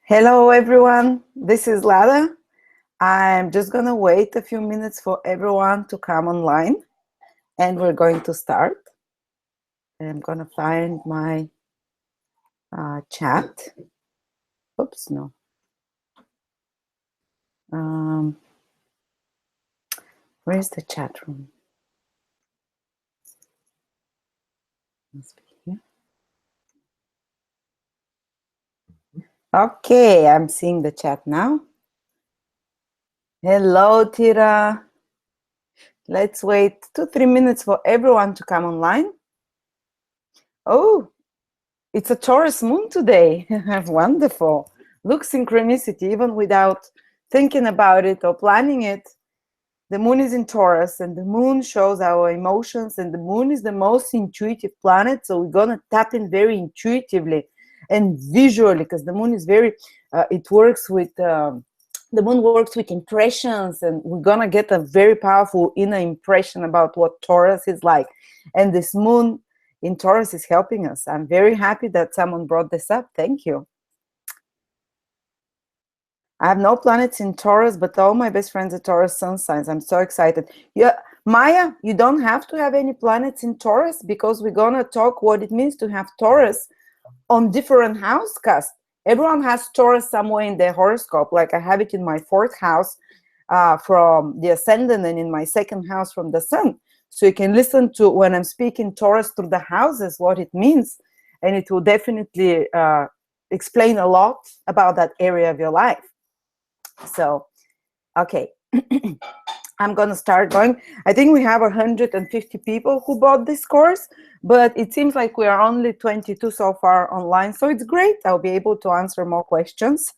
Hello everyone, this is Lada. I'm just gonna wait a few minutes for everyone to come online and we're going to start. I'm gonna find my chat. Oops, no. Where's the chat room? Must be here. Okay, I'm seeing the chat now. Hello, Tira. Let's wait 2-3 minutes for everyone to come online. Oh, it's a Taurus moon today. Wonderful. Look, synchronicity, even without thinking about it or planning it. The moon is in Taurus, and the moon shows our emotions, and the moon is the most intuitive planet, so we're gonna tap in very intuitively and visually, because the moon is very, it works with, the moon works with impressions, and we're gonna get a very powerful inner impression about what Taurus is like. And this moon in Taurus is helping us. I'm very happy that someone brought this up. Thank you. I have no planets in Taurus, but all my best friends are Taurus sun signs. I'm so excited. Yeah, Maya, you don't have to have any planets in Taurus, because we're gonna talk what it means to have Taurus on different house cast. Everyone has Taurus somewhere in their horoscope. Like I have it in my 4th house from the ascendant, and in my 2nd house from the sun. So you can listen to when I'm speaking Taurus through the houses, what it means, and it will definitely explain a lot about that area of your life. So, okay, I'm gonna start going. I think we have 150 people who bought this course, but it seems like we are only 22 so far online. So it's great. I'll be able to answer more questions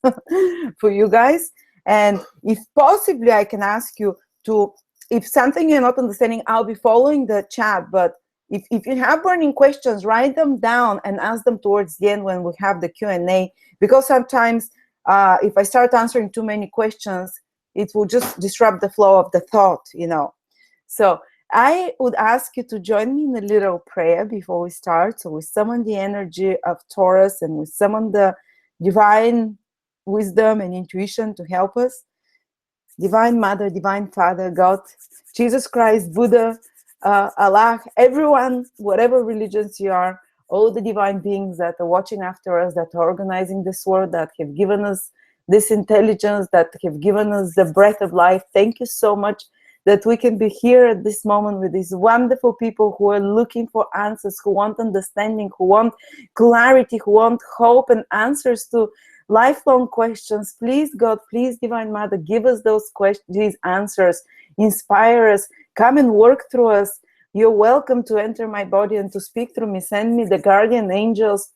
for you guys. And if possibly, I can ask you to, if something you're not understanding, I'll be following the chat. But if you have burning questions, write them down and ask them towards the end when we have the Q&A, because sometimes if I start answering too many questions, it will just disrupt the flow of the thought, you know. So I would ask you to join me in a little prayer before we start. So we summon the energy of Taurus, and we summon the divine wisdom and intuition to help us. Divine Mother, Divine Father, God, Jesus Christ, Buddha, Allah, everyone, whatever religions you are, all the divine beings that are watching after us, that are organizing this world, that have given us this intelligence, that have given us the breath of life. Thank you so much that we can be here at this moment with these wonderful people who are looking for answers, who want understanding, who want clarity, who want hope and answers to lifelong questions. Please, God, please, Divine Mother, give us those questions, these answers, inspire us, come and work through us. You're welcome to enter my body and to speak through me. Send me the guardian angels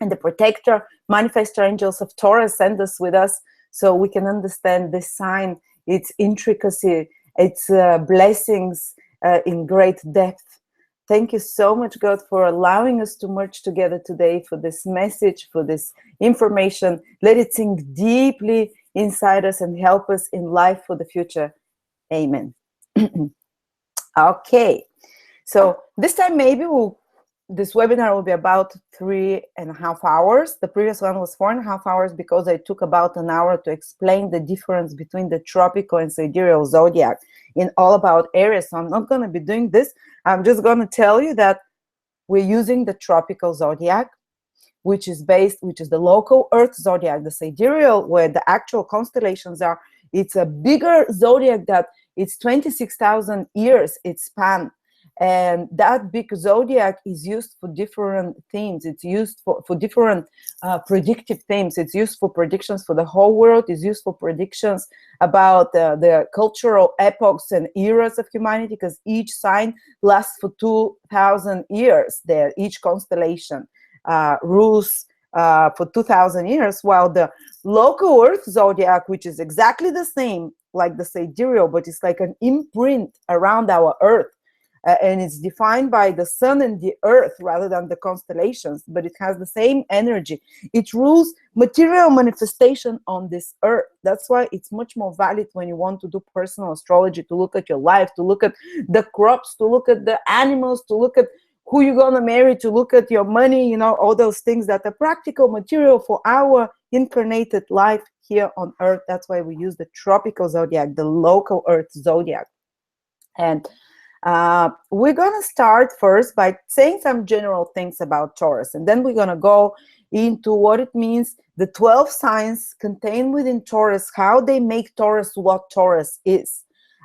and the protector, manifestor angels of Taurus. Send us with us so we can understand this sign, its intricacy, its blessings in great depth. Thank you so much, God, for allowing us to merge together today, for this message, for this information. Let it sink deeply inside us and help us in life for the future. Amen. Okay, so this time maybe this webinar will be about 3.5 hours. The previous one was 4.5 hours, because I took about an hour to explain the difference between the tropical and sidereal zodiac in all about Aries. So I'm not going to be doing this. I'm just going to tell you that we're using the tropical zodiac, which is the local Earth zodiac. The sidereal, where the actual constellations are, it's a bigger zodiac that it's 26,000 years its span. And that big zodiac is used for different themes. It's used for different predictive themes. It's used for predictions for the whole world. It's used for predictions about the cultural epochs and eras of humanity, because each sign lasts for 2,000 years there. Each constellation rules for 2,000 years, while the local Earth zodiac, which is exactly the same like the sidereal, but it's like an imprint around our Earth. And it's defined by the sun and the earth rather than the constellations, but it has the same energy. It rules material manifestation on this earth. That's why it's much more valid when you want to do personal astrology, to look at your life, to look at the crops, to look at the animals, to look at who you're going to marry, to look at your money, you know, all those things that are practical material for our incarnated life here on Earth. That's why we use the tropical zodiac, the local Earth zodiac. And we're going to start first by saying some general things about Taurus, and then we're going to go into what it means, the 12 signs contained within Taurus, how they make Taurus what Taurus is,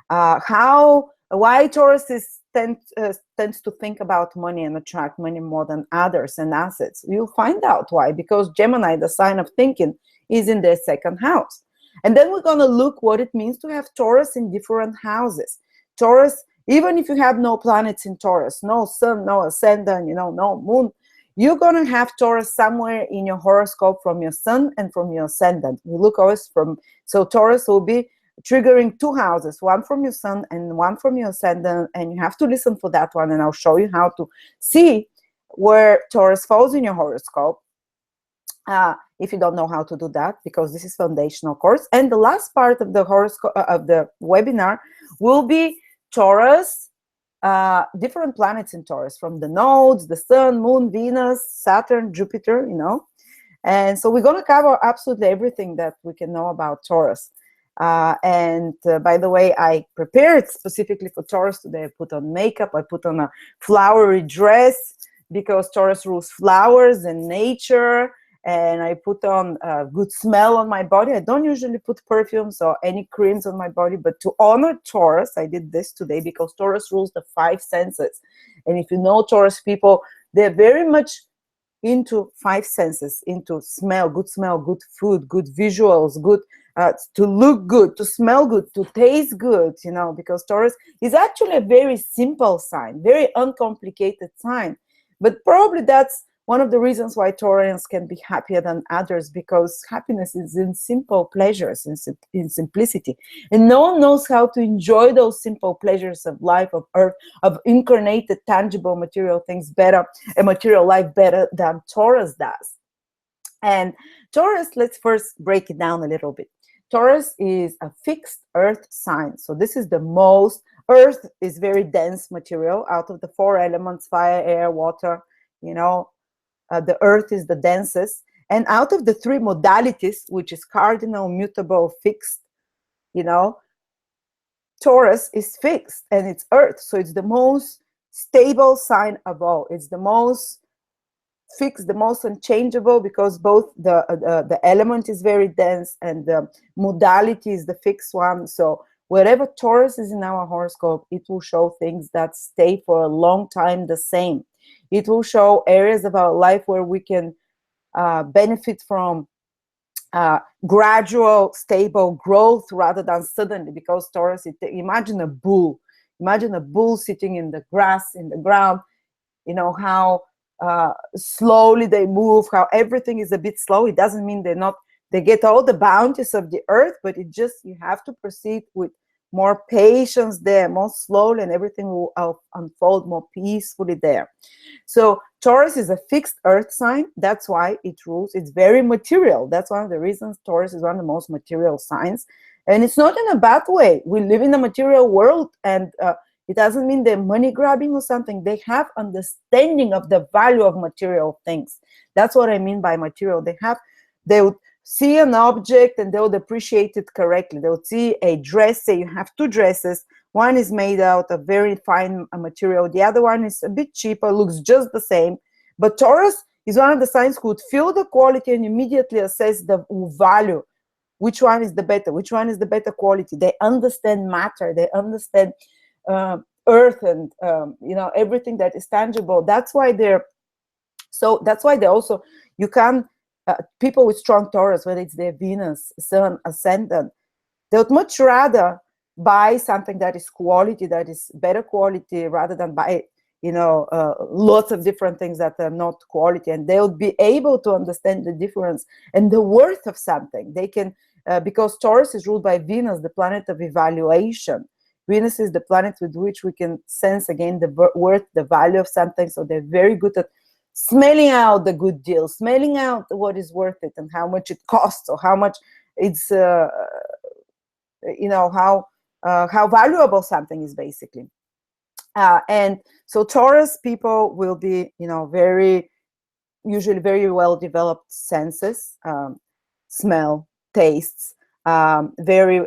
why Taurus tends to think about money and attract money more than others and assets. You'll find out why, because Gemini, the sign of thinking, is in their second house. And then we're going to look what it means to have Taurus in different houses. Taurus, even if you have no planets in Taurus, no sun, no ascendant, no moon, you're going to have Taurus somewhere in your horoscope from your sun and from your ascendant. We look always so Taurus will be triggering two houses, one from your sun and one from your ascendant, and you have to listen for that one, and I'll show you how to see where Taurus falls in your horoscope. If you don't know how to do that, because this is foundational course. And the last part of the horoscope of the webinar will be Taurus, different planets in Taurus, from the nodes, the sun, moon, Venus, Saturn, Jupiter, and so we're going to cover absolutely everything that we can know about Taurus. And by the way, I prepared specifically for Taurus today. I put on makeup, I put on a flowery dress, because Taurus rules flowers and nature. And I put on a good smell on my body. I don't usually put perfumes or any creams on my body, but to honor Taurus, I did this today, because Taurus rules the 5 senses. And if you know Taurus people, they're very much into 5 senses, into smell, good food, good visuals, good to look good, to smell good, to taste good, because Taurus is actually a very simple sign, very uncomplicated sign. But probably that's one of the reasons why Taurians can be happier than others, because happiness is in simple pleasures, in simplicity. And no one knows how to enjoy those simple pleasures of life, of earth, of incarnated, tangible, material things better, a material life better than Taurus does. And Taurus, let's first break it down a little bit. Taurus is a fixed earth sign. So this is the most, earth is very dense material. Out of the 4 elements, fire, air, water, the earth is the densest. And out of the 3 modalities, which is cardinal, mutable, fixed, Taurus is fixed, and it's earth. So it's the most stable sign of all. It's the most fixed, the most unchangeable, because both the element is very dense and the modality is the fixed one. So wherever Taurus is in our horoscope, it will show things that stay for a long time the same. It will show areas of our life where we can benefit from gradual, stable growth rather than suddenly, because Taurus, imagine a bull sitting in the grass, in the ground, how slowly they move, how everything is a bit slow. It doesn't mean they get all the bounties of the earth, but you have to proceed with more patience there, more slowly, and everything will unfold more peacefully there. So Taurus is a fixed earth sign. That's why it rules. It's very material. That's one of the reasons Taurus is one of the most material signs. And it's not in a bad way. We live in a material world, and it doesn't mean they're money grabbing or something. They have understanding of the value of material things. That's what I mean by material. They would see an object and they would appreciate it correctly. They would see a dress, say you have 2 dresses. One is made out of very fine material. The other one is a bit cheaper, looks just the same. But Taurus is one of the signs who would feel the quality and immediately assess the value. Which one is the better? Which one is the better quality? They understand matter. They understand earth and everything that is tangible. That's why they also, you can people with strong Taurus, whether it's their Venus, Sun, Ascendant, they would much rather buy something that is quality, that is better quality, rather than buy lots of different things that are not quality. And they would be able to understand the difference and the worth of something. They can because Taurus is ruled by Venus, the planet of evaluation. Venus is the planet with which we can sense again the worth, the value of something. So they're very good at smelling out the good deal, smelling out what is worth it and how much it costs, or how much it's, how valuable something is, basically. And so Taurus people will be, usually very well developed senses. smell, tastes, very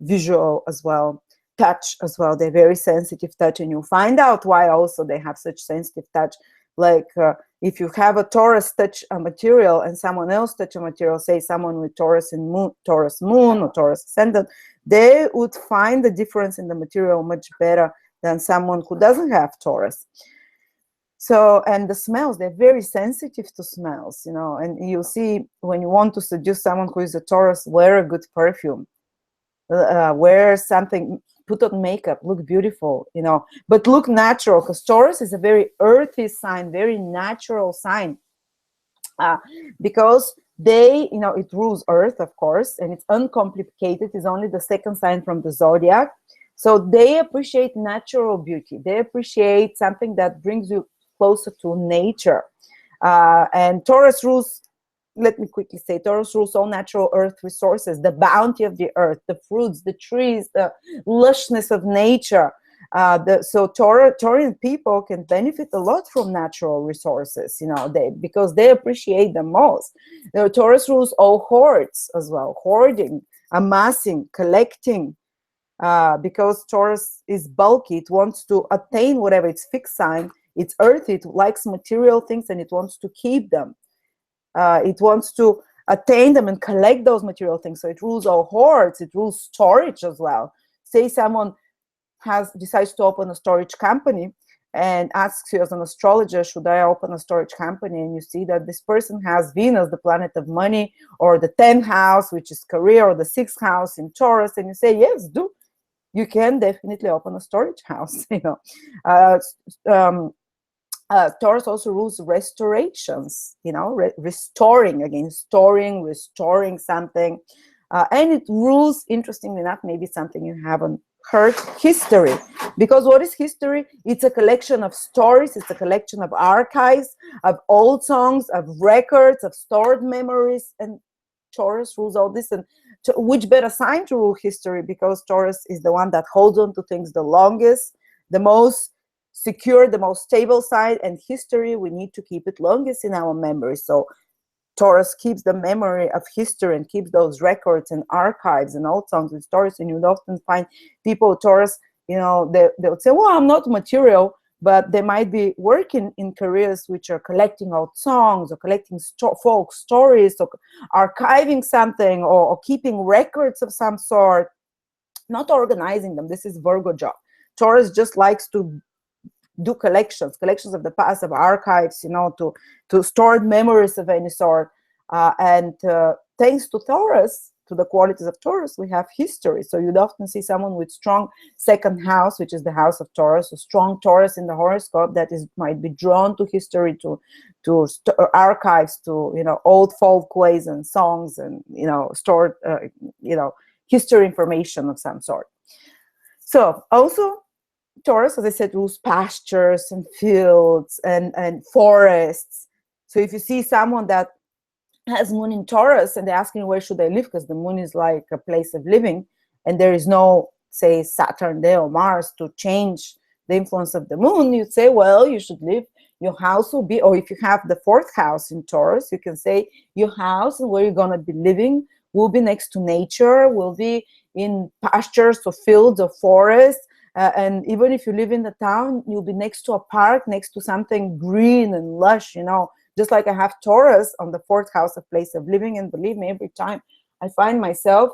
visual as well, touch as well. They're very sensitive touch, and you'll find out why also they have such sensitive touch. Like if you have a Taurus touch a material and someone else touch a material, say someone with Taurus and Taurus moon or Taurus ascendant, they would find the difference in the material much better than someone who doesn't have Taurus. So, and the smells, they're very sensitive to smells, you know, and you'll see when you want to seduce someone who is a Taurus, wear a good perfume, wear something, put on makeup, look beautiful, you know, but look natural, because Taurus is a very earthy sign, very natural sign, because they, you know, it rules earth, of course, and it's uncomplicated. It's only the second sign from the zodiac. So they appreciate natural beauty. They appreciate something that brings you closer to nature. And Taurus rules, let me quickly say, Taurus rules all natural earth resources, the bounty of the earth, the fruits, the trees, the lushness of nature. So Taurian people can benefit a lot from natural resources, you know, because they appreciate them most. You know, Taurus rules all hoards as well, hoarding, amassing, collecting, because Taurus is bulky. It wants to attain whatever its fixed sign. It's earthy. It likes material things and it wants to keep them. It wants to attain them and collect those material things. So it rules all hoards. It rules storage as well. Say someone decides to open a storage company and asks you as an astrologer, should I open a storage company? And you see that this person has Venus, the planet of money, or the 10th house, which is career, or the 6th house in Taurus, and you say, yes, do. You can definitely open a storage house, you know. Taurus also rules restorations, you know, restoring, again, restoring something. And it rules, interestingly enough, maybe something you haven't heard, history. Because what is history? It's a collection of stories, it's a collection of archives, of old songs, of records, of stored memories, and Taurus rules all this. And which better sign to rule history? Because Taurus is the one that holds on to things the longest, the most secure, the most stable side, and history, we need to keep it longest in our memory. So Taurus keeps the memory of history and keeps those records and archives and old songs and stories. And you'd often find people, Taurus, you know, they would say, well, I'm not material, but they might be working in careers which are collecting old songs or collecting folk stories or archiving something or keeping records of some sort, not organizing them. This is Virgo job. Taurus just likes to do collections of the past, of archives, you know, to stored memories of any sort. And thanks to Taurus, to the qualities of Taurus, we have history. So you'd often see someone with strong second house, which is the house of Taurus, a strong Taurus in the horoscope that might be drawn to history, to archives, to, you know, old folk ways and songs, and, you know, stored, you know, history information of some sort. So also, Taurus, as I said, rules pastures and fields and forests. So if you see someone that has moon in Taurus and they're asking where should I live, because the moon is like a place of living, and there is no, say, Saturn there or Mars to change the influence of the moon, you'd say, well, you should live, your house will be, or if you have the 4th house in Taurus, you can say your house and where you're going to be living will be next to nature, will be in pastures or fields or forests. And even if you live in the town, you'll be next to a park, next to something green and lush, you know, just like I have Taurus on the 4th house of place of living. And believe me, every time I find myself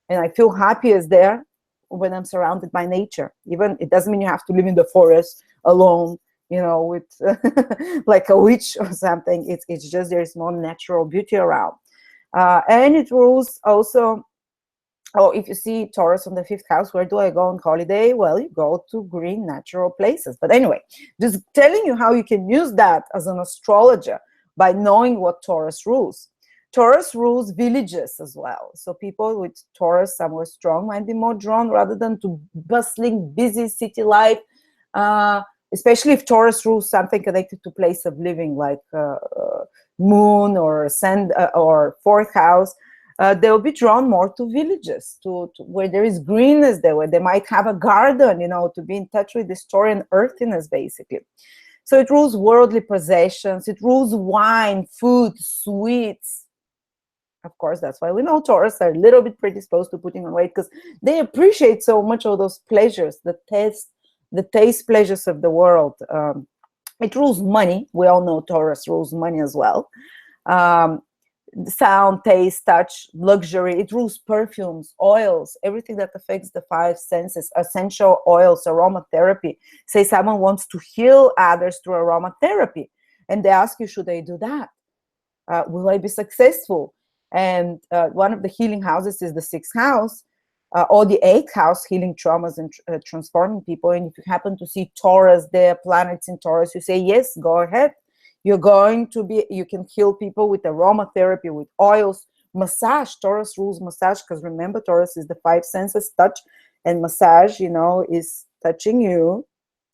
and I feel happy as there when I'm surrounded by nature. Even it doesn't mean you have to live in the forest alone, you know, with like a witch or something. It's just there's more natural beauty around. And it rules also, oh, if you see Taurus on the 5th house, where do I go on holiday? Well, you go to green, natural places. But anyway, just telling you how you can use that as an astrologer by knowing what Taurus rules. Taurus rules villages as well. So people with Taurus somewhere strong might be more drawn rather than to bustling, busy city life, especially if Taurus rules something connected to place of living, like moon or or 4th house. They'll be drawn more to villages, to where there is greenness there, where they might have a garden, you know, to be in touch with the story and earthiness, basically. So it rules worldly possessions, it rules wine, food, sweets, Of course, that's why we know Taurus are a little bit predisposed to putting on weight, because they appreciate so much of those pleasures, the taste pleasures of the world. It rules money. We all know Taurus rules money as well. Um, Sound, taste, touch, luxury. It rules perfumes, oils, everything that affects the five senses. Essential oils, aromatherapy. Say someone wants to heal others through aromatherapy, and they ask you, should I do that? Will I be successful? And one of the healing houses is the sixth house, or the eighth house, healing traumas and transforming people. And if you happen to see Taurus there, planets in Taurus, you say, yes, go ahead. You can heal people with aromatherapy, with oils, massage. Taurus rules massage, because remember, Taurus is the five senses, touch, and massage, is touching you.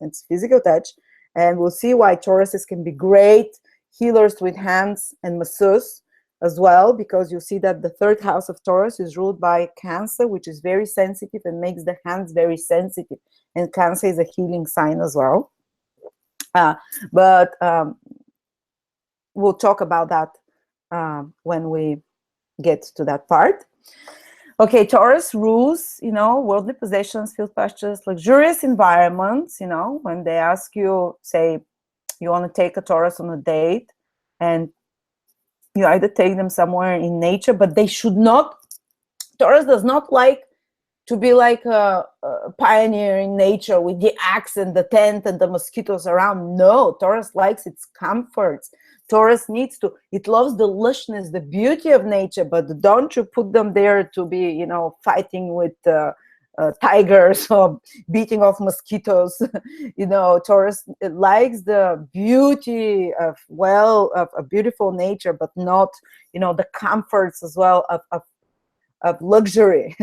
It's physical touch. And we'll see why Tauruses can be great healers with hands and masseuse as well, because you see that the third house of Taurus is ruled by Cancer, which is very sensitive and makes the hands very sensitive. And Cancer is a healing sign as well. But we'll talk about that when we get to that part. Okay, Taurus rules, worldly possessions, field pastures, luxurious environments. When they ask you, say, you want to take a Taurus on a date, and you either take them somewhere in nature, but they should not. Taurus does not like to be like a pioneer in nature with the axe and the tent and the mosquitoes around. No, Taurus likes its comforts. Taurus it loves the lushness, the beauty of nature, but don't you put them there to be, fighting with tigers or beating off mosquitoes. Taurus likes the beauty of a beautiful nature, but not, the comforts as well of luxury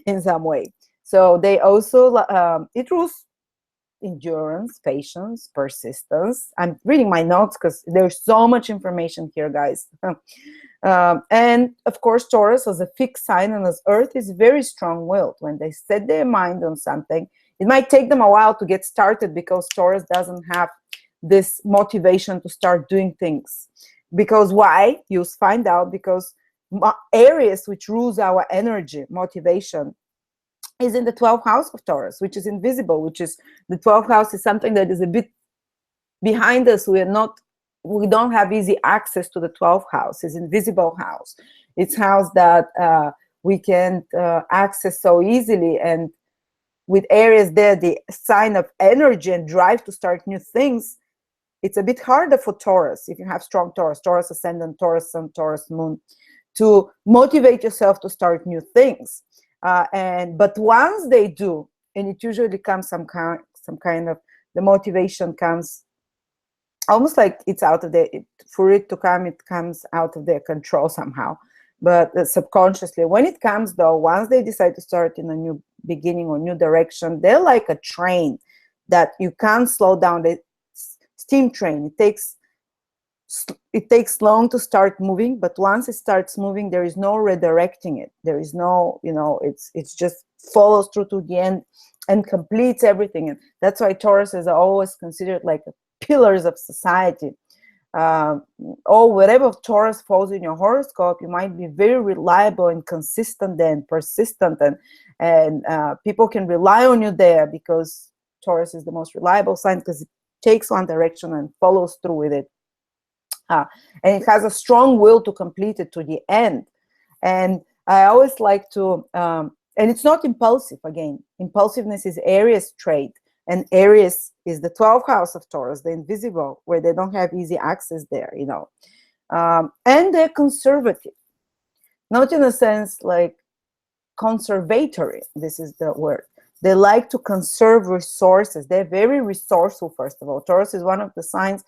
in some way. So they also, it rules endurance, patience, persistence. I'm reading my notes because there's so much information here, guys. And of course, Taurus, as a fixed sign and as Earth, is very strong-willed. When they set their mind on something, it might take them a while to get started, because Taurus doesn't have this motivation to start doing things. Because why? You'll find out, because Aries, which rules our energy, motivation, is in the 12th house of Taurus, which is invisible, which is the 12th house is something that is a bit behind us. We don't have easy access to the 12th house. It's invisible house. It's house that we can't access so easily. And with Aries there, the sign of energy and drive to start new things, it's a bit harder for Taurus. If you have strong Taurus ascendant, Taurus sun, Taurus moon, to motivate yourself to start new things. But once they do, and it usually comes some kind of, the motivation comes almost like it's out of for it to come, it comes out of their control somehow. But subconsciously, when it comes though, once they decide to start in a new beginning or new direction, they're like a train that you can't slow down. The steam train, it takes long to start moving, but once it starts moving, there is no redirecting it. There is no, it's just follows through to the end and completes everything. And that's why Taurus is always considered like pillars of society. Or whatever Taurus falls in your horoscope, you might be very reliable and consistent and persistent, and people can rely on you there, because Taurus is the most reliable sign, because it takes one direction and follows through with it. And it has a strong will to complete it to the end. And I always like to, and it's not impulsive. Again, impulsiveness is Aries trait, and Aries is the 12th house of Taurus, the invisible, where they don't have easy access there, and they're conservative, not in a sense like conservatory. This is the word. They like to conserve resources. They're very resourceful. First of all, Taurus is one of the signs,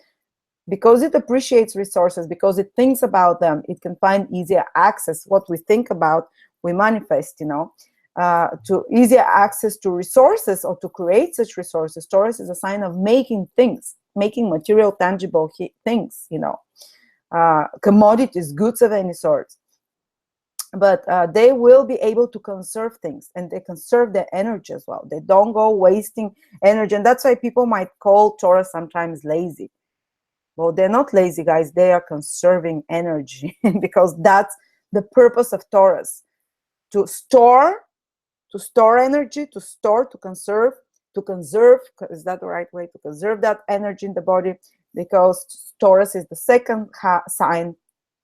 because it appreciates resources, because it thinks about them, it can find easier access. What we think about, we manifest, to easier access to resources, or to create such resources. Taurus is a sign of making things, making material, tangible things, commodities, goods of any sort. But they will be able to conserve things, and they conserve their energy as well. They don't go wasting energy. And that's why people might call Taurus sometimes lazy. Well, they're not lazy, guys. They are conserving energy because that's the purpose of Taurus: to store, energy, to conserve. Is that the right way? To conserve that energy in the body, because Taurus is the second sign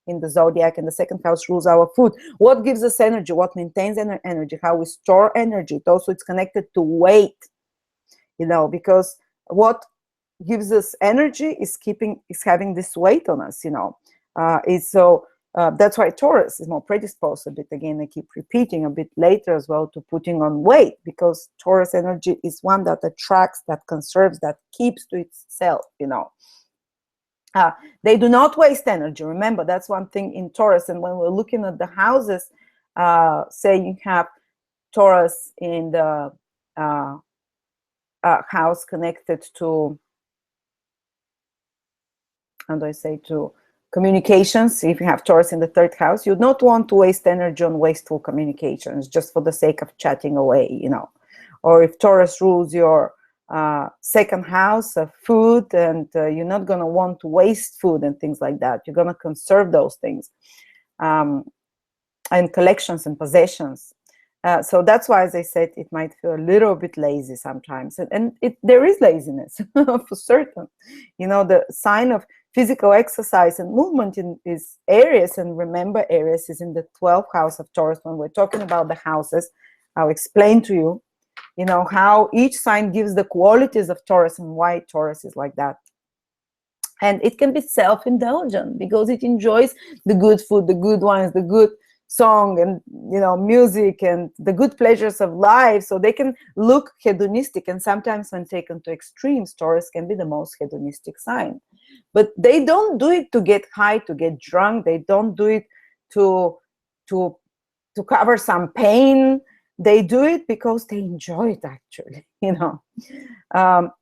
in the zodiac, and the second house rules our food. What gives us energy? What maintains energy? How we store energy? It also, it's connected to weight, because what gives us energy is having this weight on us. That's why Taurus is more predisposed a bit. Again, I keep repeating a bit later as well, to putting on weight, because Taurus energy is one that attracts, that conserves, that keeps to itself. They do not waste energy. Remember, that's one thing in Taurus. And when we're looking at the houses, say you have Taurus in the house connected to, how do I say, to communications. If you have Taurus in the third house, you'd not want to waste energy on wasteful communications just for the sake of chatting away, Or if Taurus rules your second house of food, and you're not going to want to waste food and things like that. You're going to conserve those things, and collections and possessions. So that's why, as I said, it might feel a little bit lazy sometimes, and there is laziness for certain. The sign of physical exercise and movement is Aries, and remember, Aries is in the 12th house of Taurus. When we're talking about the houses, I'll explain to you, how each sign gives the qualities of Taurus and why Taurus is like that. And it can be self-indulgent because it enjoys the good food, the good wines, the good song, and music, and the good pleasures of life. So they can look hedonistic, and sometimes when taken to extremes, Taurus can be the most hedonistic sign. But they don't do it to get high, to get drunk. They don't do it to cover some pain. They do it because they enjoy it, actually,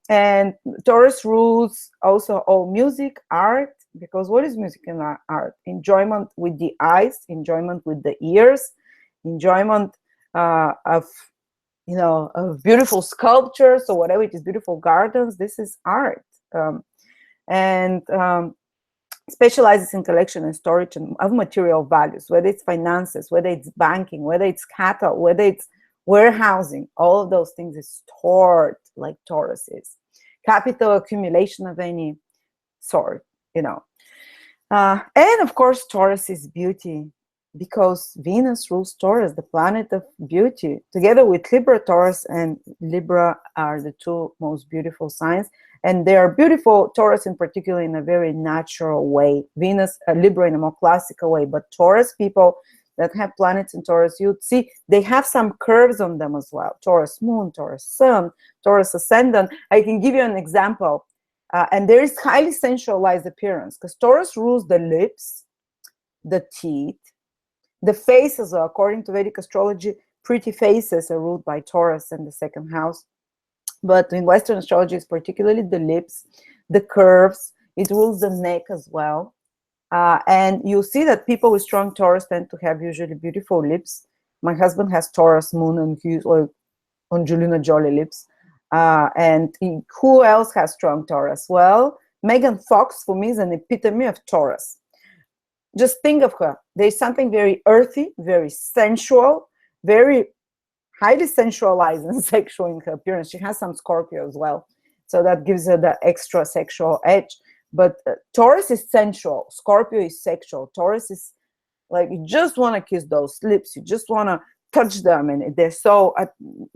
and Taurus rules also all music, art, because what is music and art? Enjoyment with the eyes, enjoyment with the ears, enjoyment of beautiful sculptures, or whatever it is, beautiful gardens. This is art, and specializes in collection and storage of material values, whether it's finances, whether it's banking, whether it's cattle, whether it's warehousing. All of those things is stored like Taurus is. Capital accumulation of any sort, and of course, Taurus is beauty, because Venus rules Taurus, the planet of beauty. Together with Libra, Taurus and Libra are the two most beautiful signs. And they are beautiful, Taurus in particular, in a very natural way. Venus, Libra in a more classical way. But Taurus people that have planets in Taurus, you'd see they have some curves on them as well. Taurus moon, Taurus sun, Taurus ascendant. I can give you an example. And there is highly sensualized appearance, because Taurus rules the lips, the teeth, the face as well. According to Vedic astrology, pretty faces are ruled by Taurus in the second house. But in Western astrology, it's particularly the lips, the curves. It rules the neck as well. And you see that people with strong Taurus tend to have usually beautiful lips. My husband has Taurus moon, and he's like Angelina Jolie lips. Who else has strong Taurus? Well, Megan Fox, for me, is an epitome of Taurus. Just think of her. There's something very earthy, very sensual, very highly sensualized and sexual in her appearance. She has some Scorpio as well, so that gives her the extra sexual edge. But Taurus is sensual, Scorpio is sexual. Taurus is like, you just want to kiss those lips, you just want to touch them, and they're so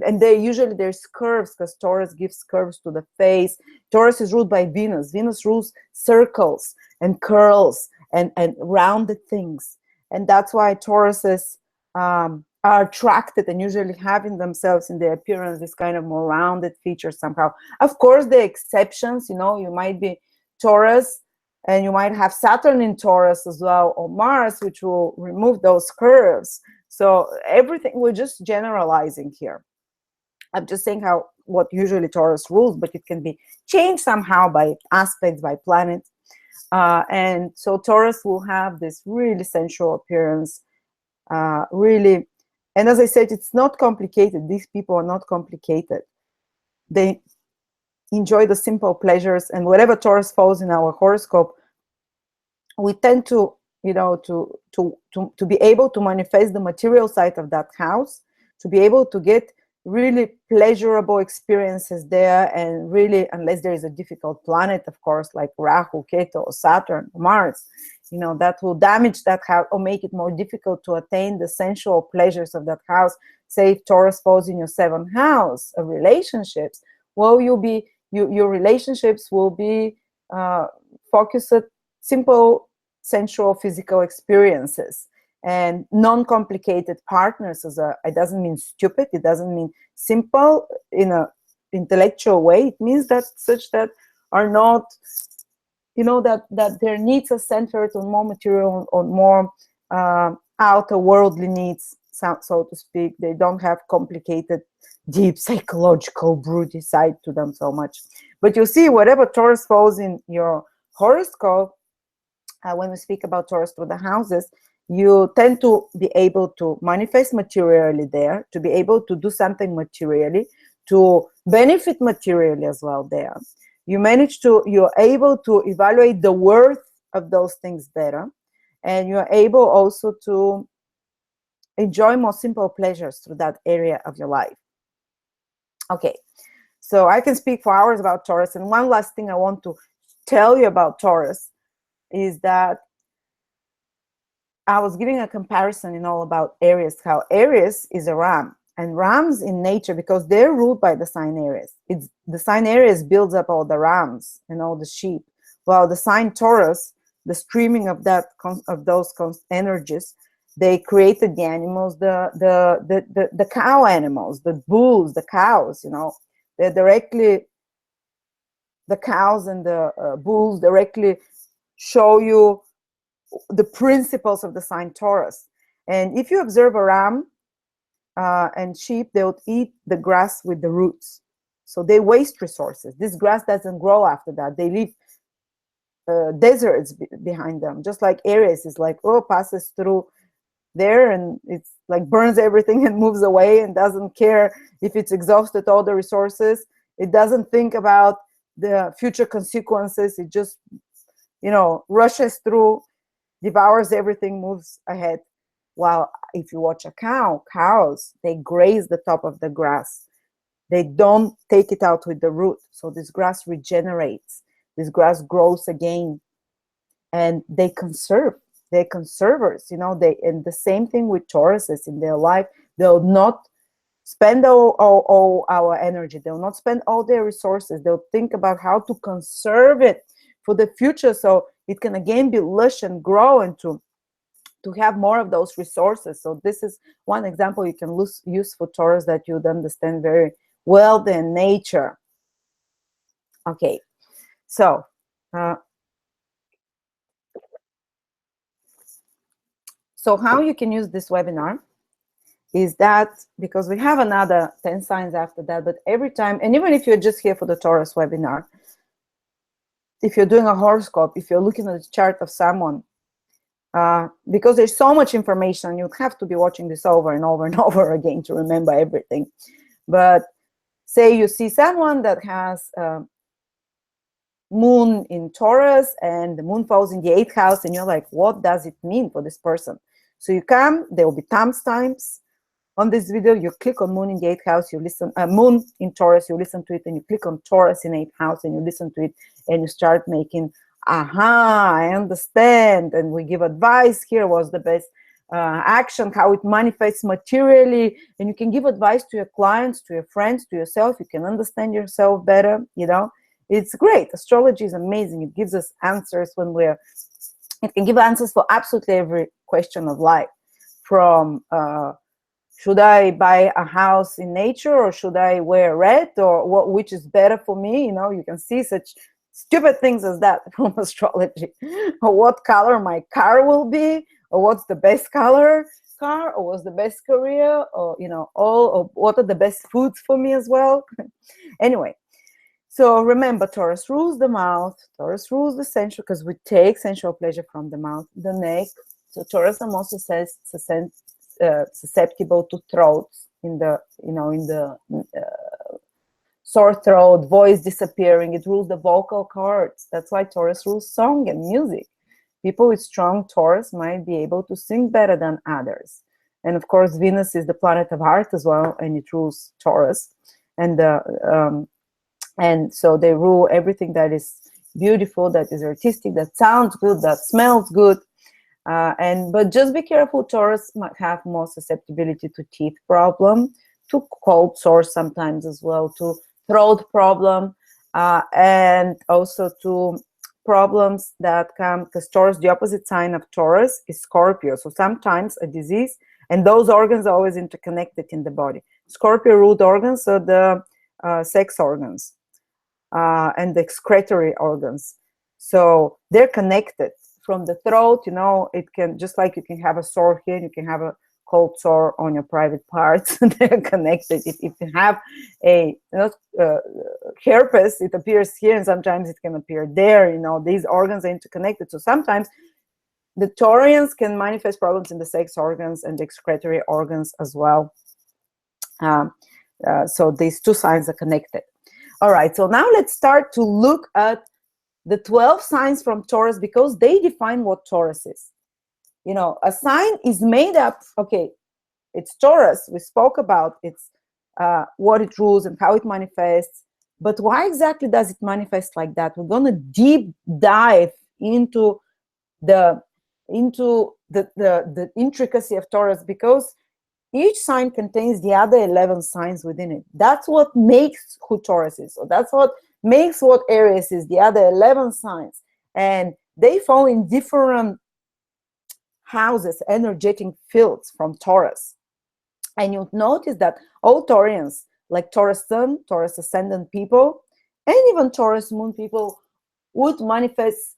and they usually, there's curves, because Taurus gives curves to the face. Taurus is ruled by Venus. Venus rules circles and curls and rounded things, and that's why Tauruses are attracted and usually have in themselves, in their appearance, this kind of more rounded features somehow. Of course, the exceptions, you might be Taurus and you might have Saturn in Taurus as well, or Mars, which will remove those curves. So everything, we're just generalizing here. I'm just saying what usually Taurus rules, but it can be changed somehow by aspects, by planets. And so Taurus will have this really sensual appearance, really. And as I said, it's not complicated. These people are not complicated. They enjoy the simple pleasures, and whatever Taurus falls in our horoscope, we tend to to be able to manifest the material side of that house, to be able to get really pleasurable experiences there, and really, unless there is a difficult planet, of course, like Rahu, Ketu, or Saturn, or Mars, that will damage that house or make it more difficult to attain the sensual pleasures of that house. Say if Taurus falls in your 7th house of relationships, well, your relationships will be focused at simple sensual physical experiences and non-complicated partners. It doesn't mean stupid, it doesn't mean simple in a intellectual way. It means that such that are not, that their needs are centered on more material, on more outer worldly needs, so to speak. They don't have complicated, deep psychological, broody side to them so much. But you see, whatever Taurus falls in your horoscope, when we speak about Taurus through the houses, you tend to be able to manifest materially there, to be able to do something materially, to benefit materially as well there. You're able to evaluate the worth of those things better, and you're able also to enjoy more simple pleasures through that area of your life. Okay, so I can speak for hours about Taurus, and one last thing I want to tell you about Taurus is that I was giving a comparison about Aries, how Aries is a ram, and rams in nature, because they're ruled by the sign Aries, the sign Aries builds up all the rams and all the sheep, while the sign Taurus, the streaming of those energies, they created the animals, the cow animals, the bulls, the cows. They're directly, the cows and the bulls directly show you the principles of the sign Taurus. And if you observe a ram and sheep, they'll eat the grass with the roots. So they waste resources. This grass doesn't grow after that. They leave deserts behind them. Just like Aries is like, passes through there and it's like burns everything and moves away and doesn't care if it's exhausted all the resources. It doesn't think about the future consequences. It just, rushes through, devours everything, moves ahead. While if you watch a cows, they graze the top of the grass. They don't take it out with the root. So this grass regenerates. This grass grows again. And they conserve. They're conservers, and the same thing with Tauruses in their life. They'll not spend all our energy. They'll not spend all their resources. They'll think about how to conserve it for the future, so it can again be lush and grow, and to have more of those resources. So this is one example you can use for Taurus that you'd understand very well their nature. Okay, so how you can use this webinar is that, because we have another 10 signs after that, but every time, and even if you're just here for the Taurus webinar, if you're doing a horoscope, if you're looking at the chart of someone, because there's so much information, you'd have to be watching this over and over and over again to remember everything. But say you see someone that has moon in Taurus and the moon falls in the 8th house, and you're like, what does it mean for this person? So you come, there will be timestamps on this video. You click on moon in the 8th house, you listen, moon in Taurus, you listen to it, and you click on Taurus in 8th house and you listen to it, and you start making, I understand, and we give advice. Here was the best action, how it manifests materially, and you can give advice to your clients, to your friends, to yourself. You can understand yourself better. It's great. Astrology is amazing. It gives us answers it can give answers for absolutely every question of life, from should I buy a house in nature, or should I wear red, or which is better for me? You can see such stupid things as that from astrology. Or what color my car will be, or what's the best car, or what's the best career, or or what are the best foods for me as well. Anyway, so remember, Taurus rules the mouth, Taurus rules the sensual, because we take sensual pleasure from the mouth, the neck. So Taurus also says susceptible to throats, in the sore throat, voice disappearing. It rules the vocal cords. That's why Taurus rules song and music, people with strong Taurus might be able to sing better than others. And of course, Venus is the planet of art as well, and it rules Taurus. And so they rule everything that is beautiful, that is artistic, that sounds good, that smells good. But just be careful, Taurus might have more susceptibility to teeth problem, to cold sores sometimes as well, to throat problem, and also to problems that come, because Taurus, the opposite sign of Taurus is Scorpio. So sometimes a disease, and those organs are always interconnected in the body. Scorpio ruled organs are the sex organs and the excretory organs. So they're connected. From the throat, you know, it can, just like you can have a sore here, you can have a cold sore on your private parts. They're connected. If you have a herpes, it appears here, and sometimes it can appear there. You know, these organs are interconnected. So sometimes the Taurians can manifest problems in the sex organs and the excretory organs as well. So these two signs are connected. All right, so now let's start to look at the 12 signs from Taurus, because they define what Taurus is. You know, a sign is made up, okay, it's Taurus, we spoke about it's what it rules and how it manifests, but why exactly does it manifest like that? We're going to deep dive into the intricacy of Taurus, because each sign contains the other 11 signs within it. That's what makes who Taurus is. So that's what makes what Aries is, the other 11 signs. And they fall in different houses, energetic fields from Taurus. And you'll notice that all Taurians, like Taurus Sun, Taurus Ascendant people, and even Taurus Moon people, would manifest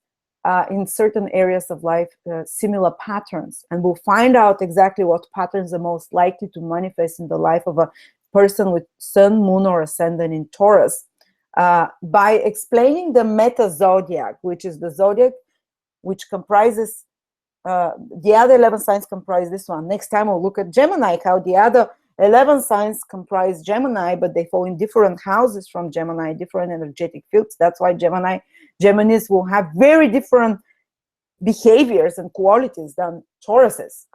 in certain areas of life similar patterns. And we'll find out exactly what patterns are most likely to manifest in the life of a person with Sun, Moon, or Ascendant in Taurus by explaining the meta zodiac, which is the zodiac which comprises the other 11 signs comprise this one. Next time we'll look at Gemini, how the other 11 signs comprise Gemini, but they fall in different houses from Gemini, different energetic fields. That's why Geminis will have very different behaviors and qualities than Tauruses.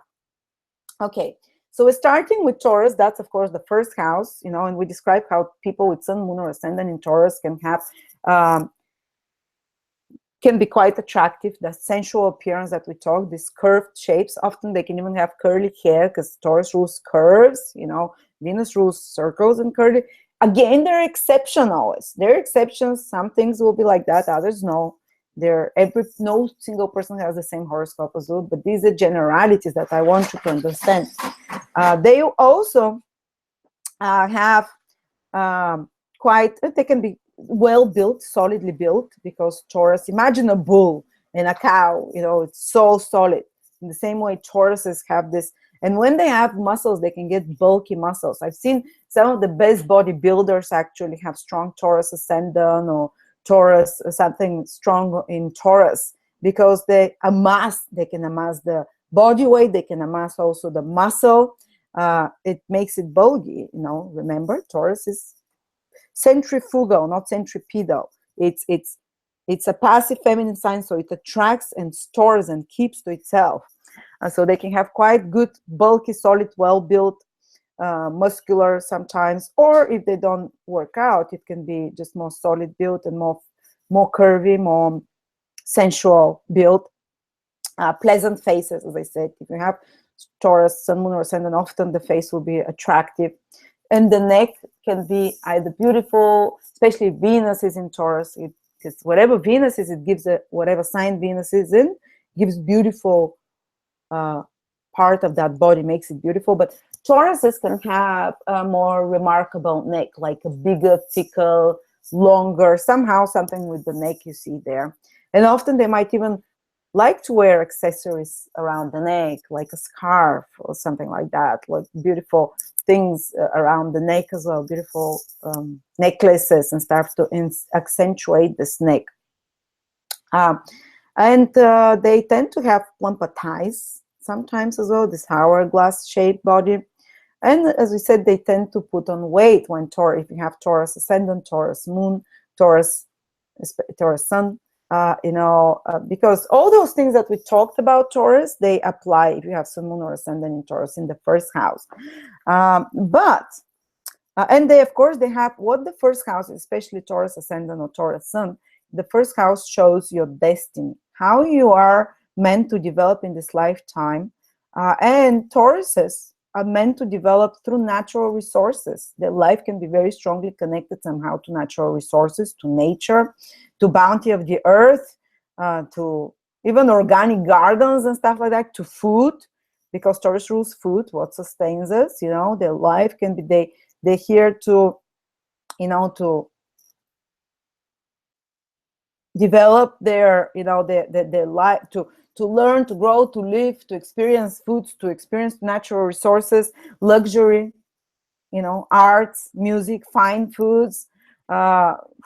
Okay, so we're starting with Taurus. That's, of course, the first house, you know, and we describe how people with Sun, Moon, or Ascendant in Taurus can have can be quite attractive. The sensual appearance that we talk, these curved shapes, often they can even have curly hair, because Taurus rules curves, you know, Venus rules circles and curly. Again, there are exceptions always. There are exceptions. Some things will be like that, others no. No single person has the same horoscope as you, but these are generalities that I want you to understand. They also have they can be well built, solidly built, because Taurus, imagine a bull and a cow, you know, it's so solid. In the same way, Tauruses have this, and when they have muscles, they can get bulky muscles. I've seen some of the best bodybuilders actually have strong Taurus Ascendant or Taurus, something strong in Taurus, because they can amass the body weight, they can amass also the muscle. It makes it bulky, you know. Remember, Taurus is centrifugal, not centripetal. It's a passive feminine sign, so it attracts and stores and keeps to itself. So they can have quite good, bulky, solid, well-built, muscular sometimes, or if they don't work out, it can be just more solid built and more curvy, more sensual built, pleasant faces, as I said. If you have Taurus, Sun, Moon, or Ascendant, often the face will be attractive. And the neck can be either beautiful, especially Venus is in Taurus, because whatever Venus is, it gives whatever sign Venus is in, gives beautiful part of that body, makes it beautiful. But Tauruses can have a more remarkable neck, like a bigger, thicker, longer, somehow something with the neck you see there. And often they might even like to wear accessories around the neck, like a scarf or something like that, like beautiful things around the neck as well, beautiful necklaces and stuff to accentuate this neck. And they tend to have plumper thighs sometimes as well, this hourglass shaped body. And as we said, they tend to put on weight when if you have Taurus Ascendant, Taurus Moon, Taurus Sun, because all those things that we talked about Taurus, they apply if you have Sun, Moon, or Ascendant in Taurus in the first house. And they, of course, they have what the first house, especially Taurus Ascendant or Taurus Sun, the first house shows your destiny, how you are meant to develop in this lifetime. And Tauruses are meant to develop through natural resources. Their life can be very strongly connected somehow to natural resources, to nature, to bounty of the earth, to even organic gardens and stuff like that, to food, because Taurus rules food, what sustains us. Their life can be, they're here to, to develop their, their life, to learn, to grow, to live, to experience foods, to experience natural resources, luxury, arts, music, fine foods,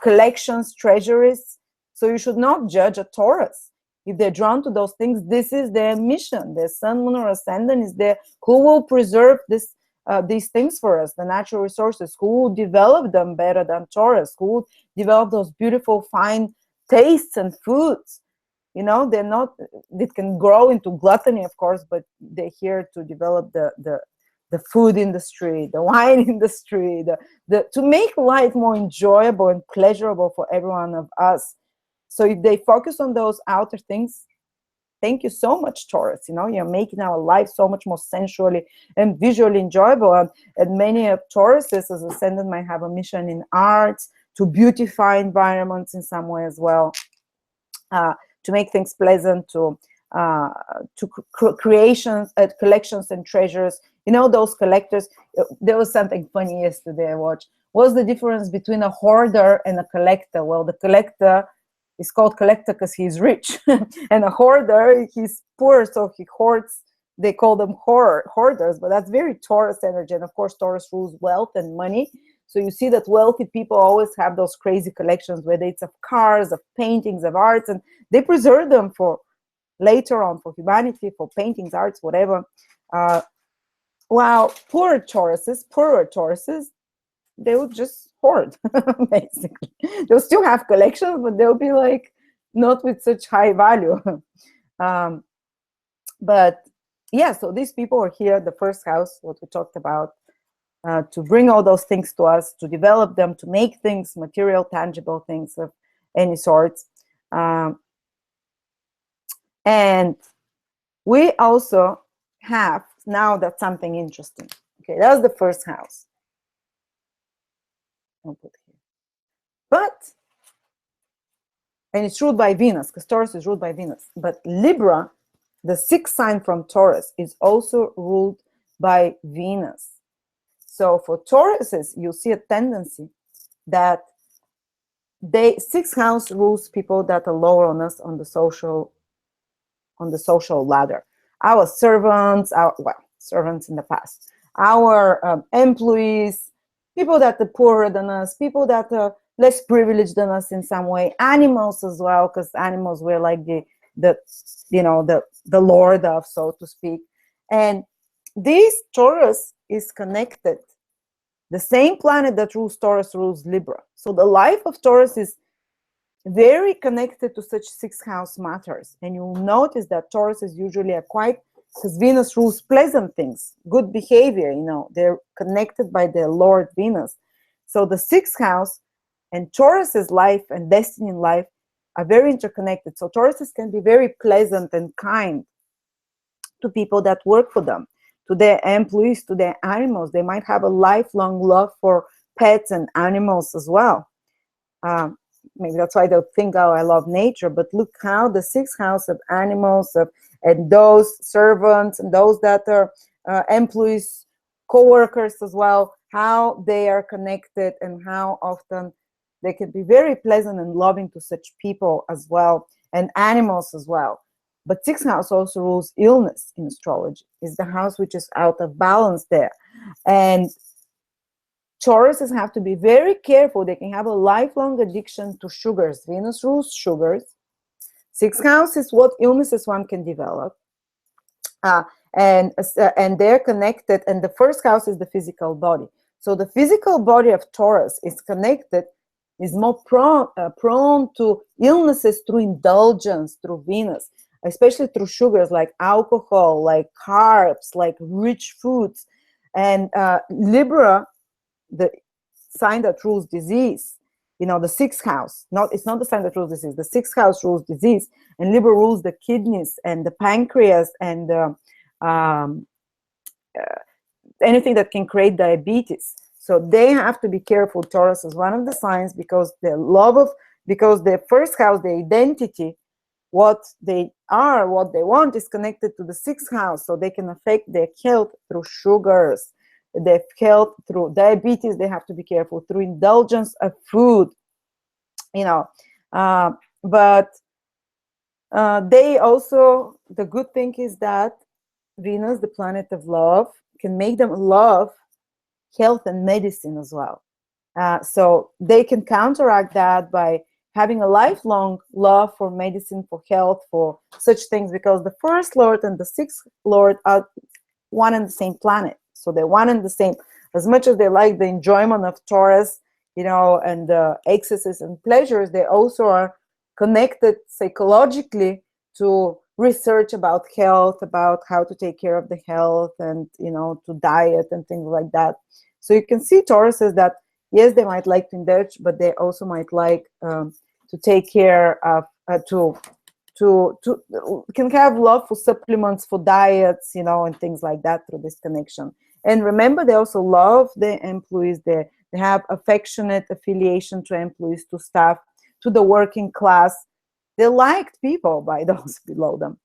collections, treasuries. So you should not judge a Taurus. If they're drawn to those things, this is their mission. Their Sun, Moon, or Ascendant is there. Who will preserve these things for us, the natural resources? Who will develop them better than Taurus? Who will develop those beautiful, fine tastes and foods? They're not, it can grow into gluttony, of course, but they're here to develop the food industry, the wine industry, to make life more enjoyable and pleasurable for every one of us. So if they focus on those outer things, thank you so much, Taurus. You're making our life so much more sensually and visually enjoyable. And many of Tauruses as Ascendant might have a mission in arts, to beautify environments in some way as well, to make things pleasant, to creations, collections and treasures. Those collectors. There was something funny yesterday I watched. What's the difference between a hoarder and a collector? Well, the collector is called collector because he's rich, and a hoarder, he's poor, so he hoards. They call them hoarders, but that's very Taurus energy. And of course, Taurus rules wealth and money. So you see that wealthy people always have those crazy collections, whether it's of cars, of paintings, of arts, and they preserve them for later on, for humanity, for paintings, arts, whatever. While poorer Tauruses, they would just hoard, basically. They'll still have collections, but they'll be like not with such high value. But yeah, so these people are here, the first house, what we talked about, to bring all those things to us, to develop them, to make things, material, tangible things of any sorts. And we also have, now that's something interesting. Okay, that's the first house. I'll put here. But, and it's ruled by Venus, because Taurus is ruled by Venus. But Libra, the sixth sign from Taurus, is also ruled by Venus. So for Tauruses, you'll see a tendency that sixth house rules people that are lower on us on the social ladder. Our servants, servants in the past, our employees, people that are poorer than us, people that are less privileged than us in some way, animals as well, because animals were like the lord of, so to speak. And this Taurus is connected. The same planet that rules Taurus rules Libra. So the life of Taurus is very connected to such sixth house matters. And you'll notice that Tauruses usually are quite, because Venus rules pleasant things, good behavior, they're connected by their Lord Venus. So the sixth house and Taurus's life and destiny in life are very interconnected. So Tauruses can be very pleasant and kind to people that work for them, to their employees, to their animals. They might have a lifelong love for pets and animals as well. Maybe that's why they'll think, oh, I love nature. But look how the sixth house of animals, and those servants and those that are employees, co-workers as well, how they are connected and how often they can be very pleasant and loving to such people as well, and animals as well. But sixth house also rules illness in astrology. It's the house which is out of balance there. And Tauruses have to be very careful. They can have a lifelong addiction to sugars. Venus rules sugars. Sixth house is what illnesses one can develop. And they're connected. And the first house is the physical body. So the physical body of Taurus is connected is more prone to illnesses through indulgence through Venus, especially through sugars like alcohol, like carbs, like rich foods. And Libra, the sign that rules disease, the sixth house, it's not the sign that rules disease, the sixth house rules disease, and Libra rules the kidneys and the pancreas and um, anything that can create diabetes. So they have to be careful. Taurus is one of the signs, because because their first house, their identity, what they are, what they want, is connected to the sixth house. So they can affect their health through sugars, their health through diabetes. They have to be careful through indulgence of food, but they also, the good thing is that Venus, the planet of love, can make them love health and medicine as well. So they can counteract that by having a lifelong love for medicine, for health, for such things, because the first lord and the sixth lord are one and the same planet. So they're one and the same. As much as they like the enjoyment of Taurus, and the excesses and pleasures, they also are connected psychologically to research about health, about how to take care of the health, and to diet and things like that. So you can see Tauruses that, yes, they might like to indulge, but they also might like to take care of can have love for supplements, for diets, and things like that through this connection. And remember, they also love their employees. They have affectionate affiliation to employees, to staff, to the working class. They're liked people by those below them.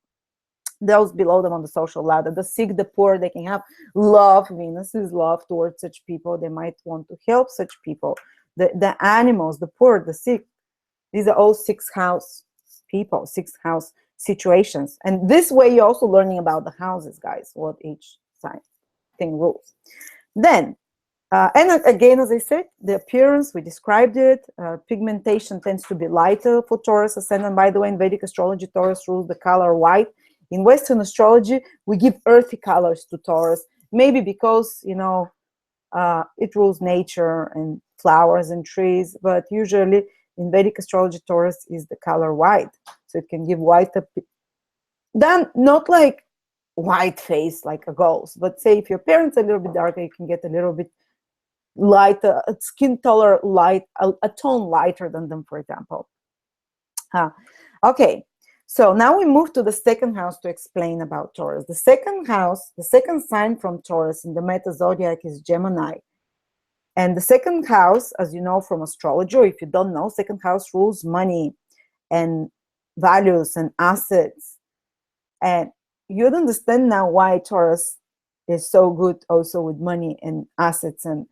Those below them on the social ladder, the sick, the poor, they can have love. Venus is love towards such people. They might want to help such people. The animals, the poor, the sick, these are all sixth house people, sixth house situations. And this way you're also learning about the houses, guys, what each thing rules. Then, and again, as I said, the appearance, we described it. Pigmentation tends to be lighter for Taurus ascendant. By the way, in Vedic astrology, Taurus rules the color white. In Western astrology, we give earthy colors to Taurus, maybe because, it rules nature and flowers and trees, but usually in Vedic astrology, Taurus is the color white. So it can give white, then not like white face like a ghost, but say if your parents are a little bit darker, you can get a little bit lighter, skin color light, a tone lighter than them, for example. Okay. So now we move to the second house to explain about Taurus. The second house, the second sign from Taurus in the Meta Zodiac is Gemini. And the second house, as you know from astrology, or if you don't know, second house rules money and values and assets. And you'd understand now why Taurus is so good also with money and assets and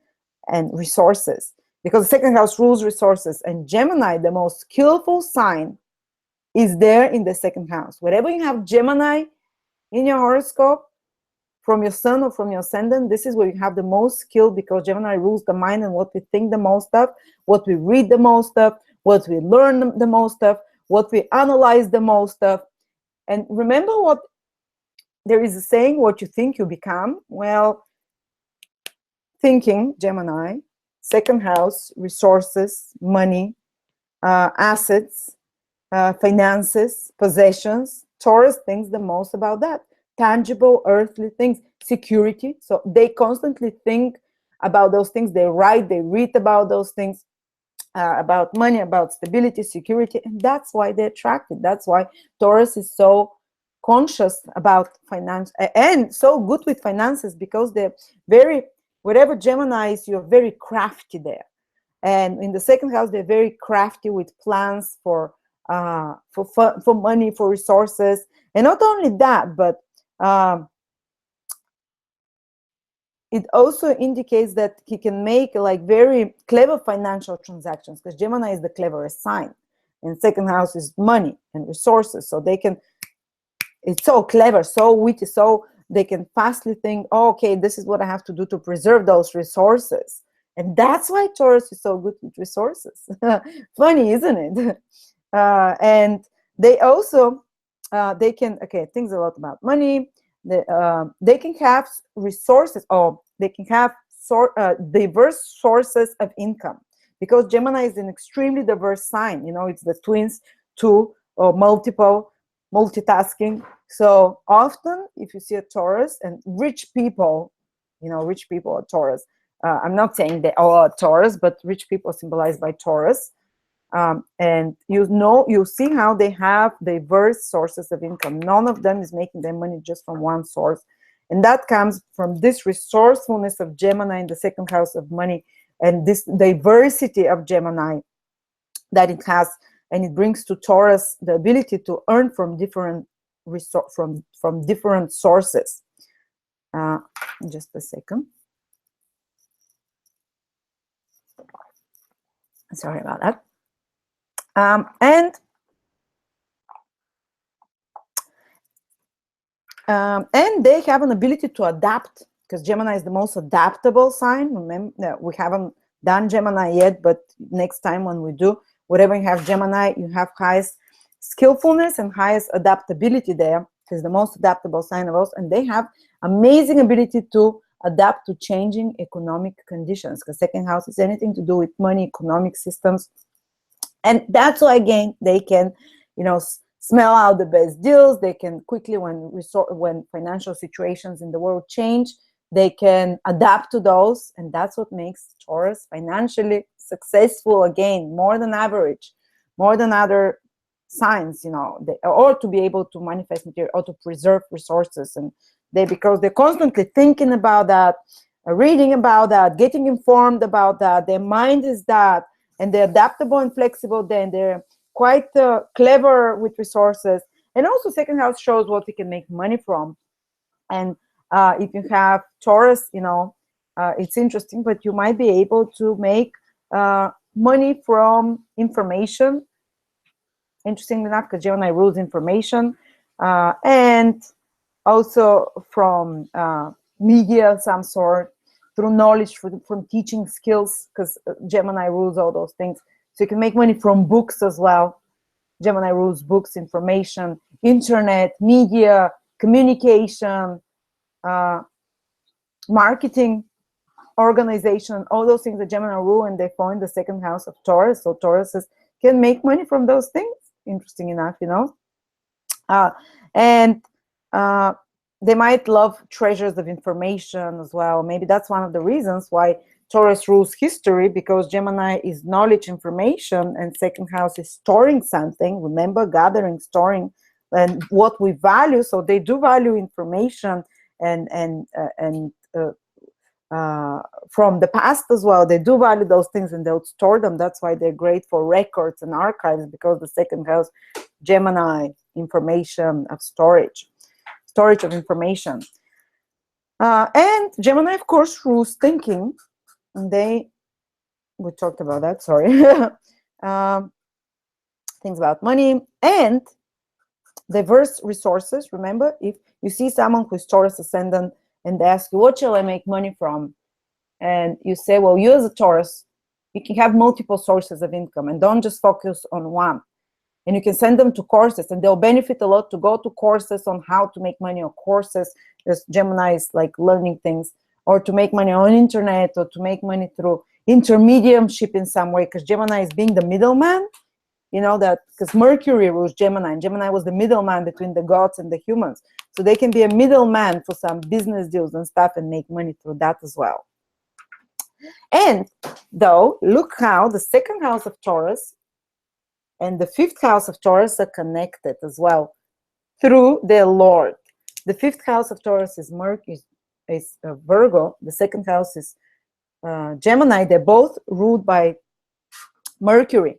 resources. Because the second house rules resources. And Gemini, the most skillful sign, is there in the second house. Wherever you have Gemini in your horoscope, from your sun or from your ascendant, this is where you have the most skill, because Gemini rules the mind and what we think the most of, what we read the most of, what we learn the most of, what we analyze the most of. And remember what there is a saying, what you think you become. Well, thinking, Gemini, second house, resources, money, assets, finances, possessions. Taurus thinks the most about that. Tangible, earthly things, security. So they constantly think about those things. They write, they read about those things, about money, about stability, security. And that's why they're attracted. That's why Taurus is so conscious about finance and so good with finances, because they're very, whatever Gemini is, you're very crafty there. And in the second house, they're very crafty with plans for money, for resources. And not only that, but it also indicates that he can make like very clever financial transactions, because Gemini is the cleverest sign. And second house is money and resources. So they can, it's so clever, so witty, so they can fastly think, oh, okay, this is what I have to do to preserve those resources. And that's why Taurus is so good with resources. Funny, isn't it? And they also, they can, okay, things a lot about money. They can have resources, or they can have diverse sources of income. because Gemini is an extremely diverse sign. You know, it's the twins to multiple multitasking. So often, if you see a Taurus and rich people, you know, rich people are Taurus. I'm not saying they all are Taurus, but rich people symbolized by Taurus. And you see how they have diverse sources of income. None of them is making their money just from one source. And that comes from this resourcefulness of Gemini in the second house of money, and this diversity of Gemini that it has, and it brings to Taurus the ability to earn from different from different sources. Just a second. Sorry about that. And they have an ability to adapt, because Gemini is the most adaptable sign. Remember, we haven't done Gemini yet, but next time when we do, whatever you have Gemini, you have highest skillfulness and highest adaptability there. It's the most adaptable sign of us, and they have amazing ability to adapt to changing economic conditions, because second house is anything to do with money, economic systems. And that's why, again, they can, you know, smell out the best deals. They can quickly, when financial situations in the world change, they can adapt to those. And that's what makes Taurus financially successful, again, more than average, more than other signs, you know, or to be able to manifest material or to preserve resources. And because they're constantly thinking about that, reading about that, getting informed about that, their mind is that, and they're adaptable and flexible, then they're quite clever with resources. And also second house shows what we can make money from. And if you have Taurus, you know, it's interesting, but you might be able to make money from information. Interesting enough, because Gemini rules information, and also from media of some sort, through knowledge, from teaching skills, because Gemini rules all those things. So you can make money from books as well. Gemini rules books, information, internet, media, communication, marketing, organization, all those things that Gemini rule, and they fall in the second house of Taurus. So Tauruses can make money from those things, interesting enough, you know. And they might love treasures of information as well. Maybe that's one of the reasons why Taurus rules history, because Gemini is knowledge, information, and second house is storing something. Remember, gathering, storing, and what we value. So they do value information and from the past as well. They do value those things, and they'll store them. That's why they're great for records and archives, because the second house, Gemini, information of storage of information. And Gemini, of course, rules thinking. And we talked about that, sorry. Things about money and diverse resources. Remember, if you see someone who's Taurus ascendant and they ask you, what shall I make money from? And you say, well, you as a Taurus, you can have multiple sources of income, and don't just focus on one. And you can send them to courses, and they'll benefit a lot to go to courses on how to make money, or courses, because Gemini is like learning things, or to make money on internet, or to make money through intermediumship in some way, because Gemini is being the middleman, you know, that because Mercury rules Gemini, and Gemini was the middleman between the gods and the humans. So they can be a middleman for some business deals and stuff and make money through that as well. And though, look how the second house of Taurus and the fifth house of Taurus are connected as well through their Lord. The fifth house of Taurus is Virgo. The second house is Gemini. They're both ruled by Mercury.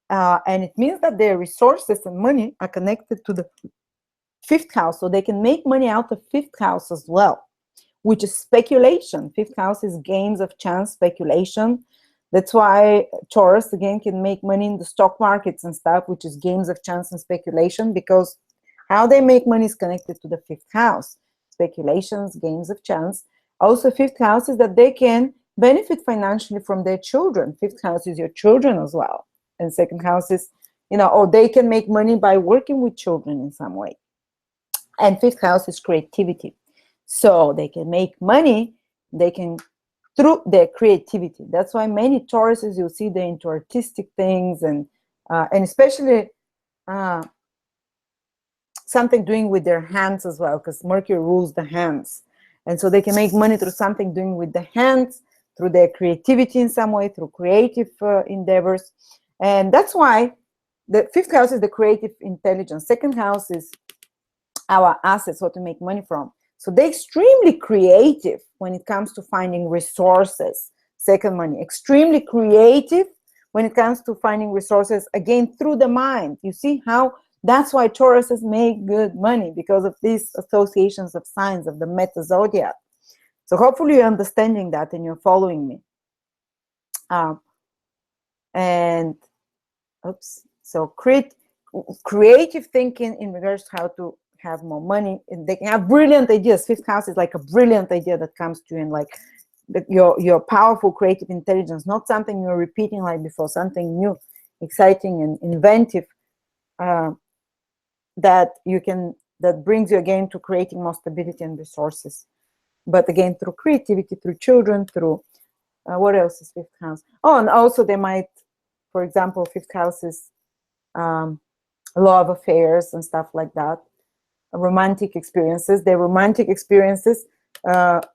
And it means that their resources and money are connected to the fifth house. So they can make money out of fifth house as well, which is speculation. Fifth house is games of chance, speculation. That's why Taurus, again, can make money in the stock markets and stuff, which is games of chance and speculation, because how they make money is connected to the fifth house. Speculations, games of chance. Also, fifth house is that they can benefit financially from their children. Fifth house is your children as well. And second house is, you know, or they can make money by working with children in some way. And fifth house is creativity. So they can make money, they can through their creativity. That's why many Tauruses, you'll see they're into artistic things, and especially something doing with their hands as well, because Mercury rules the hands. And so they can make money through something doing with the hands, through their creativity in some way, through creative endeavors. And that's why the fifth house is the creative intelligence. Second house is our assets, what to make money from. So they're extremely creative when it comes to finding resources. Second money, extremely creative when it comes to finding resources, again, through the mind. You see how that's why Tauruses make good money, because of these associations of signs of the meta zodiac. So hopefully you're understanding that and you're following me. And oops, so creative thinking in regards to how to have more money, and they can have brilliant ideas. Fifth house is like a brilliant idea that comes to you, and like your powerful creative intelligence, not something you're repeating like before, something new, exciting, and inventive. That brings you again to creating more stability and resources, but again through creativity, through children, through what else is fifth house? Oh, and also they might, for example, fifth house is love affairs and stuff like that, romantic experiences. Their romantic experiences,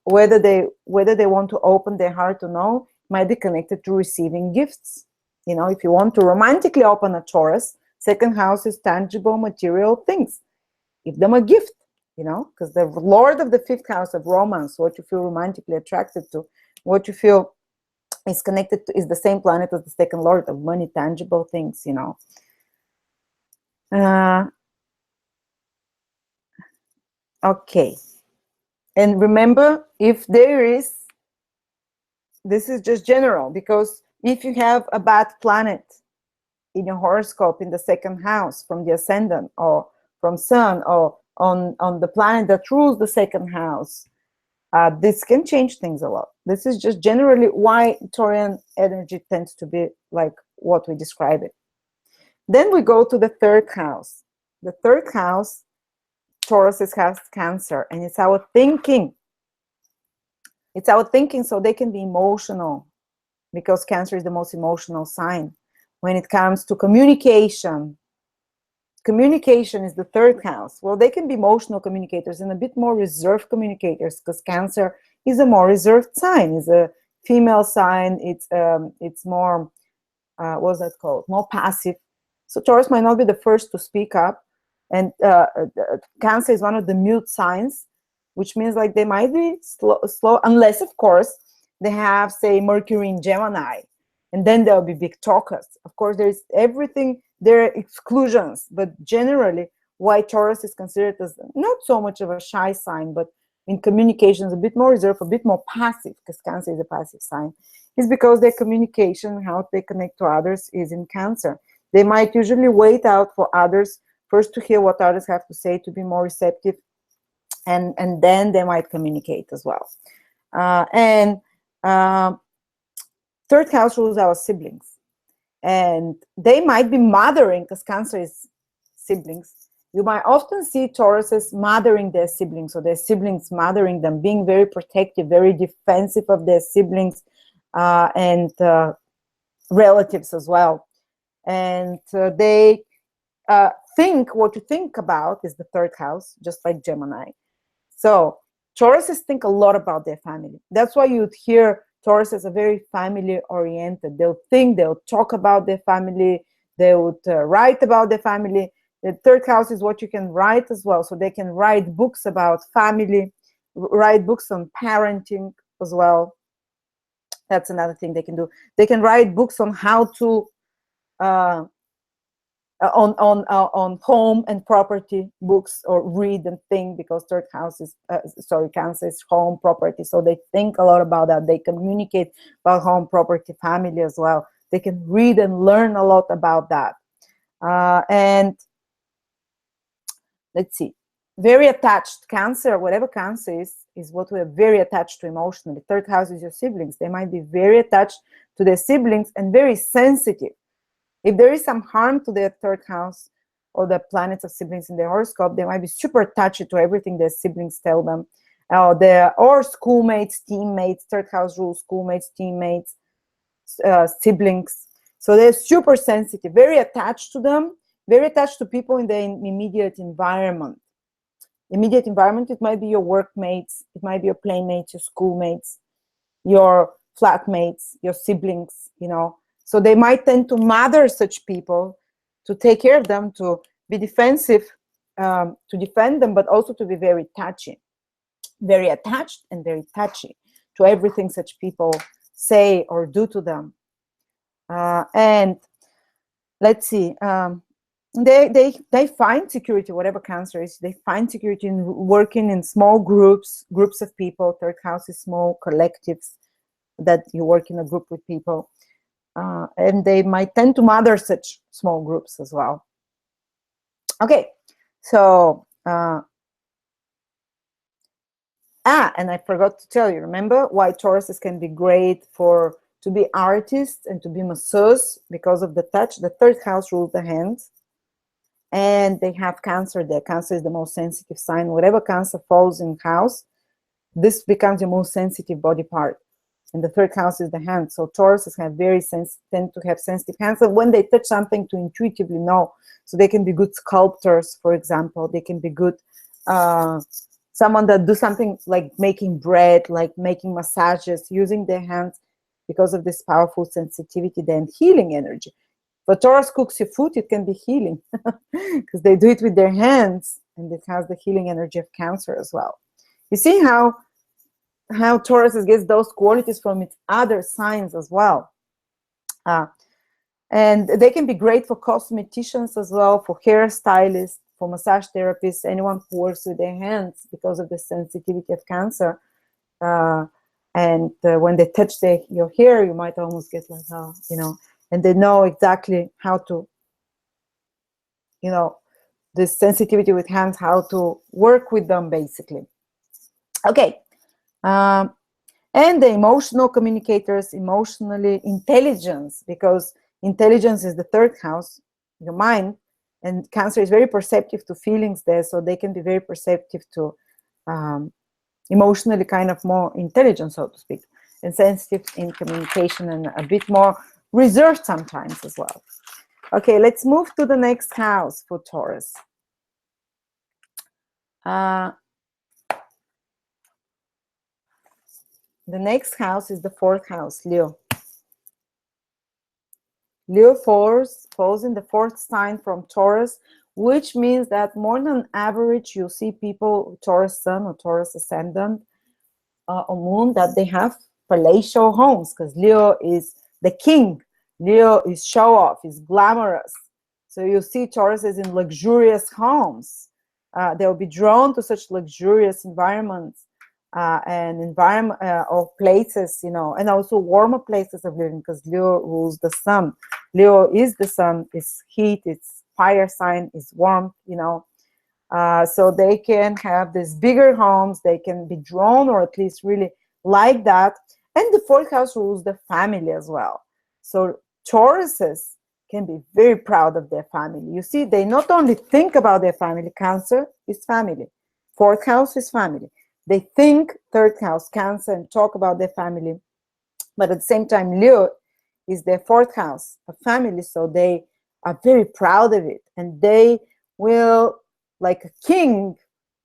whether they want to open their heart or no, might be connected to receiving gifts. You know, if you want to romantically open a Taurus, second house is tangible material things. Give them a gift, you know, because the Lord of the fifth house of romance, what you feel romantically attracted to, what you feel is connected to, is the same planet as the second Lord of money, tangible things, you know. Okay. And remember, if there is, this is just general, because if you have a bad planet in your horoscope in the second house from the ascendant or from sun or on the planet that rules the second house, this can change things a lot. This is just generally why Taurian energy tends to be like what we describe it. Then we go to the third house. The third house, Taurus has Cancer, and it's our thinking. It's our thinking, so they can be emotional, because Cancer is the most emotional sign. When it comes to communication, communication is the third house. Well, they can be emotional communicators and a bit more reserved communicators, because Cancer is a more reserved sign. It's a female sign. It's more, what's that called? More passive. So Taurus might not be the first to speak up. And Cancer is one of the mute signs, which means like they might be slow, unless, of course, they have, say, Mercury in Gemini, and then there'll be big talkers. Of course, there's everything, there are exclusions, but generally, why Taurus is considered as not so much of a shy sign, but in communications, a bit more reserved, a bit more passive, because Cancer is a passive sign, is because their communication, how they connect to others, is in Cancer. They might usually wait out for others, first to hear what others have to say, to be more receptive, and then they might communicate as well. Third house rules our siblings, and they might be mothering, because Cancer is siblings. You might often see Tauruses mothering their siblings, or their siblings mothering them, being very protective, very defensive of their siblings, and relatives as well. And they think, what you think about is the third house, just like Gemini. So Tauruses think a lot about their family. That's why you'd hear Tauruses are very family oriented. They'll think, they'll talk about their family, they would write about their family. The third house is what you can write as well. So they can write books about family, write books on parenting as well. That's another thing they can do. They can write books on how to on home and property books, or read and think, because third house is Cancer is home, property, so they think a lot about that. They communicate about home, property, family as well. They can read and learn a lot about that. And let's see, very attached. Cancer, whatever Cancer is what we're very attached to emotionally. Third house is your siblings. They might be very attached to their siblings and very sensitive. If there is some harm to their third house or the planets of siblings in their horoscope, they might be super attached to everything their siblings tell them. or schoolmates, teammates. Third house rules schoolmates, teammates, siblings. So they're super sensitive, very attached to them, very attached to people in the immediate environment. Immediate environment, it might be your workmates, it might be your playmates, your schoolmates, your flatmates, your siblings, you know. So they might tend to mother such people, to take care of them, to be defensive, to defend them, but also to be very touchy, very attached and very touchy to everything such people say or do to them. And let's see, they find security, whatever Cancer is, they find security in working in small groups of people. Third house is small collectives, that you work in a group with people, and they might tend to mother such small groups as well. Okay, so and I forgot to tell you, remember why Tauruses can be great to be artists and to be masseurs? Because of the touch. The third house rules the hands, and they have Cancer there. Cancer is the most sensitive sign. Whatever Cancer falls in house, this becomes your most sensitive body part. And the third house is the hand. So Tauruses have tend to have sensitive hands. So when they touch something, to intuitively know. So they can be good sculptors, for example. They can be good someone that do something like making bread, like making massages, using their hands, because of this powerful sensitivity, then healing energy. If a Taurus cooks your food, it can be healing because they do it with their hands, and it has the healing energy of Cancer as well. You see how Taurus gets those qualities from its other signs as well. And they can be great for cosmeticians as well, for hairstylists, for massage therapists, anyone who works with their hands, because of the sensitivity of Cancer. And when they touch your hair, you might almost get like, you know, and they know exactly how to, you know, this sensitivity with hands, how to work with them, basically. Okay. And the emotional communicators, emotionally intelligence, because intelligence is the third house, your mind, and Cancer is very perceptive to feelings there, so they can be very perceptive to emotionally kind of more intelligent, so to speak, and sensitive in communication, and a bit more reserved sometimes as well. Okay, let's move to the next house for Taurus. The next house is the fourth house, Leo. Leo falls in the fourth sign from Taurus, which means that more than average, you'll see people, Taurus sun or Taurus ascendant or moon, that they have palatial homes, because Leo is the king. Leo is show off, is glamorous. So you see Tauruses in luxurious homes. They'll be drawn to such luxurious environments or places, you know, and also warmer places of living, because Leo rules the sun. Leo is the sun, is heat, it's fire sign, is warmth, you know. So they can have these bigger homes, they can be drawn, or at least really like that. And the fourth house rules the family as well. So Tauruses can be very proud of their family. You see, they not only think about their family, Cancer is family, fourth house is family. They think third house, Cancer, and talk about their family. But at the same time, Leo is their fourth house, a family. So they are very proud of it. And they will, like a king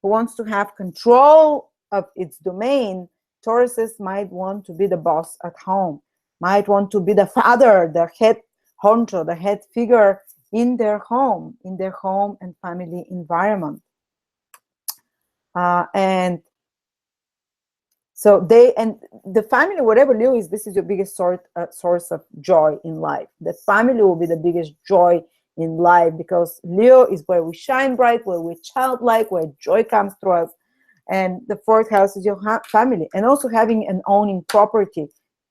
who wants to have control of its domain, Tauruses might want to be the boss at home, might want to be the father, the head honcho, the head figure in their home and family environment. And so the family, whatever Leo is, this is your biggest source of joy in life. The family will be the biggest joy in life, because Leo is where we shine bright, where we're childlike, where joy comes through us. And the fourth house is your family. And also having and owning property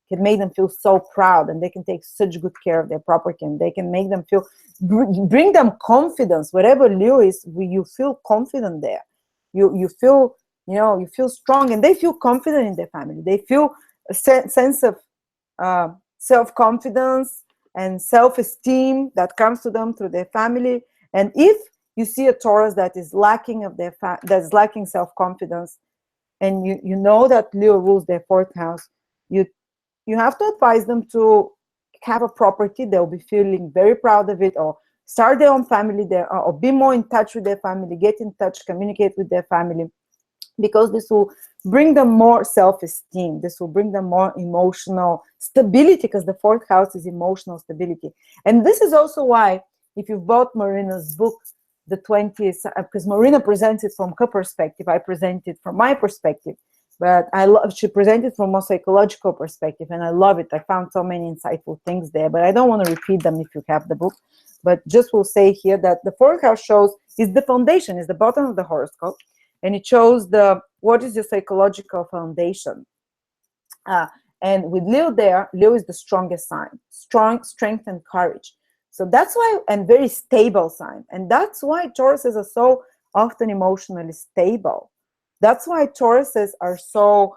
can make them feel so proud, and they can take such good care of their property, and they can make them feel, bring them confidence. Wherever Leo is, you feel confident there. You feel, you know, you feel strong, and they feel confident in their family. They feel a sense of self-confidence and self-esteem that comes to them through their family. And if you see a Taurus that is lacking of that's lacking self-confidence, and you know that Leo rules their fourth house, you have to advise them to have a property. They'll be feeling very proud of it, or start their own family there, or be more in touch with their family, get in touch, communicate with their family, because this will bring them more self-esteem. This will bring them more emotional stability, because the fourth house is emotional stability. And this is also why, if you've bought Marina's book, the 20th, because Marina presents it from her perspective, I present it from my perspective, but she presented from a psychological perspective, and I love it. I found so many insightful things there, but I don't want to repeat them if you have the book. But just will say here that the fourth house shows is the foundation, is the bottom of the horoscope, and it shows what is your psychological foundation. And with Leo there, Leo is the strongest sign, strength and courage. So that's why, and very stable sign. And that's why Tauruses are so often emotionally stable. That's why Tauruses are so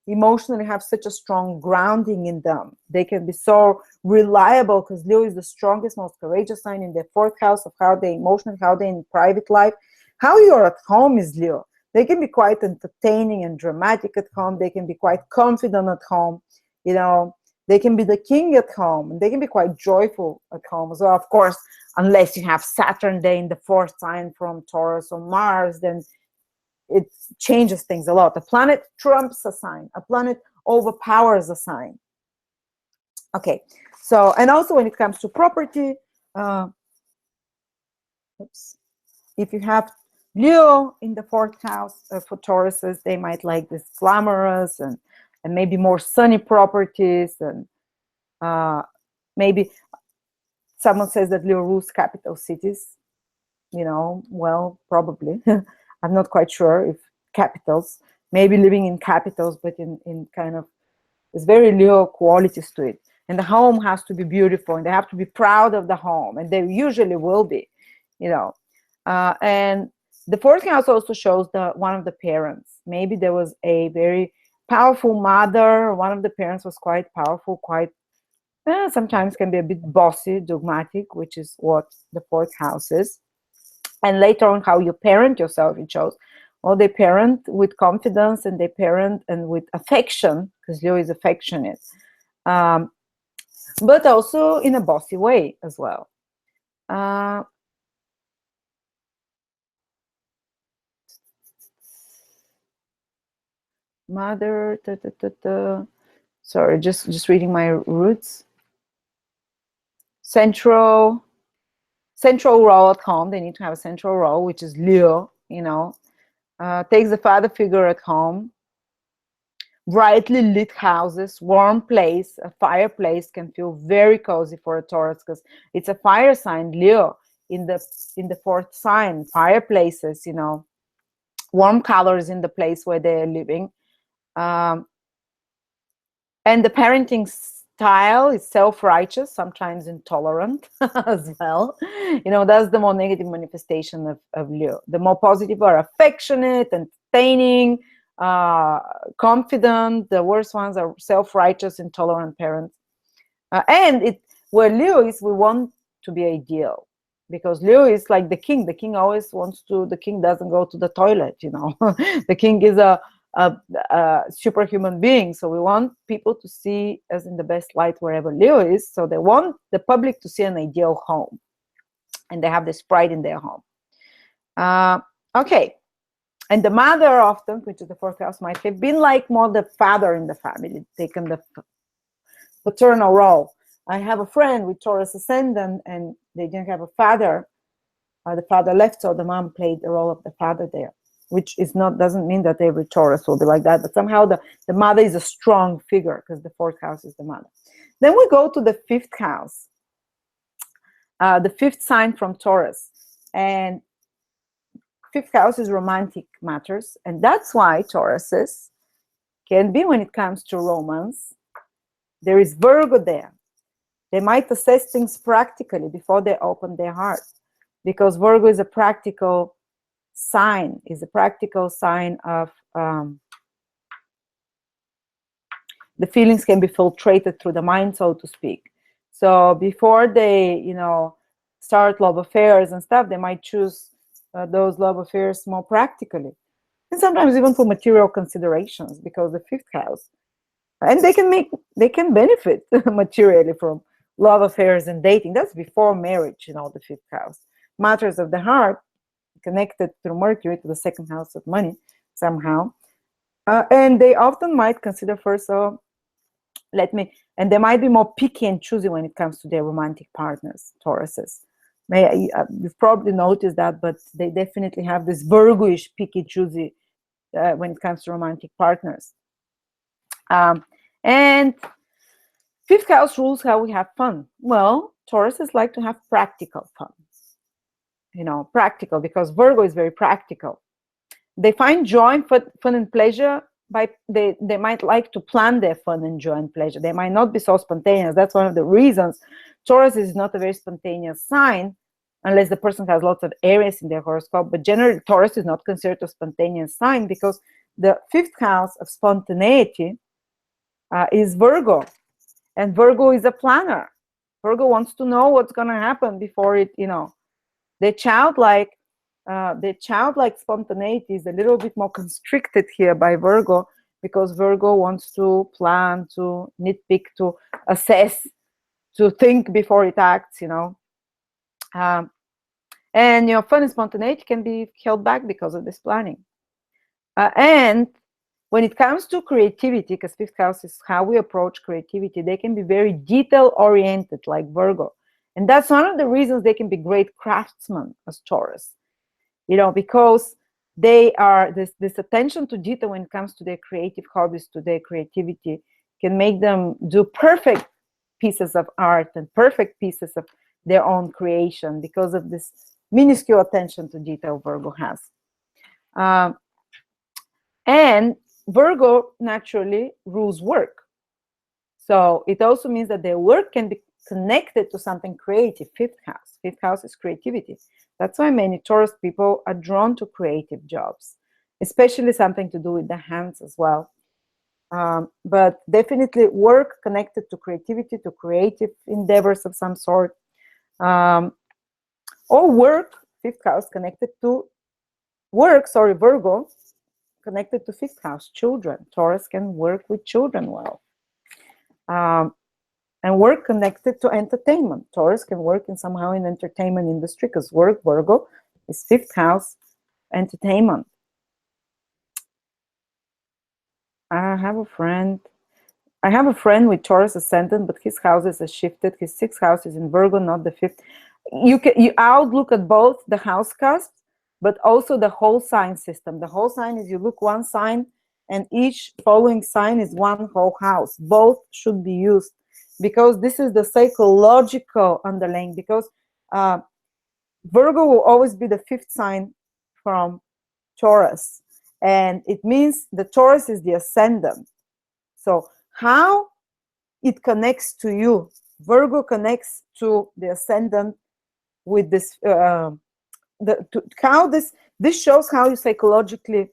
emotionally, have such a strong grounding in them. They can be so reliable, because Leo is the strongest, most courageous sign in their fourth house of how they emotional, how they in private life. How you're at home is Leo. They can be quite entertaining and dramatic at home. They can be quite confident at home. You know, they can be the king at home, and they can be quite joyful at home as well. Of course, unless you have Saturn there in the fourth sign from Taurus or Mars, then it changes things a lot. A planet trumps a sign. A planet overpowers a sign. Okay, so, and also when it comes to property, if you have Leo in the fourth house for Tauruses, they might like this glamorous and maybe more sunny properties, and maybe someone says that Leo rules capital cities. You know, well, probably. I'm not quite sure if capitals, maybe living in capitals, but in kind of, there's very Leo qualities to it. And the home has to be beautiful, and they have to be proud of the home, and they usually will be, you know. And the fourth house also shows one of the parents. Maybe there was a very powerful mother. One of the parents was quite powerful, quite sometimes can be a bit bossy, dogmatic, which is what the fourth house is. And later on, how you parent yourself, it shows. Well, they parent with confidence, and they parent and with affection, because Leo is affectionate, but also in a bossy way as well. Mother, sorry, just reading my roots. Central role at home. They need to have a central role, which is Leo, you know. Takes the father figure at home. Brightly lit houses, warm place, a fireplace can feel very cozy for a Taurus, because it's a fire sign, Leo, in the fourth sign. Fireplaces, you know, warm colors in the place where they're living. And the parenting style is self-righteous, sometimes intolerant as well. You know, that's the more negative manifestation of Leo. The more positive are affectionate, entertaining, confident. The worst ones are self-righteous, intolerant parents. And where Leo is, we want to be ideal, because Leo is like the king. The king always wants to. The king doesn't go to the toilet. You know, the king is a superhuman being. So we want people to see us in the best light wherever Leo is. So they want the public to see an ideal home, and they have this pride in their home. Okay. And the mother often, which is the fourth house, might have been like more the father in the family, taken the paternal role. I have a friend with Taurus ascendant, and they didn't have a father. The father left, so the mom played the role of the father there, which doesn't mean that every Taurus will be like that, but somehow the mother is a strong figure, because the fourth house is the mother. Then we go to the fifth house, the fifth sign from Taurus. And fifth house is romantic matters, and that's why Tauruses can be, when it comes to romance, there is Virgo there. They might assess things practically before they open their heart, because Virgo is a practical sign, of the feelings can be filtrated through the mind, so to speak. So before they, you know, start love affairs and stuff, they might choose those love affairs more practically. and sometimes even for material considerations, because the fifth house, and they can benefit materially from love affairs and dating. That's before marriage, the fifth house. Matters of the heart connected through Mercury to the second house of money somehow. And they often might consider first, and they might be more picky and choosy when it comes to their romantic partners, Tauruses. You've probably noticed that, but they definitely have this Virgo-ish picky, choosy when it comes to romantic partners. And fifth house rules how we have fun. Well, Tauruses like to have practical fun. Practical, because Virgo is very practical. They find joy, fun and pleasure they might like to plan their fun and joy and pleasure. They might not be so spontaneous. That's one of the reasons Taurus is not a very spontaneous sign, unless the person has lots of Aries in their horoscope. But generally, Taurus is not considered a spontaneous sign because the fifth house of spontaneity is Virgo, and Virgo is a planner. Virgo wants to know what's going to happen before it. The childlike spontaneity is a little bit more constricted here by Virgo, because Virgo wants to plan, to nitpick, to assess, to think before it acts. And fun and spontaneity can be held back because of this planning. And when it comes to creativity, because fifth house is how we approach creativity, they can be very detail-oriented, like Virgo. And that's one of the reasons they can be great craftsmen as Taurus, because they are this attention to detail when it comes to their creative hobbies, to their creativity, can make them do perfect pieces of art and perfect pieces of their own creation because of this minuscule attention to detail Virgo has. And Virgo naturally rules work. So it also means that their work can be connected to something creative. Fifth house. Fifth house is creativity. That's why many Taurus people are drawn to creative jobs, especially something to do with the hands as well. But definitely work connected to creativity, to creative endeavors of some sort. Or work, fifth house connected to Virgo, connected to fifth house, children. Taurus can work with children well. And work connected to entertainment. Taurus can work somehow in entertainment industry, because Virgo is fifth house, entertainment. I have a friend with Taurus ascendant, but his houses are shifted. His sixth house is in Virgo, not the fifth. I would look at both the house cusps, but also the whole sign system. The whole sign is you look one sign, and each following sign is one whole house. Both should be used, because this is the psychological underlying, because Virgo will always be the fifth sign from Taurus, and it means the Taurus is the ascendant. So how it connects to you, Virgo connects to the ascendant with this, this shows how you psychologically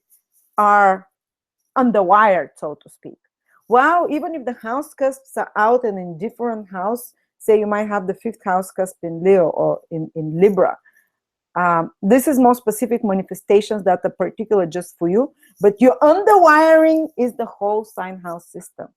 are underwired, so to speak. Well, even if the house cusps are out and in different house, say you might have the fifth house cusp in Leo or in Libra, this is more specific manifestations that are particular just for you, but your underwiring is the whole sign house system,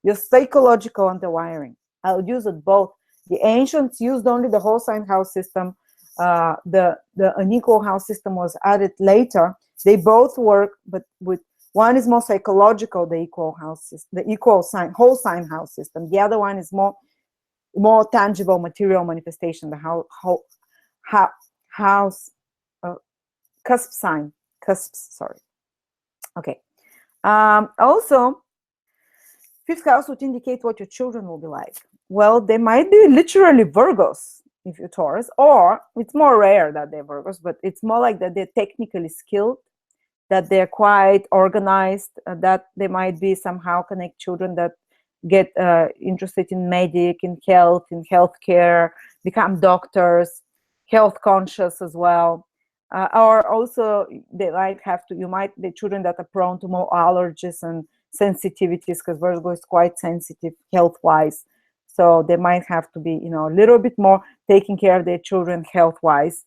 your psychological underwiring. I'll use it both. The ancients used only the whole sign house system. The unequal house system was added later. They both work, but with one is more psychological, the equal house system, the equal sign, whole sign house system. The other one is more tangible material manifestation, the house cusps, sorry. Okay. Also, fifth house would indicate what your children will be like. Well, they might be literally Virgos if you're Taurus, or it's more rare that they're Virgos, but it's more like that they're technically skilled, that they're quite organized, that they might be somehow connect children that get interested in medic, in healthcare, become doctors, health conscious as well. Or also they might the children that are prone to more allergies and sensitivities, because Virgo is quite sensitive health-wise. So they might have to be, a little bit more taking care of their children health-wise,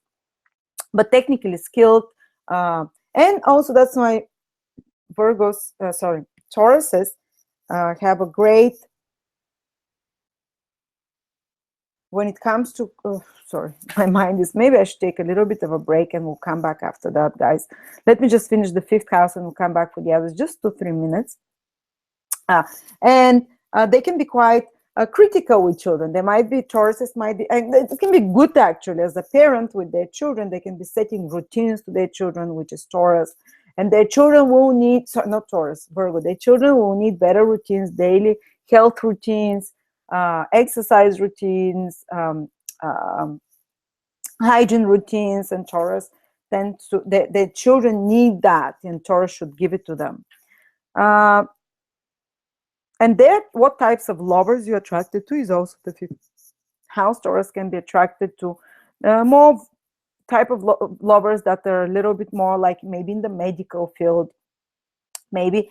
but technically skilled. And also that's why Tauruses have a great, when it comes to, sorry, my mind is, maybe I should take a little bit of a break and we'll come back after that, guys. Let me just finish the 5th house and we'll come back for the others, just 2-3 minutes. And they can be quite critical with children. They might be, Tauruses might be, and it can be good actually as a parent with their children. They can be setting routines to their children, which is Taurus. And their children will need, not Taurus, Virgo, their children will need better routines, daily health routines, exercise routines, hygiene routines, and Taurus tend to, their children need that, and Taurus should give it to them. And there, what types of lovers you're attracted to is also the 5th house. Taurus can be attracted to more type of lovers that are a little bit more like maybe in the medical field. Maybe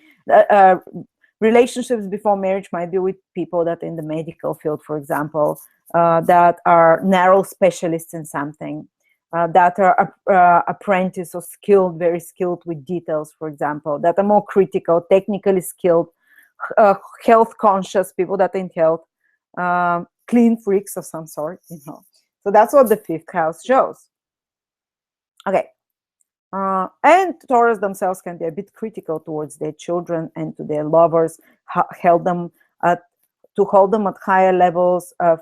relationships before marriage might be with people that are in the medical field, for example, that are narrow specialists in something, that are apprentice or skilled, very skilled with details, for example, that are more critical, technically skilled, health conscious, people that are in health, clean freaks of some sort, you know. So that's what the 5th house shows. Okay. And Taurus themselves can be a bit critical towards their children and to their lovers, to hold them at higher levels of,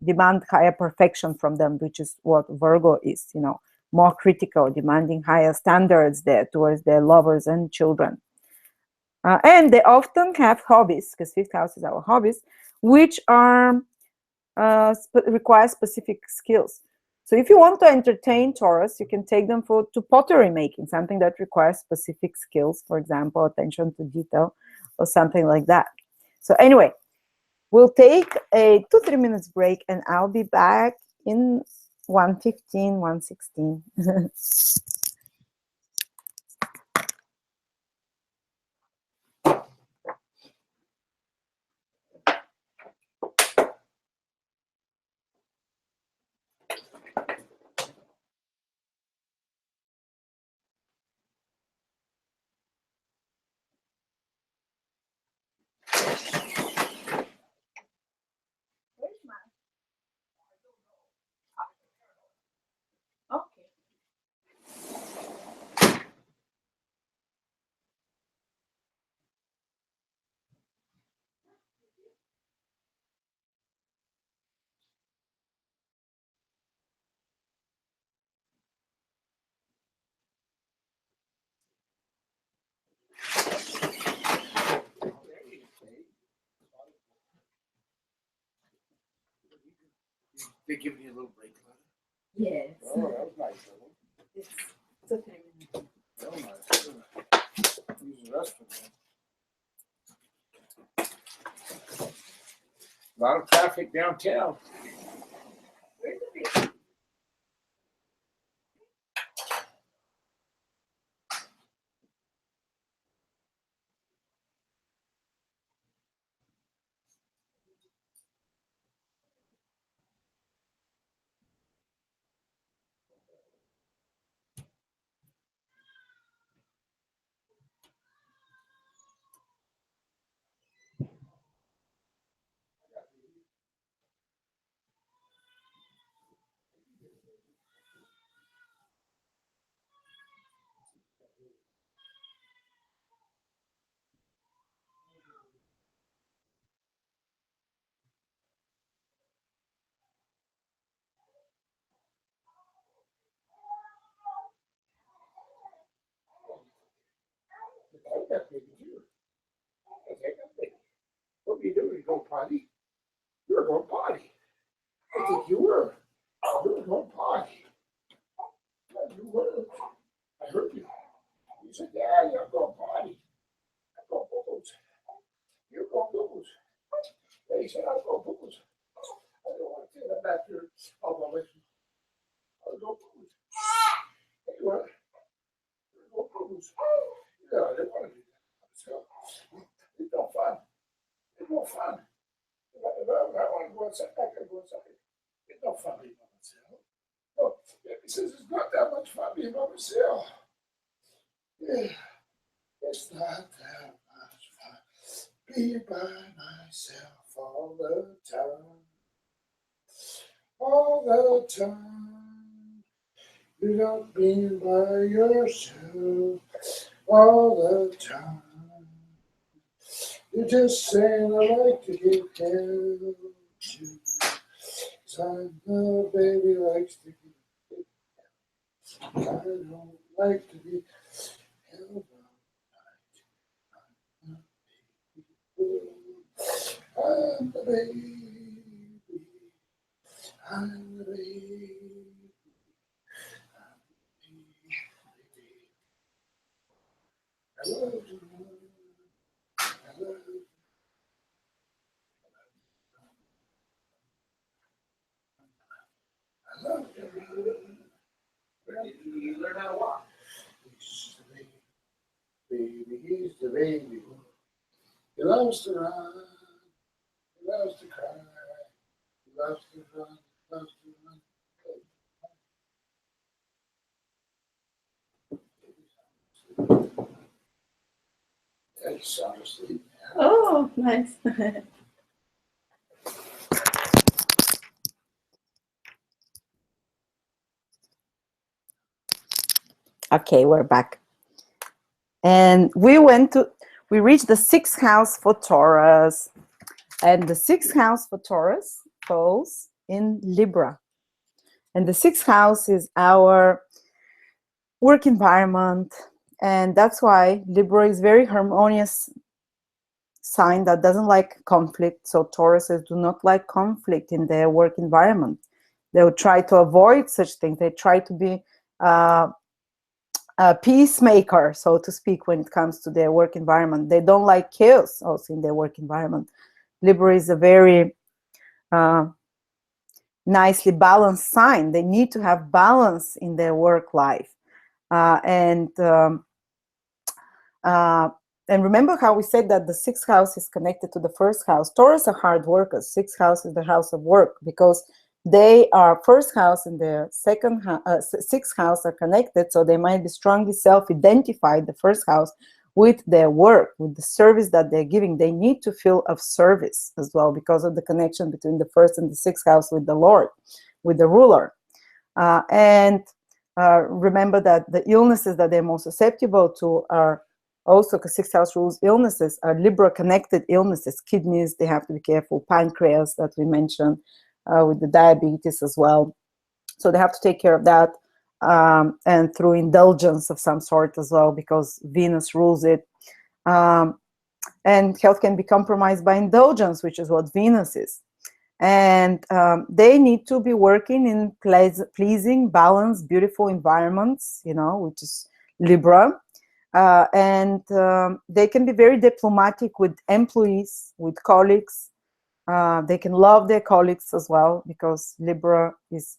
demand higher perfection from them, which is what Virgo is, you know, more critical, demanding higher standards there towards their lovers and children. And they often have hobbies, because 5th house is our hobbies, which are require specific skills. So if you want to entertain Taurus, you can take them to pottery making, something that requires specific skills, for example, attention to detail or something like that. So anyway, we'll take a 2-3 minutes break and I'll be back in 1:15, 1:16. They give me a little break. Yes. Oh, that was nice. It's okay. That was nice. Use the restroom. A lot of traffic downtown. What were you doing? You going potty? You were going potty. I think you were. You were going potty. Yeah, you were. I heard you. You said, yeah, you're going potty. I'm going bubbles. You're going bubbles. Yeah, he said, I'm going bubbles. I don't want to say that back there. I'll go with you. I'll go bubbles. Hey, you were. You're going bubbles. Yeah, I didn't want to do that. be by myself all the time. All the time. You don't be by yourself all the time. You just saying I like to get held to. 'Cause I know baby likes to get held. I don't like to be held up. I'm the baby. I'm the baby. I love you. I love you. I love you. Where did you learn how to walk? He's the baby. Baby, he's the baby. He loves to run. He loves to cry. He loves to run. He loves to run. Yeah, he's sound asleep. Oh, nice. Okay, we're back. And we reached the sixth house for Taurus. And the sixth house for Taurus falls in Libra. And the sixth house is our work environment. And that's why Libra is very harmonious sign that doesn't like conflict. So Tauruses do not like conflict in their work environment. They will try to avoid such things. They try to be a peacemaker, so to speak, when it comes to their work environment. They don't like chaos also in their work environment. Libra is a very nicely balanced sign. They need to have balance in their work life. And remember how we said that the sixth house is connected to the first house. Taurus are hard workers. Sixth house is the house of work because they are first house and the sixth house are connected. So they might be strongly self-identified, the first house, with their work, with the service that they're giving. They need to feel of service as well because of the connection between the first and the sixth house with the Lord, with the ruler. Remember that the illnesses that they're most susceptible to are also, because sixth house rules illnesses, are Libra connected illnesses. Kidneys, they have to be careful. Pancreas, that we mentioned, with the diabetes as well. So they have to take care of that, and through indulgence of some sort as well, because Venus rules it. And health can be compromised by indulgence, which is what Venus is. And they need to be working in pleasing, balanced, beautiful environments, which is Libra. And they can be very diplomatic with employees, with colleagues. They can love their colleagues as well, because Libra is,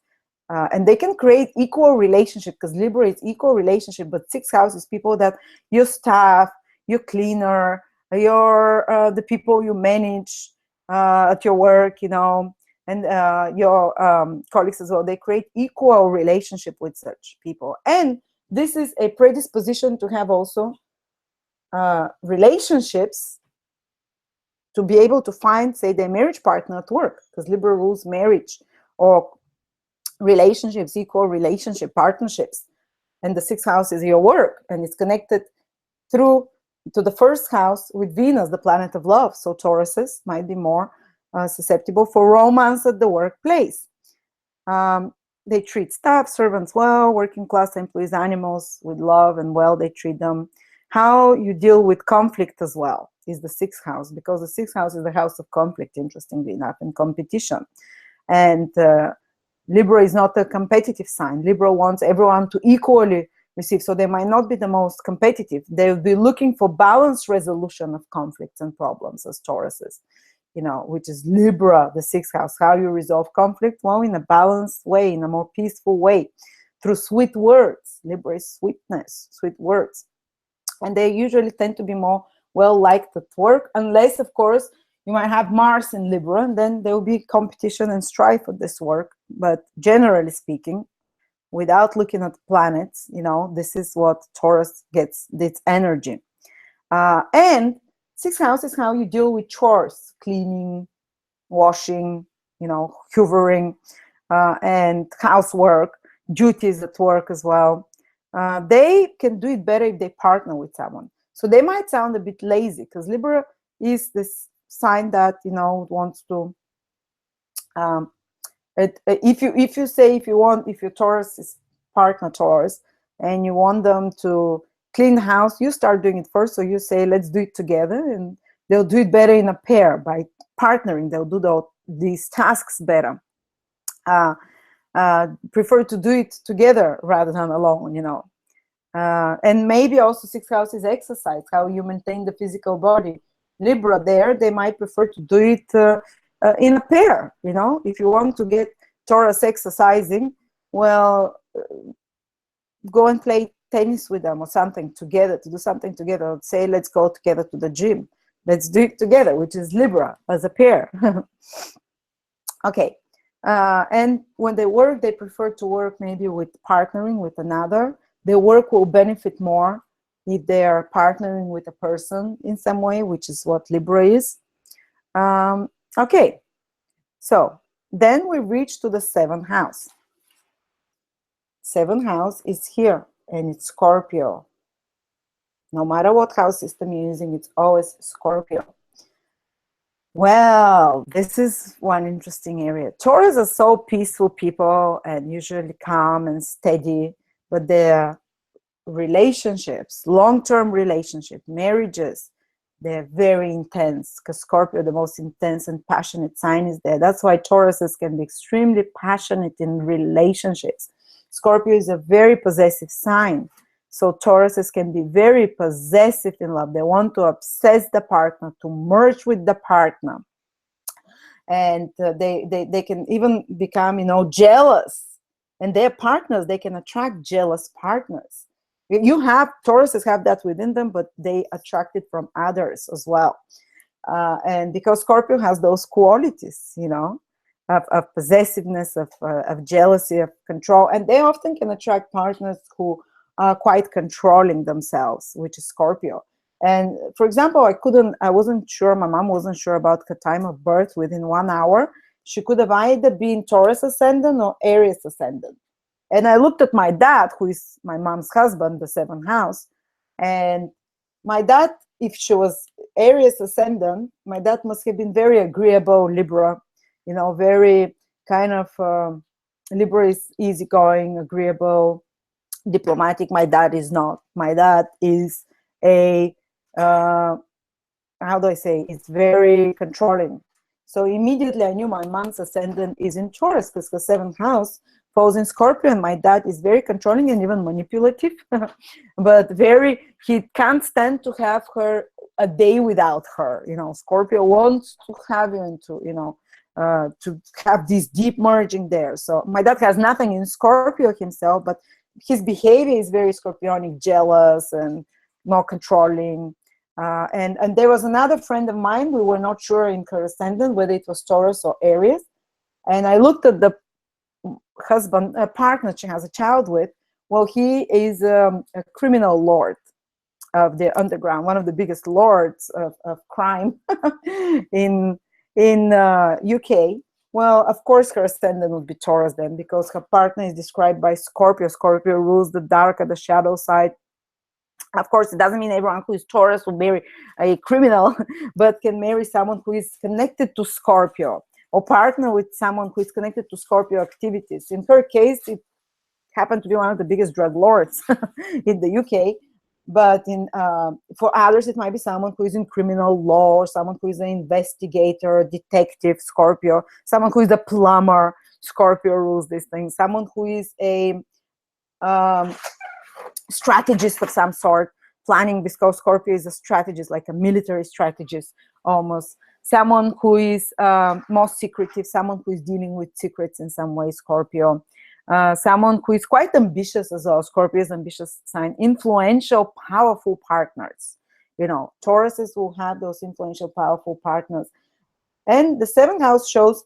and they can create equal relationship, because Libra is equal relationship, but sixth house is people that your staff, your cleaner, the people you manage at your work, and your colleagues as well. They create equal relationship with such people. And this is a predisposition to have also relationships, to be able to find, say, their marriage partner at work, because Libra rules marriage or relationships, equal relationship, partnerships. And the sixth house is your work, and it's connected through to the first house with Venus, the planet of love. So Tauruses might be more susceptible for romance at the workplace. They treat staff, servants well, working class employees, animals with love and well, they treat them. How you deal with conflict as well is the sixth house, because the sixth house is the house of conflict, interestingly enough, and competition. And Libra is not a competitive sign. Libra wants everyone to equally receive. So they might not be the most competitive. They'll be looking for balanced resolution of conflicts and problems as Tauruses, which is Libra, the sixth house. How you resolve conflict? Well, in a balanced way, in a more peaceful way, through sweet words. Libra is sweetness, sweet words. And they usually tend to be more well-liked at work, unless, of course, you might have Mars in Libra, and then there will be competition and strife for this work. But generally speaking, without looking at planets, this is what Taurus gets its energy. And Sixth house is how you deal with chores, cleaning, washing, hoovering, and housework, duties at work as well. They can do it better if they partner with someone. So they might sound a bit lazy, because Libra is this sign that wants to. If your Taurus is partner Taurus, and you want them to clean the house, you start doing it first. So you say, let's do it together, and they'll do it better in a pair by partnering. They'll do these tasks better. Prefer to do it together rather than alone. And maybe also sixth house is exercise, how you maintain the physical body. Libra, they might prefer to do it in a pair. If you want to get Taurus exercising, well, go and play tennis with them or something together, to do something together. Say, let's go together to the gym. Let's do it together, which is Libra as a pair. Okay. And when they work, they prefer to work maybe with partnering with another. Their work will benefit more if they are partnering with a person in some way, which is what Libra is. Okay, so then we reach to the seventh house. Seventh house is here, and it's Scorpio. No matter what house system you're using, it's always Scorpio. Well, this is one interesting area. Taurus are so peaceful people and usually calm and steady, but their relationships, long-term relationship, marriages, they're very intense, because Scorpio, the most intense and passionate sign, is there. That's why Tauruses can be extremely passionate in relationships. Scorpio is a very possessive sign. So Tauruses can be very possessive in love. They want to obsess the partner, to merge with the partner. And they can even become, jealous. And their partners, they can attract jealous partners. Tauruses have that within them, but they attract it from others as well. And because Scorpio has those qualities, of possessiveness, of jealousy, of control. And they often can attract partners who are quite controlling themselves, which is Scorpio. And for example, I wasn't sure, my mom wasn't sure about the time of birth within 1 hour. She could have either been Taurus ascendant or Aries ascendant. And I looked at my dad, who is my mom's husband, the seventh house. And my dad, if she was Aries ascendant, my dad must have been very agreeable, Libra, very kind of, Libra is easygoing, agreeable, diplomatic. My dad is not. My dad is how do I say, it's very controlling. So immediately I knew my mom's ascendant is in Taurus, because the seventh house falls in Scorpio, and my dad is very controlling and even manipulative, but he can't stand to have her a day without her. Scorpio wants to have you into, to have this deep merging there. So my dad has nothing in Scorpio himself, but his behavior is very Scorpionic, jealous and more controlling. And there was another friend of mine, we were not sure in her ascendant whether it was Taurus or Aries. And I looked at the partner she has a child with. Well, he is a criminal lord of the underground, one of the biggest lords of crime in UK. Well, of course, her ascendant would be Taurus then, because her partner is described by Scorpio. Scorpio rules the dark and the shadow side. Of course, it doesn't mean everyone who is Taurus will marry a criminal, but can marry someone who is connected to Scorpio, or partner with someone who is connected to Scorpio activities. In her case, it happened to be one of the biggest drug lords in the UK. But for others, it might be someone who is in criminal law, or someone who is an investigator, detective, Scorpio, someone who is a plumber, Scorpio rules these things, someone who is a strategist of some sort, planning, because Scorpio is a strategist, like a military strategist almost. Someone who is more secretive, someone who is dealing with secrets in some way, Scorpio. Someone who is quite ambitious as well. Scorpio is ambitious sign. Influential, powerful partners. Tauruses will have those influential, powerful partners. And the seventh house shows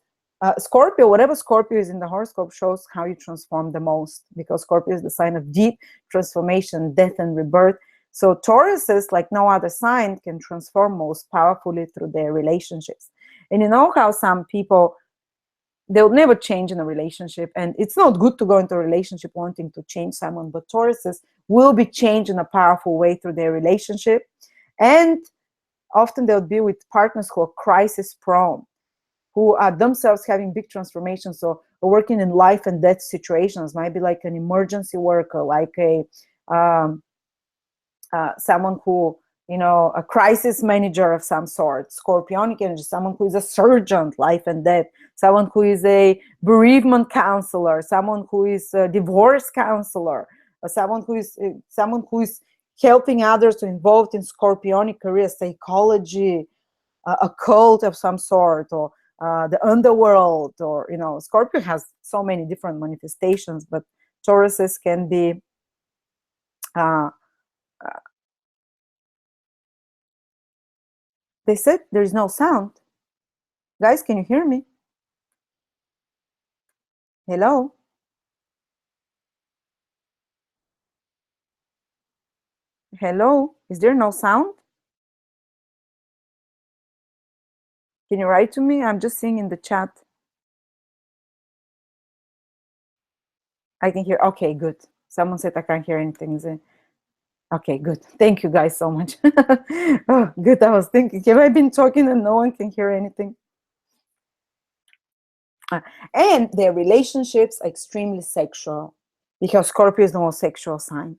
Scorpio, whatever Scorpio is in the horoscope, shows how you transform the most, because Scorpio is the sign of deep transformation, death, and rebirth. So Tauruses, like no other sign, can transform most powerfully through their relationships. And you know how some people, they'll never change in a relationship, and it's not good to go into a relationship wanting to change someone, but Tauruses will be changed in a powerful way through their relationship. And often they'll be with partners who are crisis prone, who are themselves having big transformations, or working in life and death situations. Might be like an emergency worker, like a someone who, you know, a crisis manager of some sort, scorpionic energy, someone who is a surgeon, life and death, someone who is a bereavement counselor, someone who is a divorce counselor, someone who is helping others to involved in scorpionic careers, psychology, a cult of some sort, or the underworld, or, you know, Scorpio has so many different manifestations, but Tauruses can be they said there's no sound. Guys, can you hear me? Hello? Hello? Is there no sound? Can you write to me? I'm just seeing in the chat. I can hear. Okay, good. Someone said I can't hear anything. Okay, good. Thank you guys so much. Oh, good. I was thinking, have I been talking and no one can hear anything? And their relationships are extremely sexual, because Scorpio is the most sexual sign.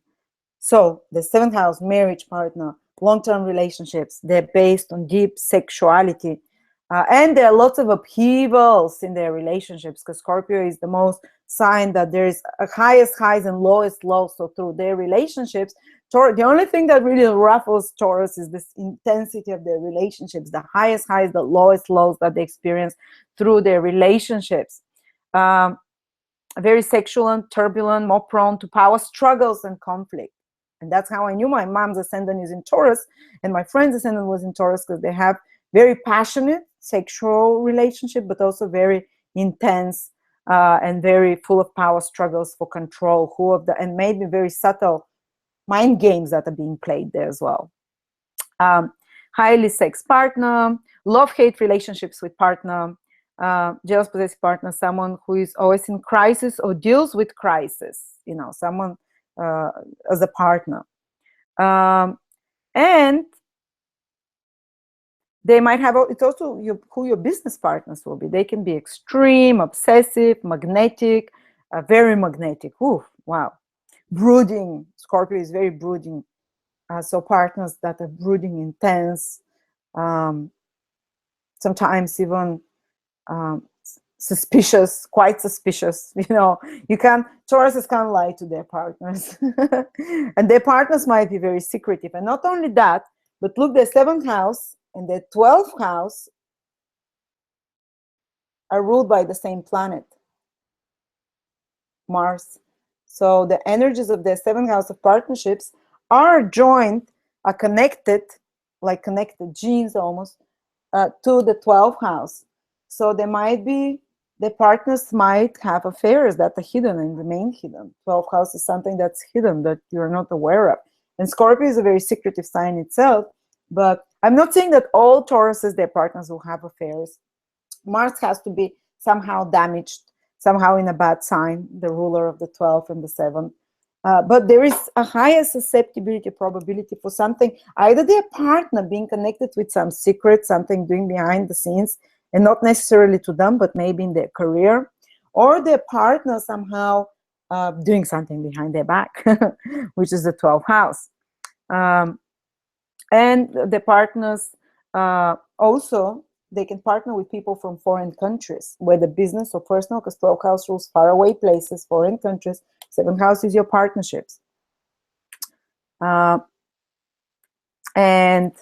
So the seventh house, marriage partner, long-term relationships, they're based on deep sexuality. And there are lots of upheavals in their relationships, because Scorpio is the most sign that there's a highest highs and lowest lows. So through their relationships, the only thing that really ruffles Taurus is this intensity of their relationships, the highest highs, the lowest lows that they experience through their relationships. Very sexual and turbulent, more prone to power struggles and conflict. And that's how I knew my mom's ascendant is in Taurus and my friend's ascendant was in Taurus, because they have very passionate sexual relationship, but also very intense and very full of power struggles for control, and maybe very subtle mind games that are being played there as well. Highly sex partner, love-hate relationships with partner, jealous possessive partner, someone who is always in crisis or deals with crisis, you know, someone as a partner. And they might have, it's also who your business partners will be. They can be extreme, obsessive, magnetic, very magnetic. Ooh, wow. Brooding. Scorpio is very brooding. So partners that are brooding, intense, sometimes even suspicious, quite suspicious. You know, Tauruses can't lie to their partners. And their partners might be very secretive. And not only that, but look, their 7th house and their 12th house are ruled by the same planet, Mars. So the energies of their 7th house of partnerships are joined, are connected, like connected genes almost, to the 12th house. So the partners might have affairs that are hidden and remain hidden. 12th house is something that's hidden, that you're not aware of. And Scorpio is a very secretive sign itself, but I'm not saying that all Tauruses, their partners will have affairs. Mars has to be somehow damaged, somehow in a bad sign, the ruler of the 12th and the 7th. But there is a higher susceptibility, probability for something, either their partner being connected with some secret, something doing behind the scenes, and not necessarily to them, but maybe in their career, or their partner somehow doing something behind their back, which is the 12th house. And the partners also, they can partner with people from foreign countries, whether business or personal, because 12th house rules faraway places, foreign countries. 7th house is your partnerships. And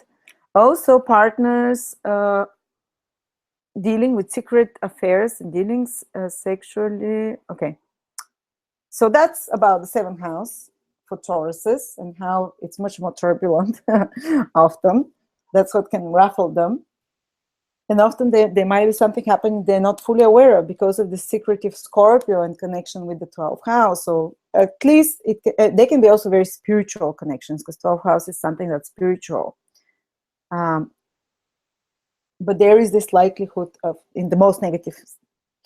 also partners dealing with secret affairs and dealings sexually. Okay. So that's about the 7th house for Tauruses and how it's much more turbulent often. That's what can ruffle them. And often there might be something happening they're not fully aware of because of the secretive Scorpio and connection with the 12th house. So at least they can be also very spiritual connections, because 12th house is something that's spiritual. But there is this likelihood of, in the most negative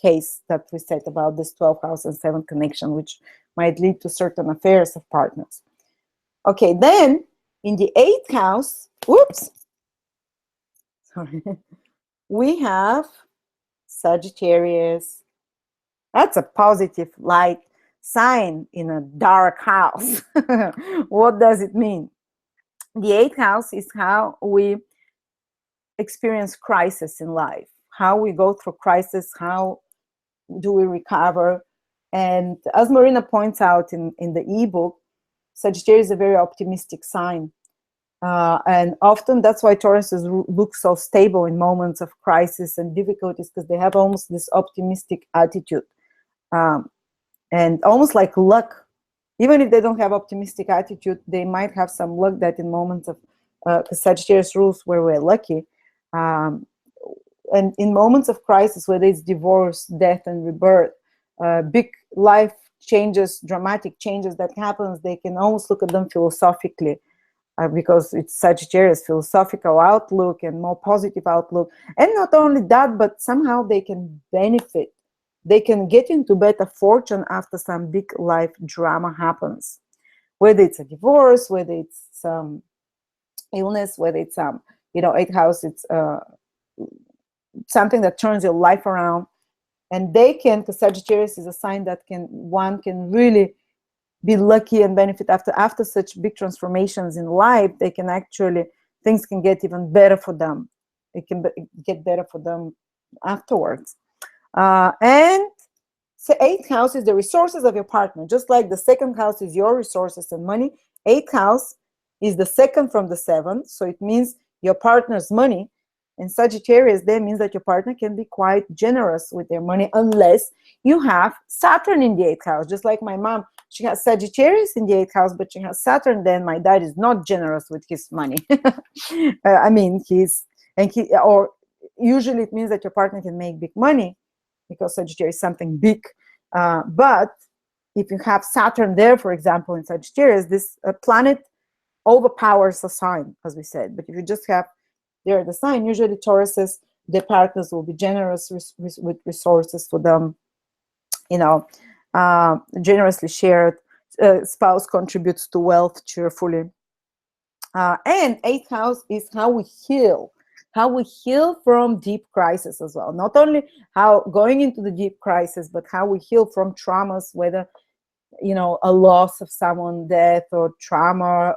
case that we said about this 12th house and 7th connection, which might lead to certain affairs of partners. Okay, then in the 8th house, whoops, sorry, we have Sagittarius. That's a positive light sign in a dark house. What does it mean? The 8th house is how we experience crisis in life, how we go through crisis, how do we recover. And as Marina points out in the ebook, Sagittarius is a very optimistic sign. And often that's why Tauruses look so stable in moments of crisis and difficulties, because they have almost this optimistic attitude. And almost like luck, even if they don't have optimistic attitude, they might have some luck that in moments of Sagittarius rules where we're lucky. And in moments of crisis, whether it's divorce, death, and rebirth, big life changes, dramatic changes that happens, they can almost look at them philosophically, because it's Sagittarius, philosophical outlook and more positive outlook. And not only that, but somehow they can benefit. They can get into better fortune after some big life drama happens. Whether it's a divorce, whether it's some illness, whether it's 8th house, it's something that turns your life around. And they can, because Sagittarius is a sign that one can really be lucky and benefit after such big transformations in life. They can actually, things can get even better for them. It can get better for them afterwards. And so 8th house is the resources of your partner. Just like the 2nd house is your resources and money, 8th house is the 2nd from the 7th. So it means your partner's money. And Sagittarius there means that your partner can be quite generous with their money, unless you have Saturn in the 8th house. Just like my mom, she has Sagittarius in the 8th house, but she has Saturn. Then my dad is not generous with his money. I mean, or usually it means that your partner can make big money, because Sagittarius is something big. But if you have Saturn there, for example, in Sagittarius, this planet overpowers a sign, as we said. But if you just have there the sign, usually Tauruses, their partners will be generous with resources for them, generously shared. Spouse contributes to wealth cheerfully. And 8th house is how we heal from deep crisis as well. Not only how going into the deep crisis, but how we heal from traumas, whether, a loss of someone, death, or trauma,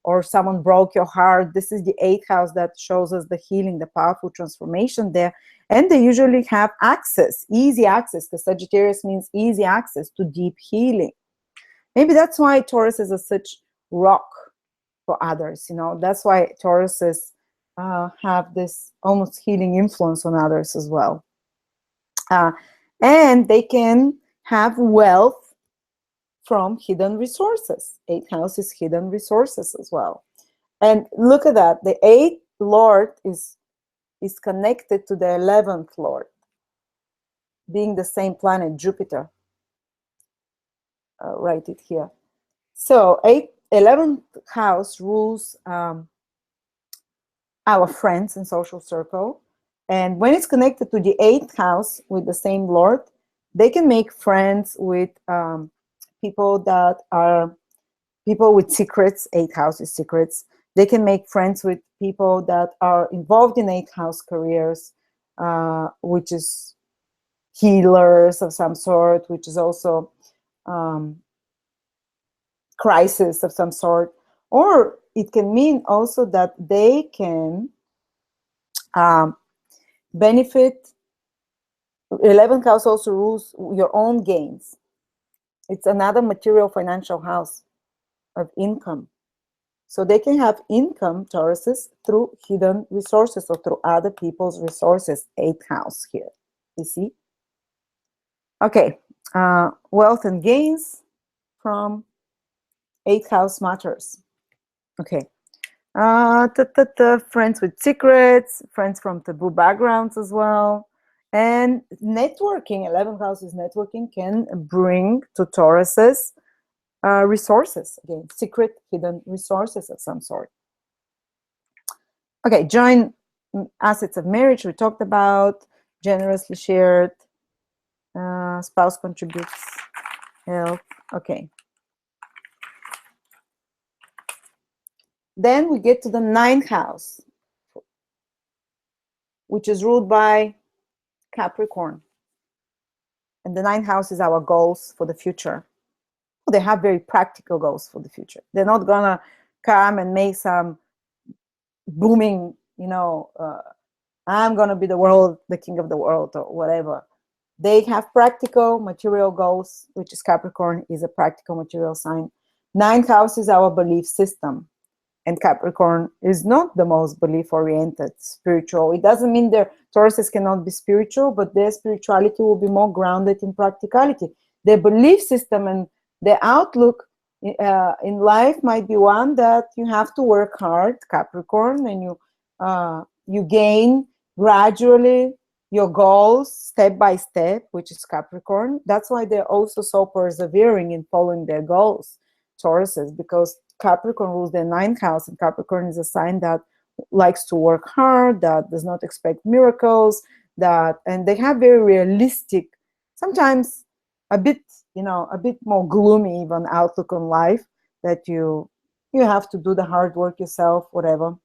or someone broke your heart. This is the 8th house that shows us the healing, the powerful transformation there. And they usually have easy access, because Sagittarius means easy access to deep healing. Maybe that's why Tauruses are such rock for others. That's why Tauruses have this almost healing influence on others as well. And they can have wealth from hidden resources. 8th house is hidden resources as well. And look at that. The 8th Lord is connected to the 11th Lord, being the same planet, Jupiter. I'll write it here. So 11th house rules our friends and social circle. And when it's connected to the 8th house with the same Lord, they can make friends with people that are people with secrets. 8th house is secrets. They can make friends with people that are involved in 8th house careers, which is healers of some sort, which is also crisis of some sort. Or it can mean also that they can benefit. 11th house also rules your own gains. It's another material financial house of income. So they can have income, Tauruses, through hidden resources or through other people's resources. 8th house here, you see? Okay, wealth and gains from 8th house matters. Okay, friends with secrets, friends from taboo backgrounds as well. And networking, 11th house is networking, can bring to Tauruses resources, again, secret hidden resources of some sort. Okay, joint assets of marriage we talked about, generously shared, spouse contributes, health. Okay. Then we get to the ninth house, which is ruled by Capricorn. And the ninth house is our goals for the future. They have very practical goals for the future. They're not gonna come and make some booming, I'm gonna be the king of the world, or whatever. They have practical material goals, which is Capricorn is a practical material sign. Ninth house is our belief system. And Capricorn is not the most belief-oriented, spiritual. It doesn't mean their Tauruses cannot be spiritual, but their spirituality will be more grounded in practicality. Their belief system and their outlook in life might be one that you have to work hard, Capricorn, and you gain gradually your goals step by step, which is Capricorn. That's why they're also so persevering in following their goals, Tauruses, because Capricorn rules their ninth house, and Capricorn is a sign that likes to work hard, that does not expect miracles, and they have very realistic, sometimes a bit more gloomy even outlook on life, that you have to do the hard work yourself, whatever.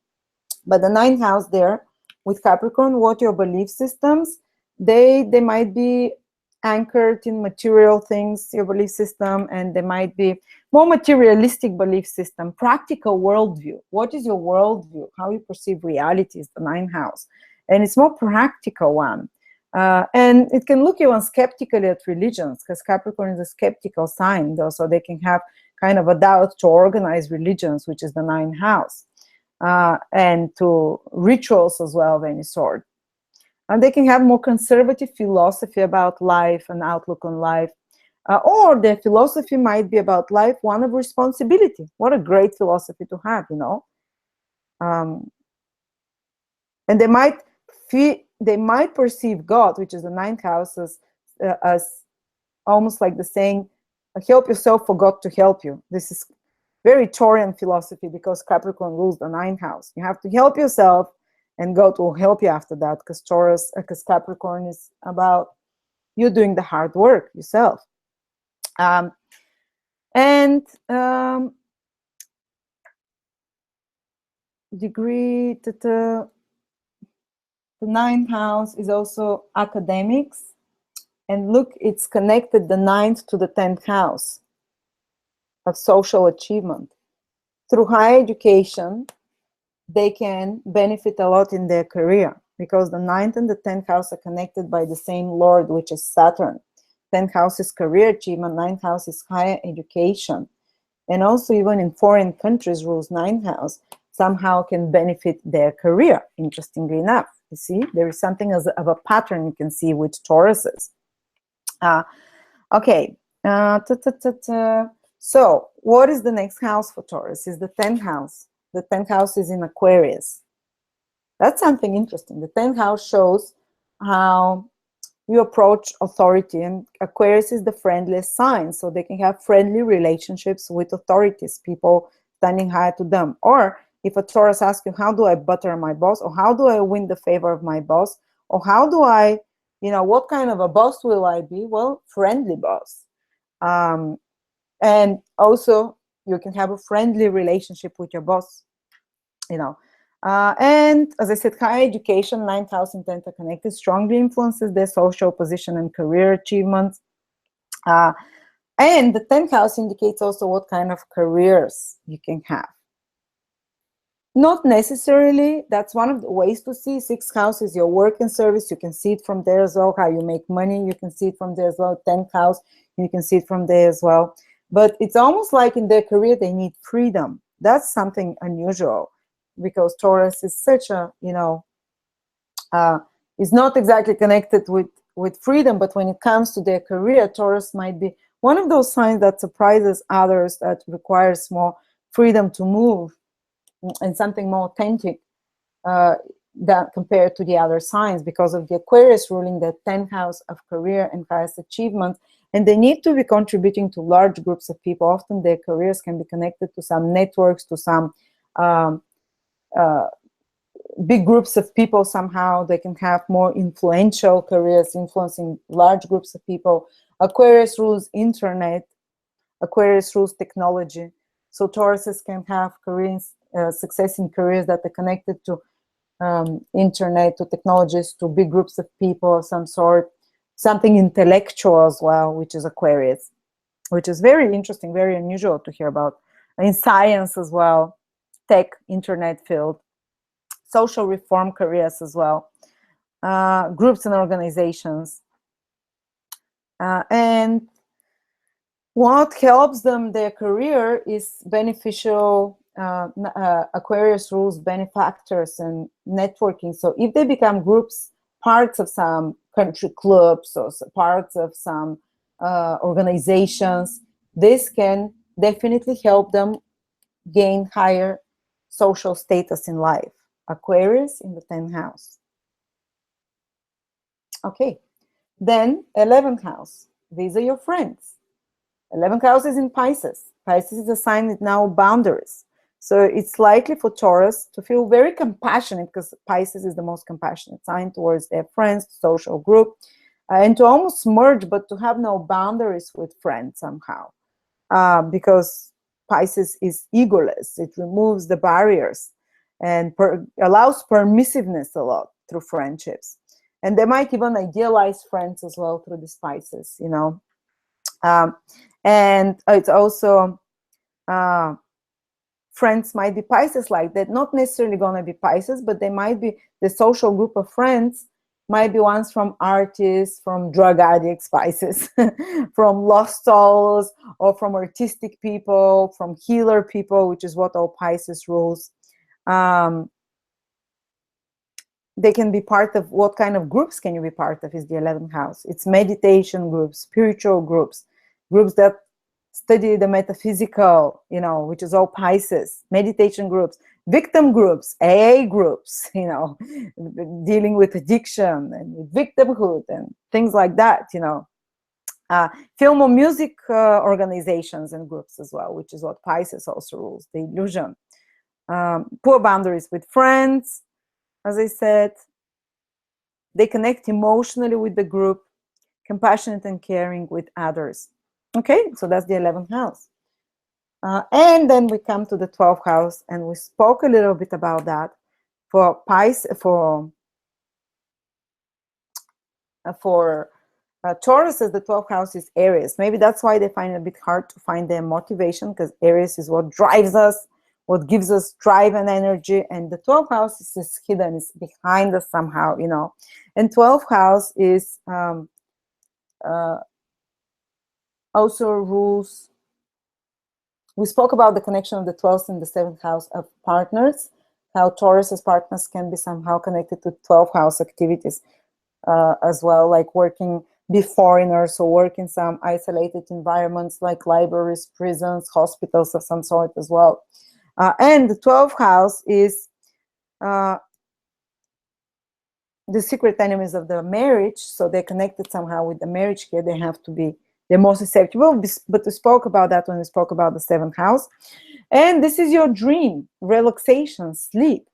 But the ninth house there with Capricorn, what your belief systems, they might be anchored in material things, your belief system, and they might be more materialistic belief system, practical worldview. What is your worldview? How you perceive reality is the ninth house. And it's more practical one. And it can look even skeptically at religions, because Capricorn is a skeptical sign, though, so they can have kind of a doubt to organize religions, which is the ninth house, and to rituals as well of any sort. And they can have more conservative philosophy about life and outlook on life. Or their philosophy might be about life, one of responsibility. What a great philosophy to have, and they might perceive God, which is the ninth house, as almost like the saying, help yourself for God to help you. This is very Taurian philosophy, because Capricorn rules the ninth house. You have to help yourself, and God will help you after that, because Capricorn is about you doing the hard work yourself. Degree, the ninth house is also academics. And look, it's connected the ninth to the 10th house of social achievement. Through higher education, they can benefit a lot in their career, because the ninth and the 10th house are connected by the same Lord, which is Saturn. 10th house is career achievement, ninth house is higher education. And also even in foreign countries, rules ninth house somehow can benefit their career, interestingly enough. You see, there is something of a pattern you can see with Tauruses. Okay. So what is the next house for Taurus? Is the 10th house. The 10th house is in Aquarius. That's something interesting. The 10th house shows how you approach authority, and Aquarius is the friendliest sign, so they can have friendly relationships with authorities, people standing high to them. Or if a Taurus asks you, how do I butter my boss, or how do I win the favor of my boss, or how do I, what kind of a boss will I be? Well, friendly boss. And also you can have a friendly relationship with your boss, and as I said, higher education, 9th house and 10th are connected, strongly influences their social position and career achievements. And the 10th house indicates also what kind of careers you can have. Not necessarily, that's one of the ways to see. 6th house is your work and service. You can see it from there as well, how you make money. You can see it from there as well. 10th house, you can see it from there as well. But it's almost like in their career, they need freedom. That's something unusual, because Taurus is such a, is not exactly connected with freedom, but when it comes to their career, Taurus might be one of those signs that surprises others, that requires more freedom to move and something more authentic that compared to the other signs, because of the Aquarius ruling the 10th house of career and highest achievement, and they need to be contributing to large groups of people. Often their careers can be connected to some networks, to some um, uh, big groups of people. Somehow they can have more influential careers, influencing large groups of people. Aquarius rules internet. Aquarius rules technology. So Tauruses can have careers, success in careers that are connected to internet, to technologies, to big groups of people of some sort. Something intellectual as well, which is Aquarius, which is very interesting, very unusual to hear about. In science as well, tech, internet field, social reform careers as well, groups and organizations. And what helps them, their career, is beneficial. Aquarius rules benefactors and networking. So if they become groups, parts of some country clubs or parts of some organizations, this can definitely help them gain higher social status in life. Aquarius in the 10th house. Okay, then 11th house. These are your friends. 11th house is in Pisces. Pisces is a sign with now boundaries. So it's likely for Taurus to feel very compassionate, because Pisces is the most compassionate sign towards their friends, social group, and to almost merge, but to have no boundaries with friends somehow. Because Pisces is egoless. It removes the barriers and allows permissiveness a lot through friendships. And they might even idealize friends as well through the Pisces, you know. And it's also friends might be Pisces like that, not necessarily going to be Pisces, but they might be, the social group of friends might be ones from artists, from drug addicts, Pisces, from lost souls, or from artistic people, from healer people, which is what all Pisces rules. They can be part of, what kind of groups can you be part of is the 11th house. It's meditation groups, spiritual groups, groups that study the metaphysical, you know, which is all Pisces, meditation groups, victim groups, AA groups, you know, dealing with addiction and with victimhood and things like that, you know. Film or music organizations and groups as well, which is what Pisces also rules, the illusion. Poor boundaries with friends, as I said. They connect emotionally with the group, compassionate and caring with others. Okay, so that's the 11th house. And then we come to the 12th house, and we spoke a little bit about that. For Pisces, for Taurus, the 12th house is Aries. Maybe that's why they find it a bit hard to find their motivation, because Aries is what drives us, what gives us drive and energy, and the 12th house is hidden, it's behind us somehow, you know. And 12th house is also rules. We spoke about the connection of the 12th and the 7th house of partners, how Taurus's partners can be somehow connected to 12th house activities as well, like working, be foreigners, or work in some isolated environments like libraries, prisons, hospitals of some sort as well. And the 12th house is the secret enemies of the marriage, so they're connected somehow with the marriage here. They have to be, they're more susceptible, but we spoke about that when we spoke about the 7th house. And this is your dream, relaxation, sleep,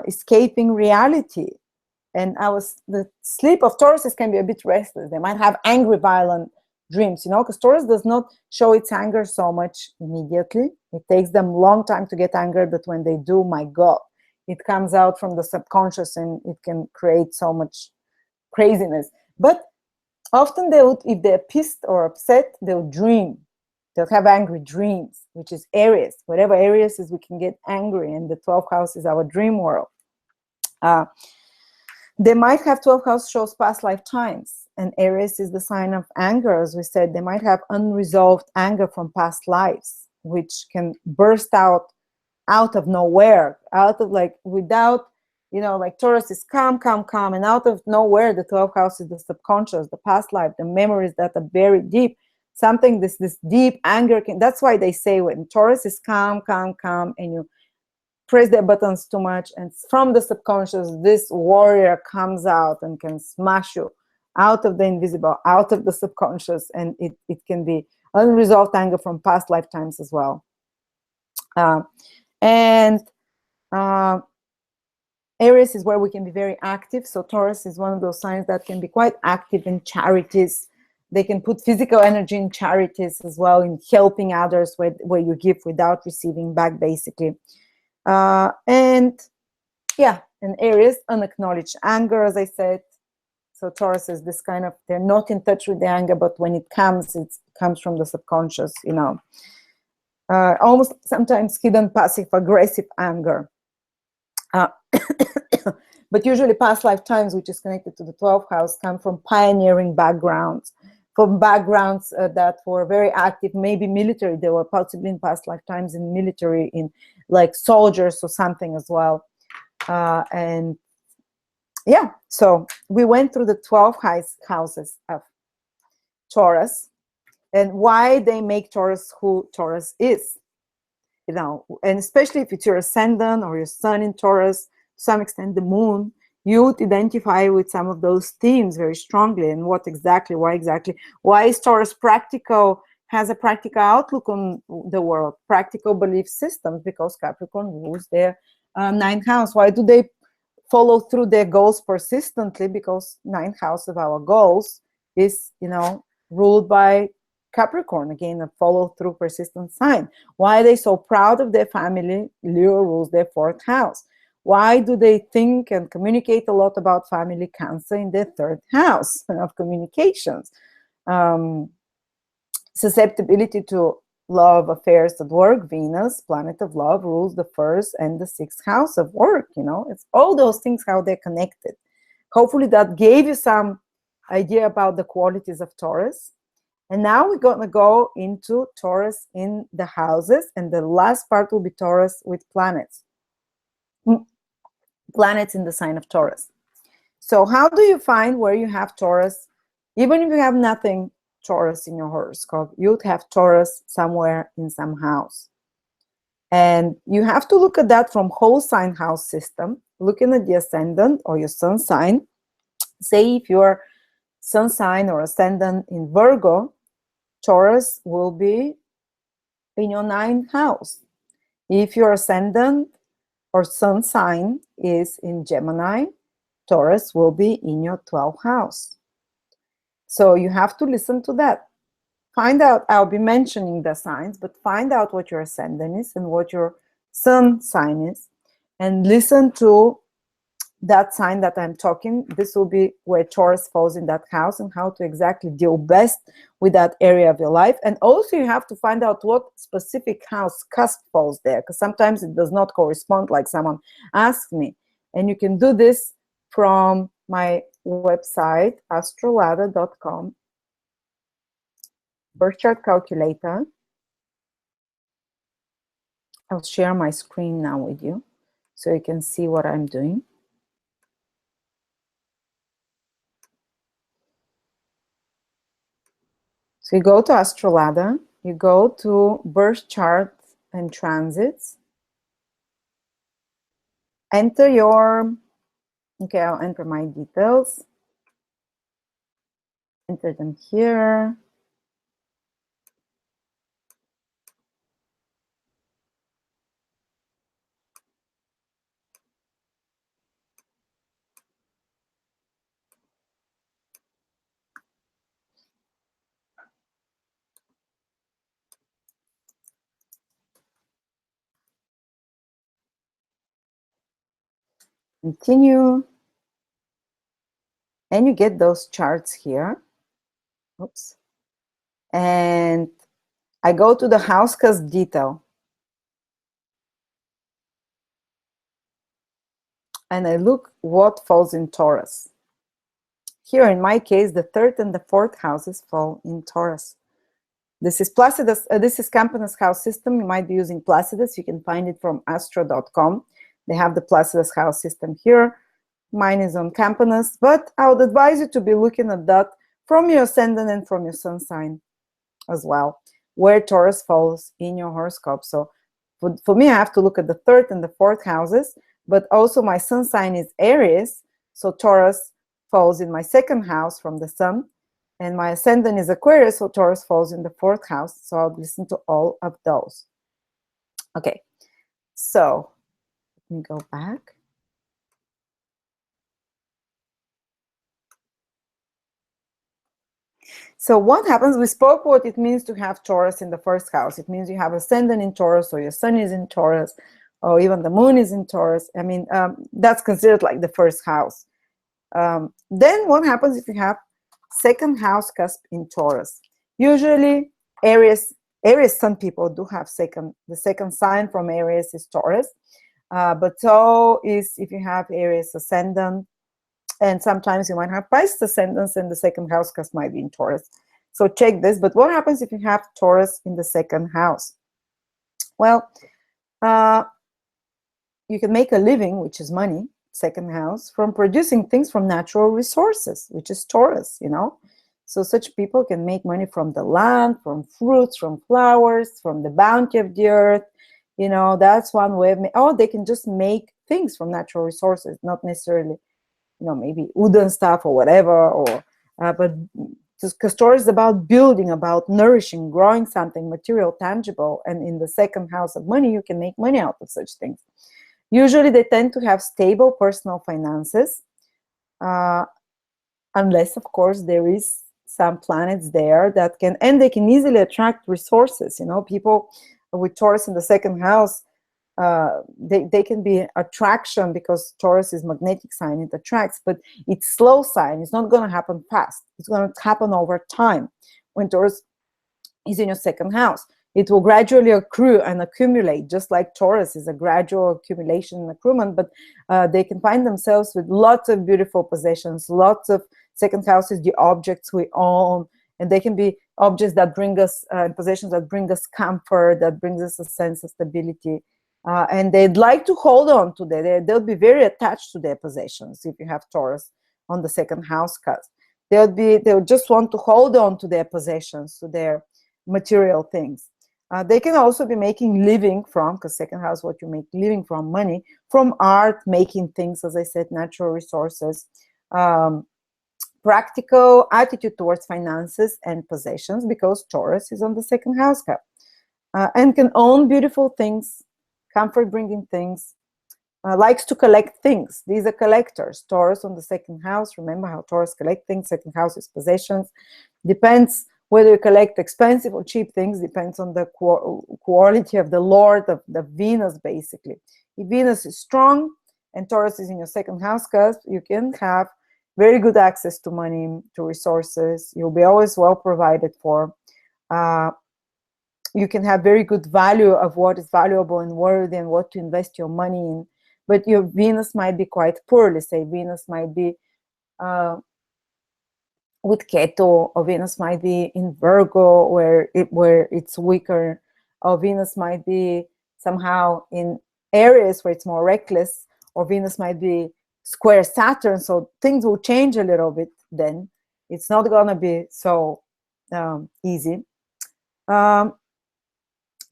escaping reality. And the sleep of Tauruses can be a bit restless. They might have angry, violent dreams, you know, because Taurus does not show its anger so much immediately. It takes them a long time to get angry, but when they do, my God, it comes out from the subconscious and it can create so much craziness. But often they would, if they're pissed or upset, they'll dream. They'll have angry dreams, which is Aries. Whatever Aries is, we can get angry, and the 12th house is our dream world. They might have 12th house shows past lifetimes, and Aries is the sign of anger. As we said, they might have unresolved anger from past lives, which can burst out of nowhere, out of, like, without, you know, like Taurus is calm, and out of nowhere, the 12th house is the subconscious, the past life, the memories that are buried deep. Something, this deep anger that's why they say when Taurus is calm, and you press their buttons too much, and from the subconscious, this warrior comes out and can smash you out of the invisible, out of the subconscious, and it can be unresolved anger from past lifetimes as well. And Aries is where we can be very active. So Taurus is one of those signs that can be quite active in charities. They can put physical energy in charities as well, in helping others, where you give without receiving back, basically. And yeah, and Aries, unacknowledged anger, as I said. So Taurus is this kind of, they're not in touch with the anger, but when it comes from the subconscious, you know. Almost sometimes hidden passive aggressive anger. But usually past lifetimes, which is connected to the 12th house, come from pioneering backgrounds, from backgrounds that were very active, maybe military. They were possibly in past lifetimes in military, in like soldiers or something as well. And yeah, so we went through the 12 houses of Taurus and why they make Taurus who Taurus is. You know, and especially if it's your ascendant or your sun in Taurus, to some extent the moon, you would identify with some of those themes very strongly. And what exactly, why is Taurus practical, has a practical outlook on the world, practical belief systems, because Capricorn rules their ninth house. Why do they follow through their goals persistently? Because ninth house of our goals is, you know, ruled by Capricorn, again, a follow-through persistent sign. Why are they so proud of their family? Leo rules their fourth house. Why do they think and communicate a lot about family? Cancer in their third house of communications. Susceptibility to love affairs at work. Venus, planet of love, rules the first and the sixth house of work. You know, it's all those things, how they're connected. Hopefully that gave you some idea about the qualities of Taurus. And now we're going to go into Taurus in the houses, and the last part will be Taurus with planets. Planets in the sign of Taurus. So how do you find where you have Taurus? Even if you have nothing Taurus in your horoscope, you'd have Taurus somewhere in some house. And you have to look at that from whole sign house system, looking at the ascendant or your sun sign. Say if your sun sign or ascendant in Virgo, Taurus will be in your ninth house. If your ascendant or sun sign is in Gemini, Taurus will be in your 12th house. So you have to listen to that. Find out, I'll be mentioning the signs, but find out what your ascendant is and what your sun sign is, and listen to that sign that I'm talking. This will be where Taurus falls in that house and how to exactly deal best with that area of your life. And also you have to find out what specific house cusp falls there, because sometimes it does not correspond, like someone asked me. And you can do this from my website, astroladder.com, birth chart calculator. I'll share my screen now with you so you can see what I'm doing. So you go to Astroladder, you go to birth chart and transits, enter your, okay, I'll enter my details, enter them here. Continue, and you get those charts here. Oops. And I go to the house cusp detail. And I look what falls in Taurus. Here, in my case, the third and the fourth houses fall in Taurus. This is Placidus. This is Campanus house system. You might be using Placidus. You can find it from astro.com. They have the Placidus house system here. Mine is on Campanus, but I would advise you to be looking at that from your ascendant and from your sun sign as well, where Taurus falls in your horoscope. So for me, I have to look at the third and the fourth houses, but also my sun sign is Aries, so Taurus falls in my second house from the sun, and my ascendant is Aquarius, so Taurus falls in the fourth house. So I'll listen to all of those. Okay, so let me go back. So what happens? We spoke what it means to have Taurus in the first house. It means you have ascendant in Taurus, or your sun is in Taurus, or even the moon is in Taurus. I mean, that's considered like the first house. Then what happens if you have second house cusp in Taurus? Usually Aries sun people do have the second sign from Aries is Taurus, but so is if you have Aries ascendant, and sometimes you might have Pisces ascendants and the second house cusp might be in Taurus. So check this. But what happens if you have Taurus in the second house? Well, you can make a living, which is money, second house, from producing things from natural resources, which is Taurus, you know. So such people can make money from the land, from fruits, from flowers, from the bounty of the earth. You know, that's one way of they can just make things from natural resources, not necessarily, you know, maybe wooden stuff or whatever, or but because Taurus is about building, about nourishing, growing something material, tangible, and in the second house of money, you can make money out of such things. Usually they tend to have stable personal finances, unless, of course, there is some planets there that can, and they can easily attract resources. You know, people with Taurus in the second house, they can be attraction, because Taurus is magnetic sign, it attracts, but it's slow sign. It's not going to happen fast. It's going to happen over time. When Taurus is in your second house, it will gradually accrue and accumulate, just like Taurus is a gradual accumulation and accruement, but they can find themselves with lots of beautiful possessions, lots of second houses, the objects we own, and they can be objects that bring us, possessions that bring us comfort, that brings us a sense of stability. And they'd like to hold on to that. They'll be very attached to their possessions if you have Taurus on the second house cusp. They'll just want to hold on to their possessions, to their material things. They can also be making living from, because second house, what you make living from, money, from art, making things, as I said, natural resources, practical attitude towards finances and possessions, because Taurus is on the second house cusp, and can own beautiful things, comfort-bringing things, likes to collect things. These are collectors. Taurus on the second house. Remember how Taurus collect things. Second house is possessions. Depends whether you collect expensive or cheap things. Depends on the quality of the Lord, of the Venus, basically. If Venus is strong and Taurus is in your second house cusp, you can have very good access to money, to resources. You'll be always well provided for. You can have very good value of what is valuable and worthy and what to invest your money in. But your Venus might be quite poor. Let's say Venus might be with Ketu, or Venus might be in Virgo where it's weaker, or Venus might be somehow in Aries where it's more reckless, or Venus might be square Saturn. So things will change a little bit then. It's not going to be so easy.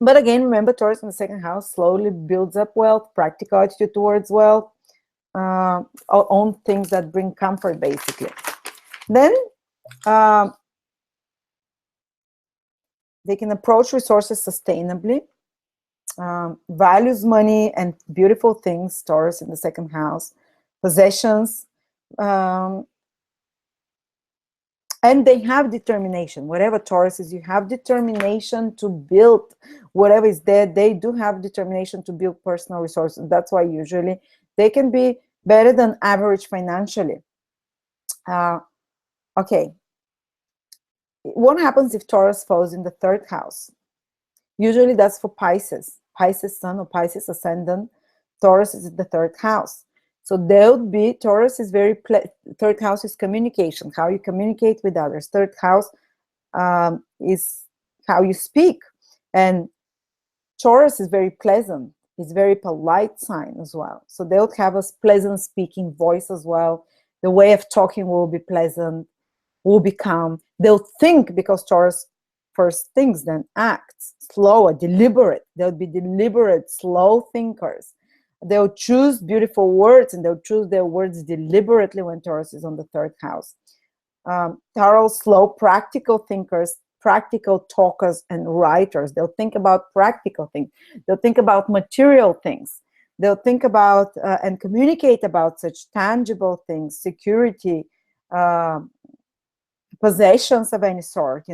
But again, remember, Taurus in the second house slowly builds up wealth, practical attitude towards wealth, own things that bring comfort, basically. Then they can approach resources sustainably, values money and beautiful things, Taurus in the second house, possessions, and they have determination. Whatever Taurus is, you have determination to build whatever is there. They do have determination to build personal resources. That's why usually they can be better than average financially. Okay. What happens if Taurus falls in the third house? Usually that's for Pisces. Pisces sun or Pisces ascendant. Taurus is in the third house. So there would be, Taurus is third house is communication, how you communicate with others. Third house is how you speak. And Taurus is very pleasant. It's very polite sign as well. So they would have a pleasant speaking voice as well. The way of talking will be pleasant, will be calm. They'll think, because Taurus first thinks, then acts, slower, deliberate. They'll be deliberate, slow thinkers. They'll choose beautiful words, and they'll choose their words deliberately when Taurus is on the third house. Taurus, slow, practical thinkers, practical talkers and writers. They'll think about practical things. They'll think about material things. They'll think about and communicate about such tangible things, security, uh, possessions of any sort.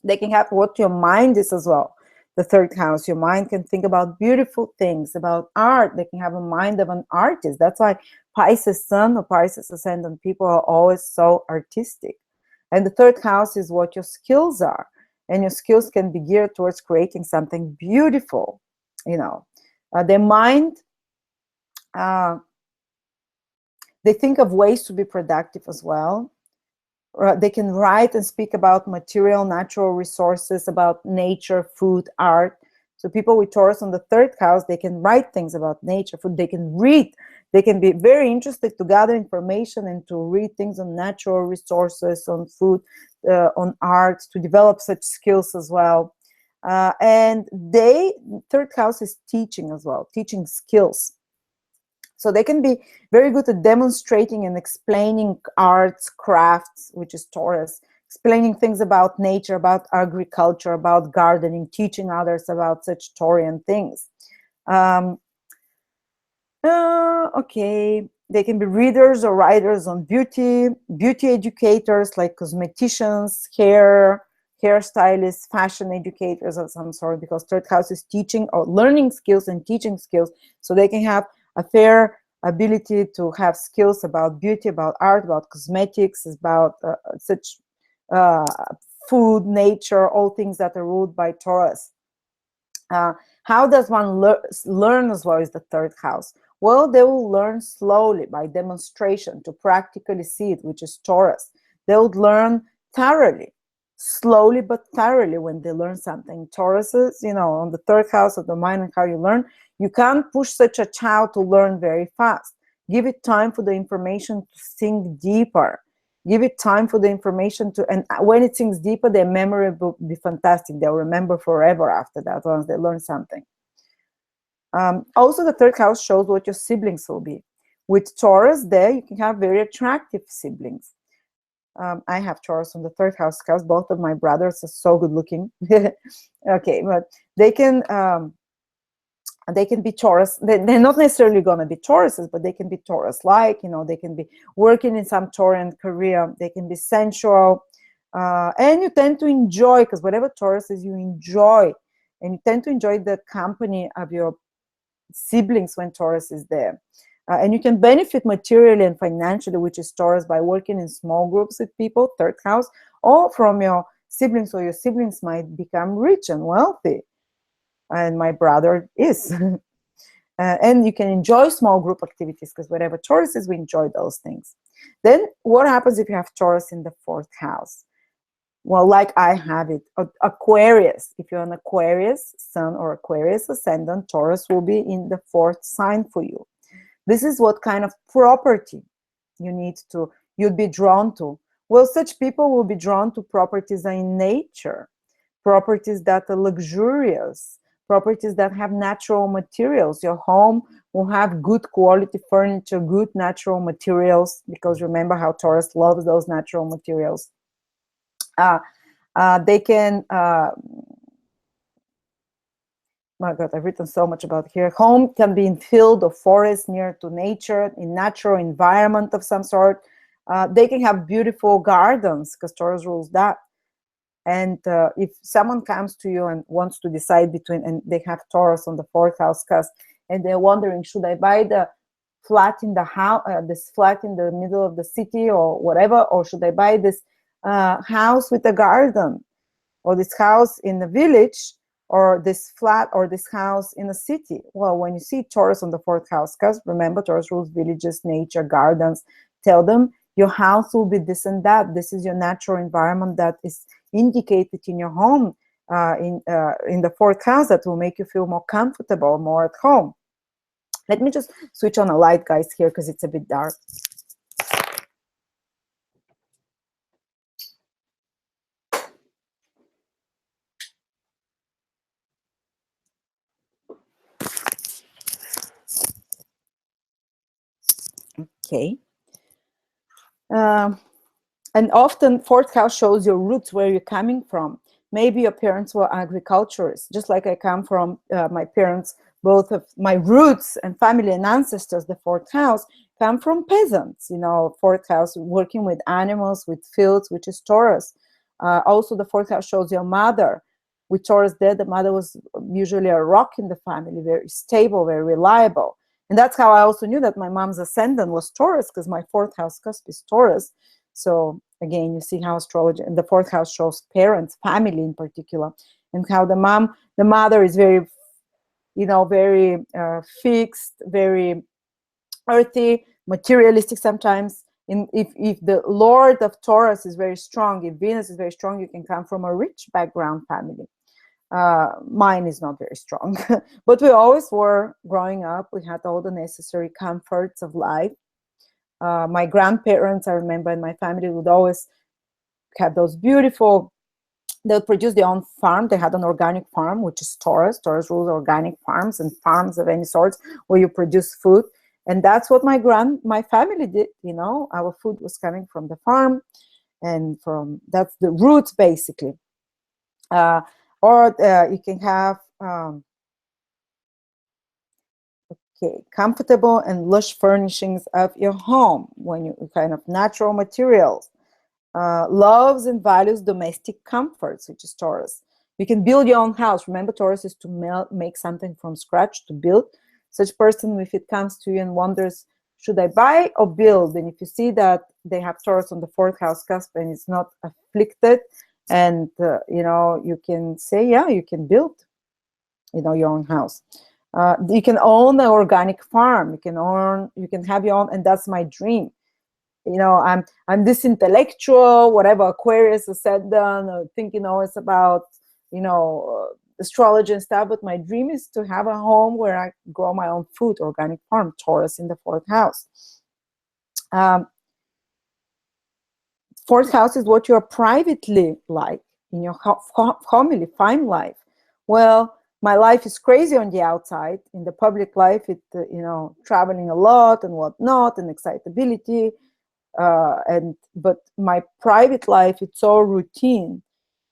They can have what your mind is as well. The third house, your mind can think about beautiful things, about art. They can have a mind of an artist. That's why Pisces Sun or Pisces Ascendant people are always so artistic. And the third house is what your skills are. And your skills can be geared towards creating something beautiful. Their mind, they think of ways to be productive as well. They can write and speak about material, natural resources, about nature, food, art. So people with Taurus on the third house, they can write things about nature, food. They can read. They can be very interested to gather information and to read things on natural resources, on food, on art, to develop such skills as well. And third house is teaching as well, teaching skills. So they can be very good at demonstrating and explaining arts, crafts, which is Taurus, explaining things about nature, about agriculture, about gardening, teaching others about such Taurian things. Okay, they can be readers or writers on beauty educators like cosmeticians, hairstylists, fashion educators of some sort, because third house is teaching or learning skills and teaching skills. So they can have a fair ability to have skills about beauty, about art, about cosmetics, about such food, nature, all things that are ruled by Taurus. How does one learn as well is the third house? Well, they will learn slowly by demonstration to practically see it, which is Taurus. They would learn thoroughly, slowly but thoroughly when they learn something. Taurus is, on the third house of the mind and how you learn. You can't push such a child to learn very fast. Give it time for the information to sink deeper. Give it time for the information and when it sinks deeper, their memory will be fantastic. They'll remember forever after that once they learn something. Also, the third house shows what your siblings will be. With Taurus there, you can have very attractive siblings. I have Taurus on the third house because both of my brothers are so good looking. Okay, but they can be Taurus. They're not necessarily going to be Tauruses, but they can be Taurus-like. They can be working in some Taurian career. They can be sensual. And you tend to enjoy, because whatever Taurus is, you enjoy. And you tend to enjoy the company of your siblings when Taurus is there. And you can benefit materially and financially, which is Taurus, by working in small groups with people, third house, or from your siblings, or your siblings might become rich and wealthy. And my brother is. And you can enjoy small group activities, because whatever Taurus is, we enjoy those things. Then what happens if you have Taurus in the fourth house? Well, like I have it, Aquarius. If you're an Aquarius Sun or Aquarius Ascendant, Taurus will be in the fourth sign for you. This is what kind of property you'd be drawn to. Well, such people will be drawn to properties in nature, properties that are luxurious, properties that have natural materials. Your home will have good quality furniture, good natural materials, because remember how Taurus loves those natural materials. They can, my God, I've written so much about here. Home can be in field or forest, near to nature, in natural environment of some sort. They can have beautiful gardens, because Taurus rules that. And if someone comes to you and wants to decide between, and they have Taurus on the fourth house cusp, and they're wondering, should I buy the flat in the house, this flat in the middle of the city or whatever, or should I buy this house with a garden, or this house in the village, or this flat, or this house in a city? Well, when you see Taurus on the fourth house cusp, remember Taurus rules villages, nature, gardens. Tell them your house will be this and that. This is your natural environment that is indicated in your home, in the fourth house, that will make you feel more comfortable, more at home. Let me just switch on a light, guys, here, because it's a bit dark. Okay. Um, and often fourth house shows your roots, where you're coming from. Maybe your parents were agriculturists, just like I come from. My parents, both of my roots and family and ancestors, the fourth house, come from peasants. Fourth house working with animals, with fields, which is Taurus. Also, the fourth house shows your mother. With Taurus there, the mother was usually a rock in the family, very stable, very reliable. And that's how I also knew that my mom's ascendant was Taurus, because my fourth house cusp is Taurus. So again, you see how astrology and the fourth house shows parents, family in particular, and how the mother is very, very fixed, very earthy, materialistic sometimes. If the Lord of Taurus is very strong, if Venus is very strong, you can come from a rich background family. Mine is not very strong, but we always were growing up. We had all the necessary comforts of life. My grandparents, I remember, in my family would always have those beautiful, they would produce their own farm. They had an organic farm, which is Taurus. Taurus rules organic farms and farms of any sorts where you produce food. And that's what my family did. Our food was coming from the farm, and that's the roots basically. Or you can have comfortable and lush furnishings of your home, when you kind of natural materials. Loves and values domestic comforts, which is Taurus. You can build your own house. Remember, Taurus is to make something from scratch, to build. Such person, if it comes to you and wonders, should I buy or build? And if you see that they have Taurus on the fourth house cusp and it's not afflicted, and you can say, yeah, you can build, your own house. You can own an organic farm. You can have your own, and that's my dream. I'm this intellectual, whatever, Aquarius ascendant, or thinking always about, astrology and stuff. But my dream is to have a home where I grow my own food, organic farm, Taurus in the fourth house. Fourth house is what you're privately like in your family, fine life. Well, my life is crazy on the outside. In the public life, traveling a lot and whatnot, and excitability. But my private life, it's all routine.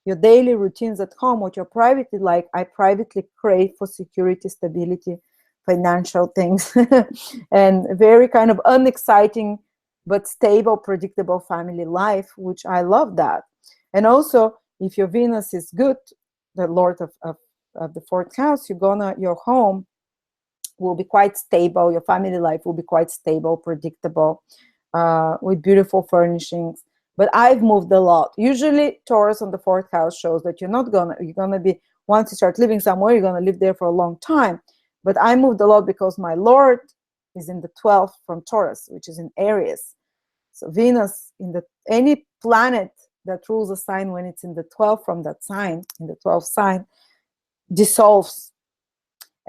Your daily routines at home, what you're privately like, I privately crave for security, stability, financial things, and very kind of unexciting but stable, predictable family life, which I love that. And also, if your Venus is good, the Lord of the fourth house, your home will be quite stable. Your family life will be quite stable, predictable, with beautiful furnishings. But I've moved a lot. Usually Taurus on the fourth house shows that you're gonna be, once you start living somewhere, you're gonna live there for a long time. But I moved a lot because my Lord is in the 12th from Taurus, which is in Aries. So Venus, any planet that rules a sign, when it's in the 12th from that sign, in the 12th sign, dissolves.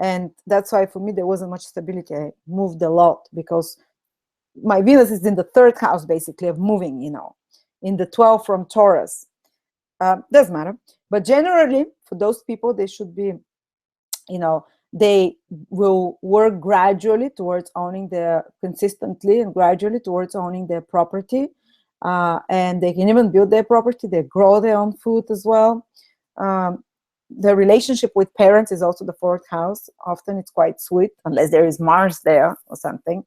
And that's why for me there wasn't much stability. I moved a lot because my Venus is in the third house, basically, of moving, in the 12th from Taurus. Doesn't matter. But generally, for those people, they should be, they will work gradually towards consistently and gradually towards owning their property. And they can even build their property. They grow their own food as well. The relationship with parents is also the fourth house. Often it's quite sweet, unless there is Mars there or something.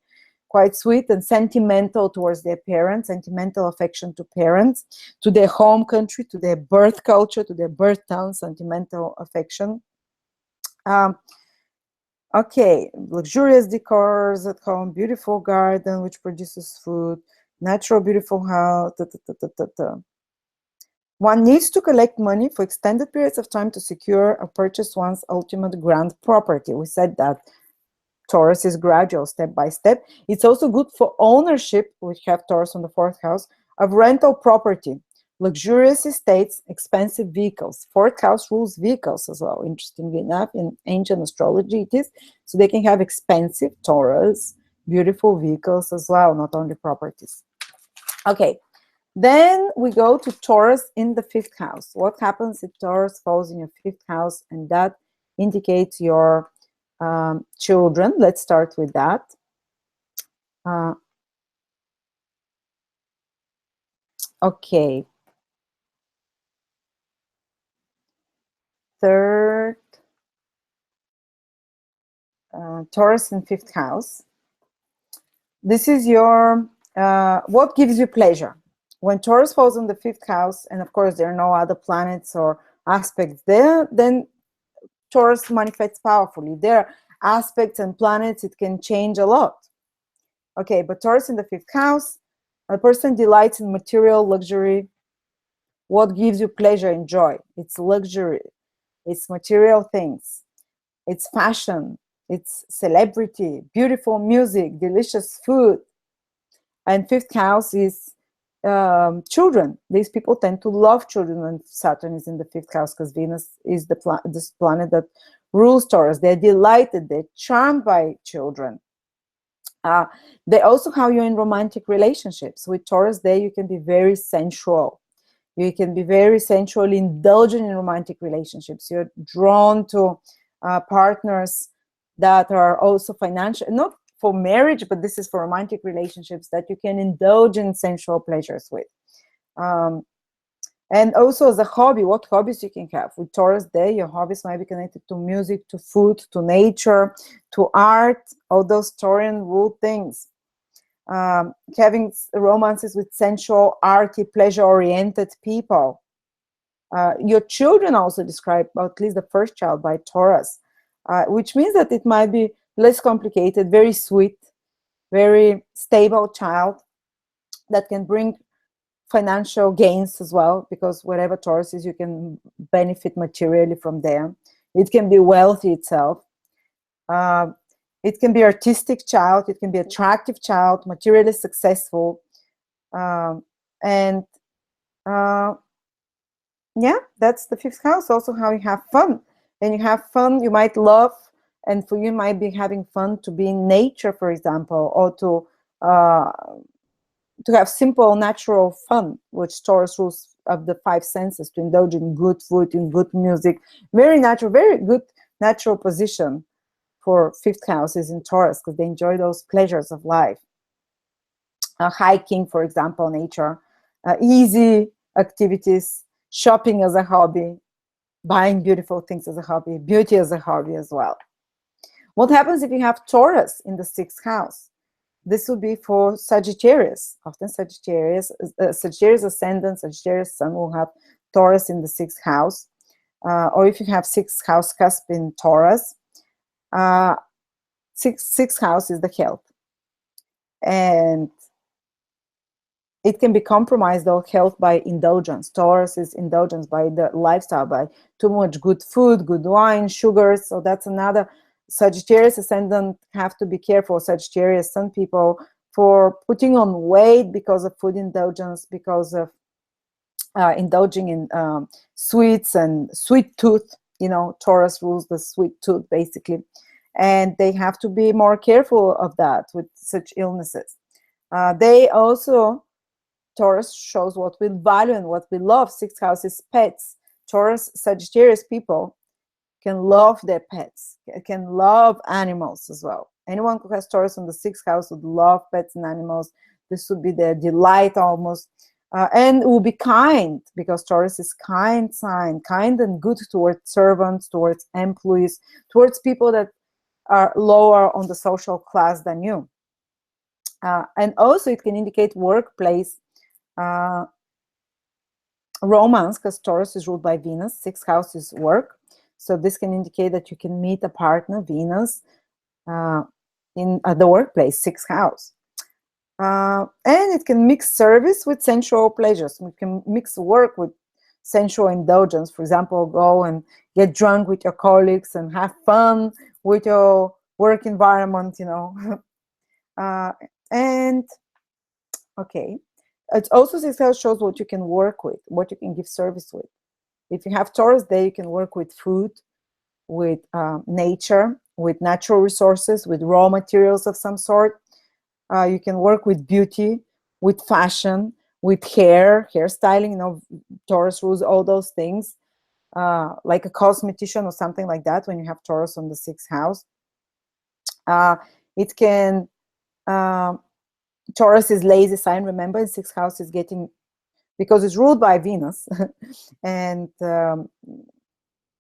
Quite sweet and sentimental towards their parents, sentimental affection to parents, to their home country, to their birth culture, to their birth town, sentimental affection. Okay, luxurious decors at home, beautiful garden which produces food, natural, beautiful house. One needs to collect money for extended periods of time to secure or purchase one's ultimate grand property. We said that Taurus is gradual, step by step. It's also good for ownership, which have Taurus on the fourth house, of rental property, luxurious estates, expensive vehicles. Fourth house rules vehicles as well, interestingly enough. In ancient astrology it is. So they can have expensive Taurus, beautiful vehicles as well, not only properties. Okay. Then we go to Taurus in the fifth house. What happens if Taurus falls in your fifth house? And that indicates your children. Let's start with that. Okay. Third, Taurus in fifth house. This is your, what gives you pleasure? When Taurus falls in the fifth house, and of course there are no other planets or aspects there, then Taurus manifests powerfully. There are aspects and planets, it can change a lot. Okay, but Taurus in the fifth house, a person delights in material luxury. What gives you pleasure and joy? It's luxury, it's material things, it's fashion, it's celebrity, beautiful music, delicious food. And fifth house is children. These people tend to love children when Saturn is in the fifth house, because Venus is this planet that rules Taurus. They're delighted, they're charmed by children. They also how you're in romantic relationships. With Taurus there, you can be very sensual. You can be very sensually indulgent in romantic relationships. You're drawn to partners that are also financial, not for marriage, but this is for romantic relationships that you can indulge in sensual pleasures with. And also as a hobby, what hobbies you can have. With Taurus there, your hobbies might be connected to music, to food, to nature, to art, all those Taurian rule things. Having romances with sensual, arty, pleasure-oriented people. Your children also describe, or at least the first child, by Taurus, which means that it might be less complicated, very sweet, very stable child that can bring financial gains as well, because wherever Taurus is, you can benefit materially from there. It can be wealthy itself. It can be artistic child. It can be attractive child, materially successful. And yeah, that's the fifth house. Also how you have fun. And you have fun, you might love, and for you might be having fun to be in nature, for example, or to have simple, natural fun, which Taurus rules of the five senses, to indulge in good food, in good music. Very natural, very good natural position for fifth house is in Taurus, because they enjoy those pleasures of life. Hiking, for example, nature, easy activities, shopping as a hobby, buying beautiful things as a hobby, beauty as a hobby as well. What happens if you have Taurus in the sixth house? This would be for Sagittarius. Often Sagittarius ascendant, Sagittarius sun will have Taurus in the sixth house. Or if you have sixth house cusp in Taurus, sixth house is the health. And it can be compromised, though, health by indulgence. Taurus is indulgence by the lifestyle, by too much good food, good wine, sugars. So that's another. Sagittarius ascendant have to be careful. Sagittarius sun people for putting on weight because of food indulgence, because of indulging in sweets and sweet tooth. You know, Taurus rules the sweet tooth basically, and they have to be more careful of that with such illnesses. They also, Taurus shows what we value and what we love. Sixth house is pets. Taurus, Sagittarius people can love their pets, can love animals as well. Anyone who has Taurus in the sixth house would love pets and animals. This would be their delight almost. And will be kind, because Taurus is kind sign, kind and good towards servants, towards employees, towards people that are lower on the social class than you. And also it can indicate workplace romance, because Taurus is ruled by Venus. Sixth house is work. So this can indicate that you can meet a partner, Venus, in the workplace, sixth house. And it can mix service with sensual pleasures. We can mix work with sensual indulgence. For example, go and get drunk with your colleagues and have fun with your work environment, you know. And okay, it also sixth house shows what you can work with, what you can give service with. If you have Taurus there, you can work with food, with nature, with natural resources, with raw materials of some sort. You can work with beauty, with fashion, with hairstyling. You know, Taurus rules all those things, like a cosmetician or something like that. When you have Taurus on the sixth house, it can. Taurus is lazy sign. Remember, sixth house is getting because it's ruled by Venus. And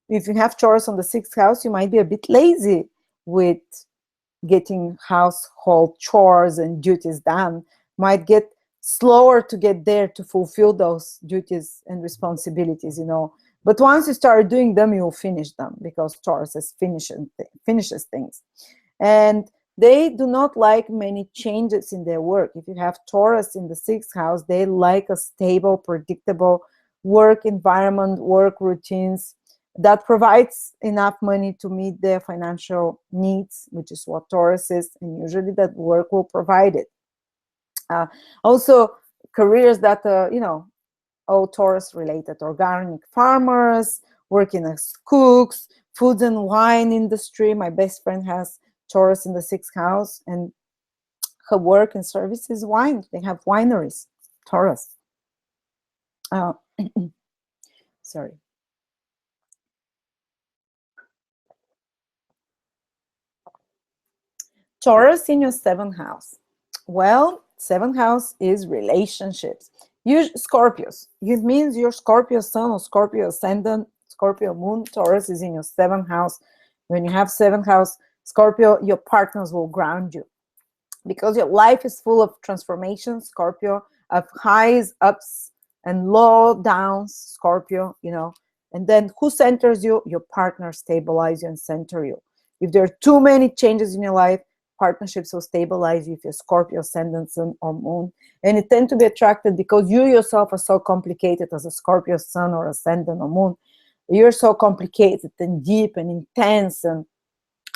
if you have Taurus on the 6th house, you might be a bit lazy with getting household chores and duties done, might get slower to get there to fulfill those duties and responsibilities, But once you start doing them, you'll finish them, because Taurus is finishes things. And they do not like many changes in their work. If you have Taurus in the 6th house, they like a stable, predictable work environment, work routines that provides enough money to meet their financial needs, which is what Taurus is, and usually that work will provide it. Also, careers that, all Taurus related: organic farmers, working as cooks, food and wine industry. My best friend has Taurus in the 6th house, and her work and service is wine. They have wineries, Taurus. Sorry. Taurus in your 7th house. Well, 7th house is relationships. Scorpios. It means your Scorpio sun or Scorpio ascendant, Scorpio moon. Taurus is in your 7th house. When you have 7th house Scorpio, your partners will ground you, because your life is full of transformation, Scorpio, of highs, ups, and low downs, Scorpio, And then who centers you? Your partner stabilize you and center you. If there are too many changes in your life, partnerships will stabilize you if you're Scorpio, ascendant, sun, or moon. And it tend to be attracted because you yourself are so complicated as a Scorpio sun or ascendant or moon. You're so complicated and deep and intense and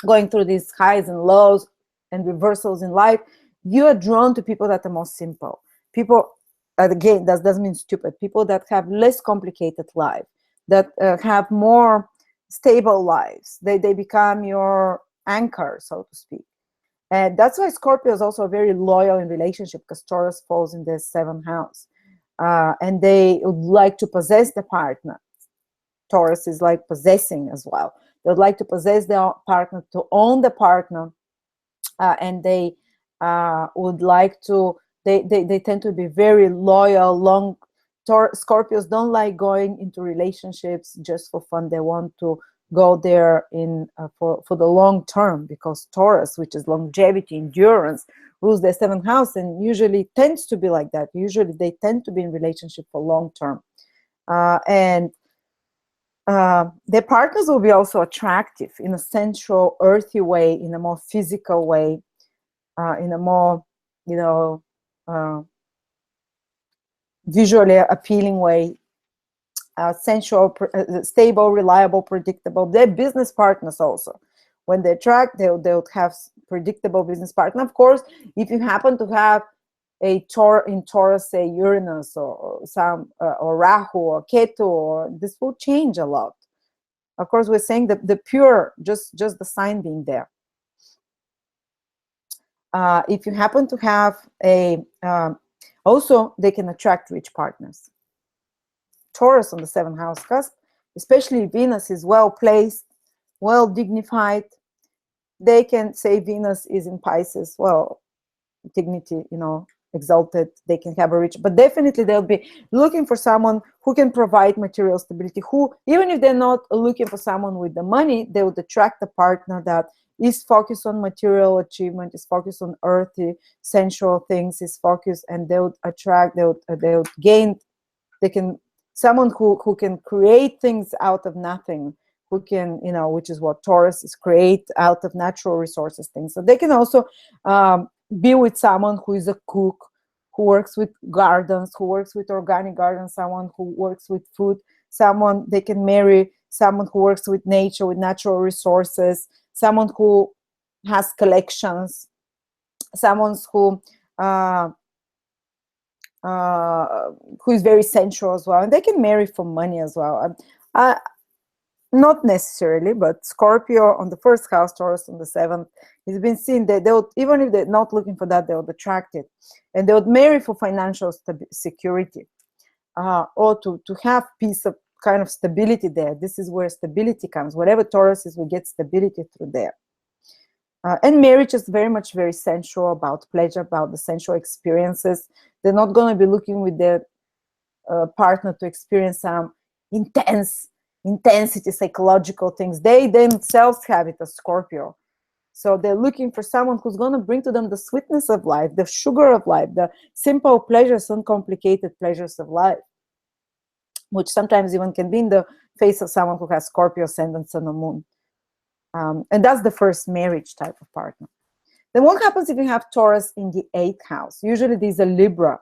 going through these highs and lows and reversals in life. You are drawn to people that are more simple. People, again, that doesn't mean stupid. People that have less complicated life, that have more stable lives. They become your anchor, so to speak. And that's why Scorpio is also very loyal in relationship, because Taurus falls in the 7th house. And they would like to possess the partner. Taurus is like possessing as well. They would like to possess their partner, to own the partner. And they would like to, they tend to be very loyal, Scorpios don't like going into relationships just for fun. They want to go there for the long term, because Taurus, which is longevity, endurance, rules the 7th house, and usually tends to be like that. Usually they tend to be in relationship for long term. And their partners will be also attractive in a sensual, earthy way, in a more physical way, in a more, visually appealing way. Sensual, stable, reliable, predictable. They're business partners also. When they attract, they'll have predictable business partner. Of course, if you happen to have in Taurus, say Uranus or some or Rahu or Ketu, this will change a lot. Of course, we're saying that the pure, just the sign being there. If you happen to have also they can attract rich partners. Taurus on the 7th house cusp, especially Venus is well placed, well dignified. They can say Venus is in Pisces, well, dignity, exalted. They can have a rich, but definitely they'll be looking for someone who can provide material stability, who, even if they're not looking for someone with the money, they would attract a partner that is focused on material achievement, is focused on earthy, sensual things, is focused, and they would attract, they would gain, they can, someone who can create things out of nothing, who can, which is what Taurus is, create out of natural resources things. So they can also be with someone who is a cook, who works with gardens, who works with organic gardens, someone who works with food, someone, they can marry someone who works with nature, with natural resources, someone who has collections, someone who is very sensual as well, and they can marry for money as well. Not necessarily, but Scorpio on the 1st house, Taurus on the 7th, it's been seen that they would, even if they're not looking for that, they would attract it, and they would marry for financial security, or to have piece of kind of stability there. This is where stability comes. Whatever Taurus is, we get stability through there. And marriage is very sensual, about pleasure, about the sensual experiences. They're not going to be looking with their partner to experience some intensity, psychological things. They themselves have it as Scorpio. So they're looking for someone who's going to bring to them the sweetness of life, the sugar of life, the simple pleasures, uncomplicated pleasures of life, which sometimes even can be in the face of someone who has Scorpio ascendant, sun, or moon. And that's the first marriage type of partner. Then what happens if you have Taurus in the 8th house? Usually there's a Libra,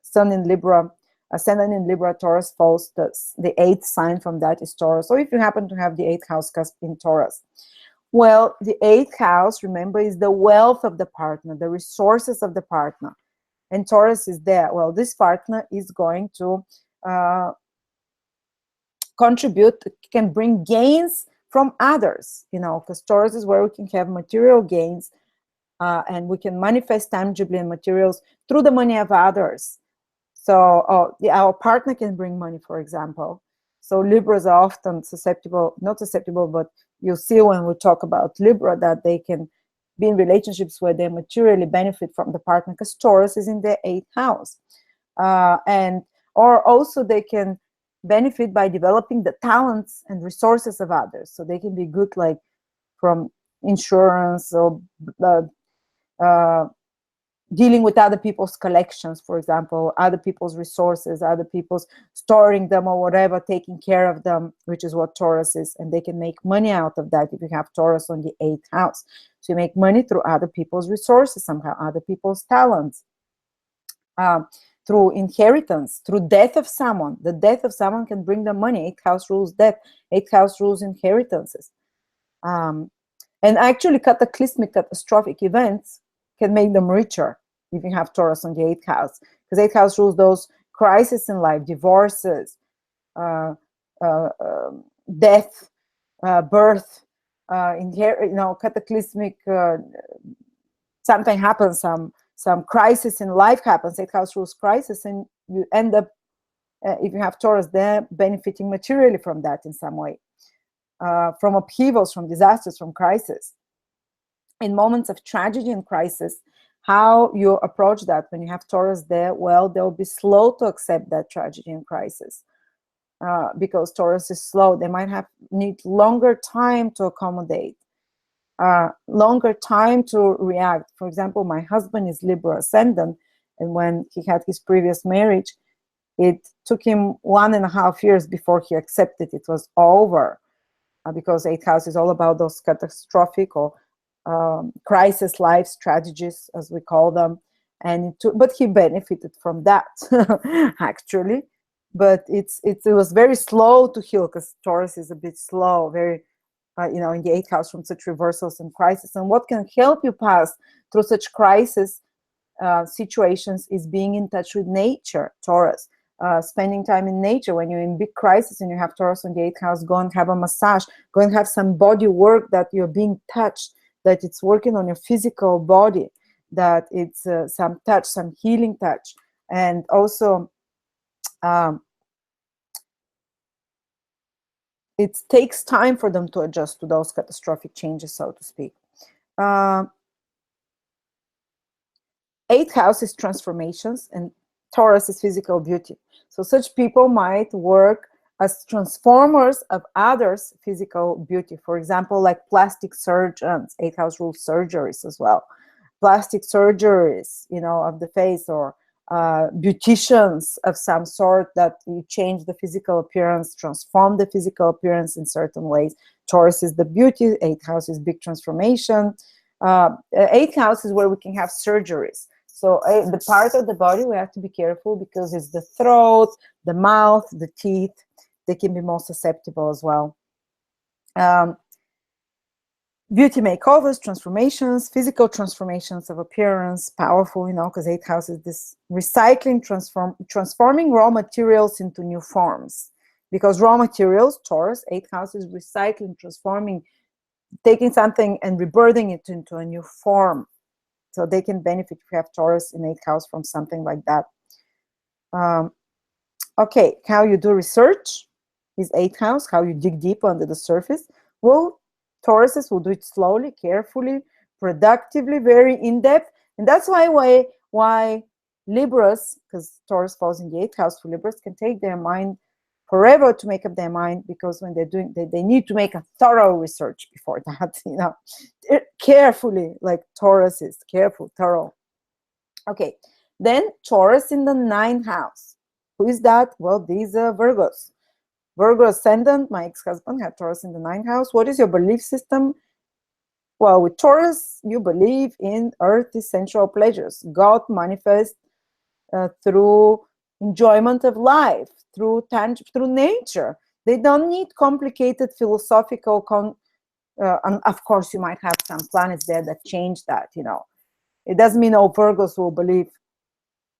sun in Libra, ascendant in Libra, Taurus falls. The 8th sign from that is Taurus. Or if you happen to have the 8th house cusp in Taurus. Well, the 8th house, remember, is the wealth of the partner, the resources of the partner. And Taurus is there. Well, this partner is going to contribute, can bring gains from others, because Taurus is where we can have material gains, and we can manifest tangibly in materials through the money of others. So our partner can bring money, for example. So Libras are often not susceptible, but you'll see when we talk about Libra that they can be in relationships where they materially benefit from the partner, because Taurus is in their 8th house. Or also they can benefit by developing the talents and resources of others. So they can be good, like from insurance or dealing with other people's collections, for example, other people's resources, other people's storing them or whatever, taking care of them, which is what Taurus is. And they can make money out of that if you have Taurus on the 8th house. So you make money through other people's resources somehow, other people's talents, through inheritance, through death of someone. The death of someone can bring them money. 8th house rules death. 8th house rules inheritances. And actually cataclysmic, catastrophic events can make them richer if you have Taurus on the 8th house, because 8th house rules those crises in life, divorces, death, birth, cataclysmic, something happens, some crisis in life happens, 8th house rules crisis, and you end up, if you have Taurus there, benefiting materially from that in some way, from upheavals, from disasters, from crisis. In moments of tragedy and crisis, how you approach that when you have Taurus there, well, they'll be slow to accept that tragedy and crisis, because Taurus is slow. They might need longer time to accommodate, longer time to react. For example, my husband is Libra ascendant, and when he had his previous marriage, it took him 1.5 years before he accepted it was over, because 8th house is all about those catastrophic or crisis life strategies, as we call them. But he benefited from that actually. But it was very slow to heal, because Taurus is a bit slow, very in the 8th house, from such reversals and crisis. And what can help you pass through such crisis situations is being in touch with nature, Taurus. Spending time in nature. When you're in big crisis and you have Taurus on the 8th house, go and have a massage, go and have some body work, that you're being touched, that it's working on your physical body, that it's some touch, some healing touch. And also it takes time for them to adjust to those catastrophic changes, so to speak. 8th house is transformations, and Taurus is physical beauty. So such people might work as transformers of others' physical beauty. For example, like plastic surgeons. 8th house rules surgeries as well. Plastic surgeries, of the face, or beauticians of some sort, that you change the physical appearance, transform the physical appearance in certain ways. Taurus is the beauty. 8th house is big transformation. 8th house is where we can have surgeries. So the part of the body we have to be careful, because it's the throat, the mouth, the teeth. They can be more susceptible as well. Beauty makeovers, transformations, physical transformations of appearance, powerful, because 8th house is this recycling, transforming raw materials into new forms. Because raw materials, Taurus, 8th house is recycling, transforming, taking something and rebirthing it into a new form. So they can benefit if you have Taurus in 8th house from something like that. Okay, how you do research is 8th house, how you dig deep under the surface. Well, Tauruses will do it slowly, carefully, productively, very in-depth. And that's why Libras, because Taurus falls in the 8th house for Libras, can take their mind forever to make up their mind, because when they're doing, they need to make a thorough research before that, carefully, like Taurus is careful, thorough. Okay, then Taurus in the 9th house. Who is that? Well, these are Virgos. Virgo ascendant, my ex-husband had Taurus in the 9th house. What is your belief system? Well, with Taurus, you believe in earthly sensual pleasures. God manifests through enjoyment of life, through nature. They don't need complicated philosophical and of course you might have some planets there that change that. It doesn't mean all Virgos will believe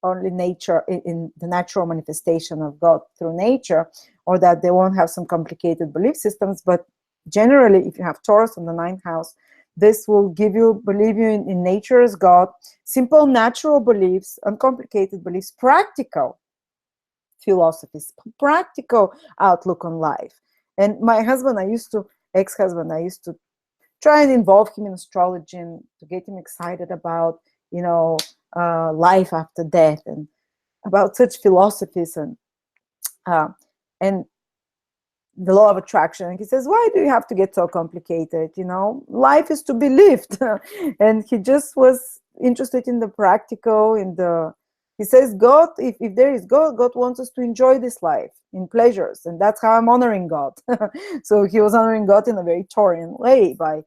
only nature, in the natural manifestation of God through nature, or that they won't have some complicated belief systems. But generally, if you have Taurus in the 9th house, this will believe you in nature as God, simple natural beliefs, uncomplicated beliefs, practical philosophies, practical outlook on life. And my ex-husband, I used to try and involve him in astrology and to get him excited about, life after death and about such philosophies and the law of attraction. And he says, why do you have to get so complicated? Life is to be lived. And he just was interested in the practical, he says, God, if there is God, God wants us to enjoy this life in pleasures. And that's how I'm honoring God. So he was honoring God in a very Taurian way by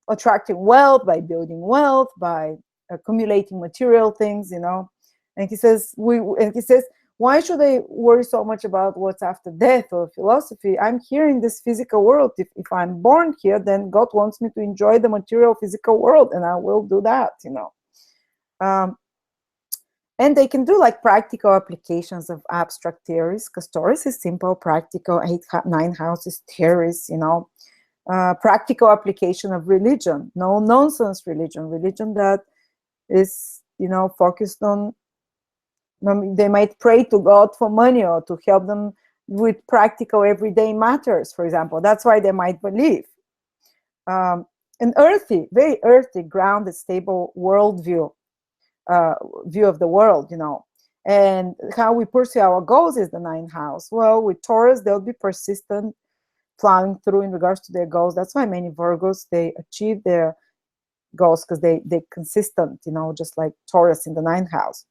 attracting wealth, by building wealth, by accumulating material things, And he says, why should I worry so much about what's after death or philosophy? I'm here in this physical world. If I'm born here, then God wants me to enjoy the material physical world, and I will do that, And they can do like practical applications of abstract theories, because Taurus is simple, practical, 9 houses, theories, practical application of religion, no nonsense religion that is, focused on, they might pray to God for money or to help them with practical everyday matters, for example. That's why they might believe. An very earthy, grounded, stable worldview, view of the world, And how we pursue our goals is the 9th house. Well, with Taurus, they'll be persistent, plowing through in regards to their goals. That's why many Virgos, they achieve their goals because they're consistent, just like Taurus in the 9th house.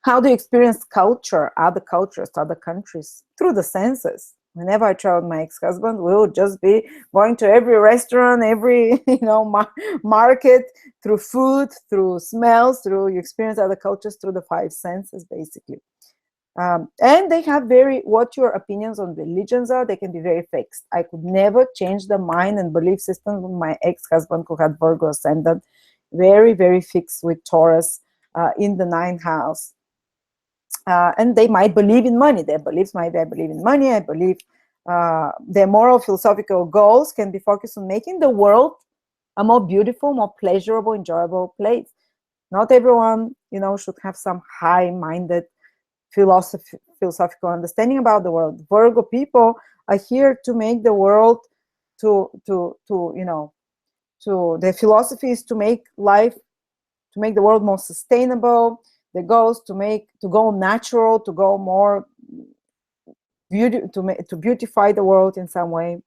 How do you experience culture, other cultures, other countries? Through the senses. Whenever I travel with my ex-husband, we would just be going to every restaurant, every market, through food, through smells, you experience other cultures through the 5 senses, basically. And they have what your opinions on religions are, they can be very fixed. I could never change the mind and belief system of my ex-husband, who had Virgo ascendant, very, very fixed with Taurus in the 9th house. And they might believe in money. Their beliefs might be, I believe in money. I believe their moral, philosophical goals can be focused on making the world a more beautiful, more pleasurable, enjoyable place. Not everyone, should have some high-minded philosophical understanding about the world. Virgo people are here to make the world, their philosophy is to make the world more sustainable. The goal is to go natural, to go more beauty, to beautify the world in some way,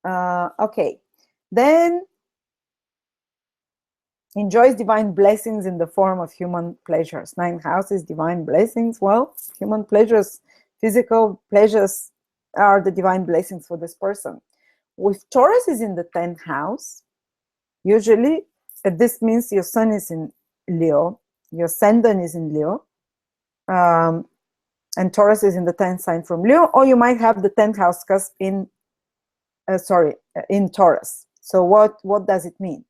Okay, then enjoys divine blessings in the form of human pleasures. 9th house is divine blessings. Well, human pleasures, physical pleasures are the divine blessings for this person. If Taurus is in the 10th house, usually this means your sun is in Leo, your ascendant is in Leo, and Taurus is in the 10th sign from Leo, or you might have the 10th house cusp in Taurus. So what does it mean?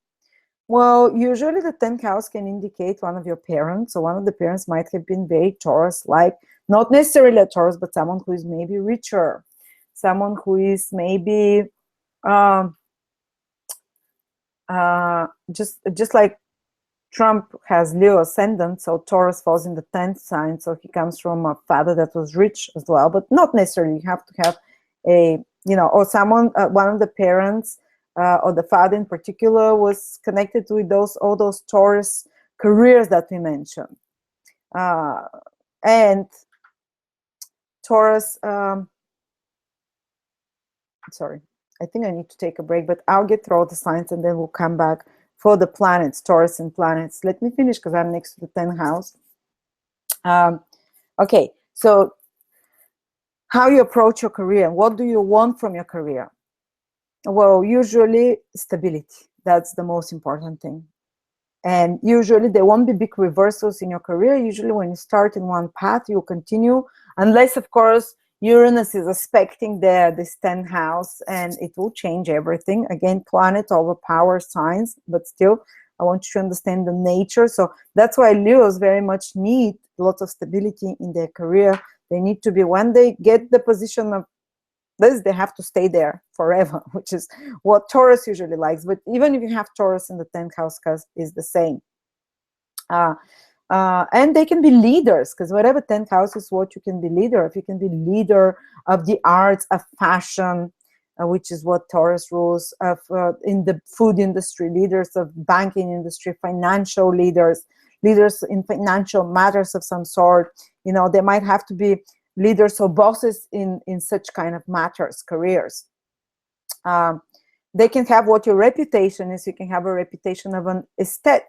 Well, usually the 10th house can indicate one of your parents. So one of the parents might have been very Taurus-like, not necessarily a Taurus, but someone who is maybe richer, someone who is maybe just like Trump has Leo ascendant, so Taurus falls in the 10th sign, so he comes from a father that was rich as well, but not necessarily. You have to have or someone, one of the parents or the father in particular was connected with all those Taurus careers that we mentioned. And Taurus, sorry, I think I need to take a break, but I'll get through all the signs and then we'll come back for the planets, Taurus and planets. Let me finish because I'm next to the 10th house. Okay, so how you approach your career. What do you want from your career? Well, usually stability. That's the most important thing. And usually there won't be big reversals in your career. Usually when you start in one path, you'll continue, unless, of course, Uranus is aspecting this 10th house and it will change everything. Again, planet overpower signs, but still, I want you to understand the nature. So that's why Leos very much need lots of stability in their career. They need to be, when they get the position of this, they have to stay there forever, which is what Taurus usually likes. But even if you have Taurus in the 10th house, is the same. And they can be leaders, because whatever 10th house is what you can be leader. If you can be leader of the arts, of fashion, which is what Taurus rules, of in the food industry, leaders of banking industry, financial leaders in financial matters of some sort. You know, they might have to be leaders or bosses in such kind of matters, careers. They can have what your reputation is. You can have a reputation of an aesthete.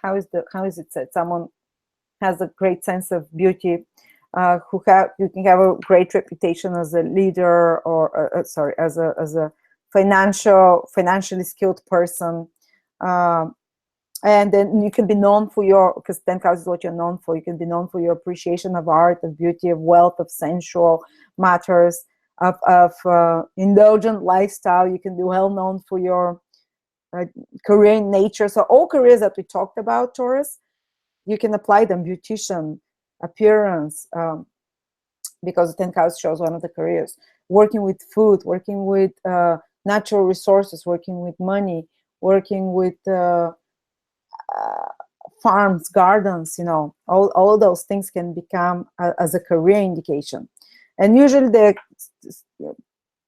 How is it said? Someone has a great sense of beauty. You can have a great reputation as a leader, or as a financially skilled person. And then you can be known for because 10th house is what you're known for. You can be known for your appreciation of art, of beauty, of wealth, of sensual matters, of indulgent lifestyle. You can be well known for your career in nature. So all careers that we talked about, Taurus, you can apply them. Beautician, appearance, because the 10th house shows one of the careers. Working with food, working with natural resources, working with money, working with farms, gardens, you know, all those things can become as a career indication. And usually the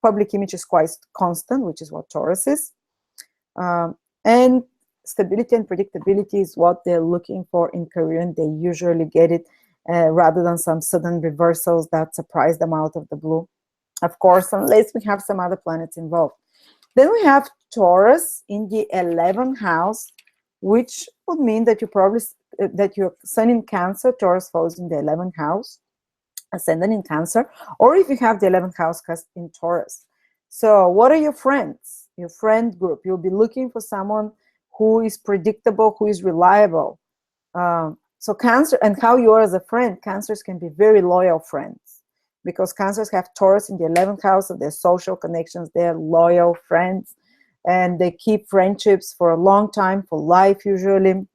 public image is quite constant, which is what Taurus is. And stability and predictability is what they're looking for in career, and they usually get it rather than some sudden reversals that surprise them out of the blue. Of course, unless we have some other planets involved. Then we have Taurus in the 11th house, which would mean that that your sun in Cancer, Taurus falls in the 11th house, ascendant in Cancer, or if you have the 11th house cast in Taurus. So what are your friends? Your friend group. You'll be looking for someone who is predictable, who is reliable. So Cancer, and how you are as a friend, Cancers can be very loyal friends, because Cancers have Taurus in the 11th house of their social connections. They're loyal friends, and they keep friendships for a long time, for life usually.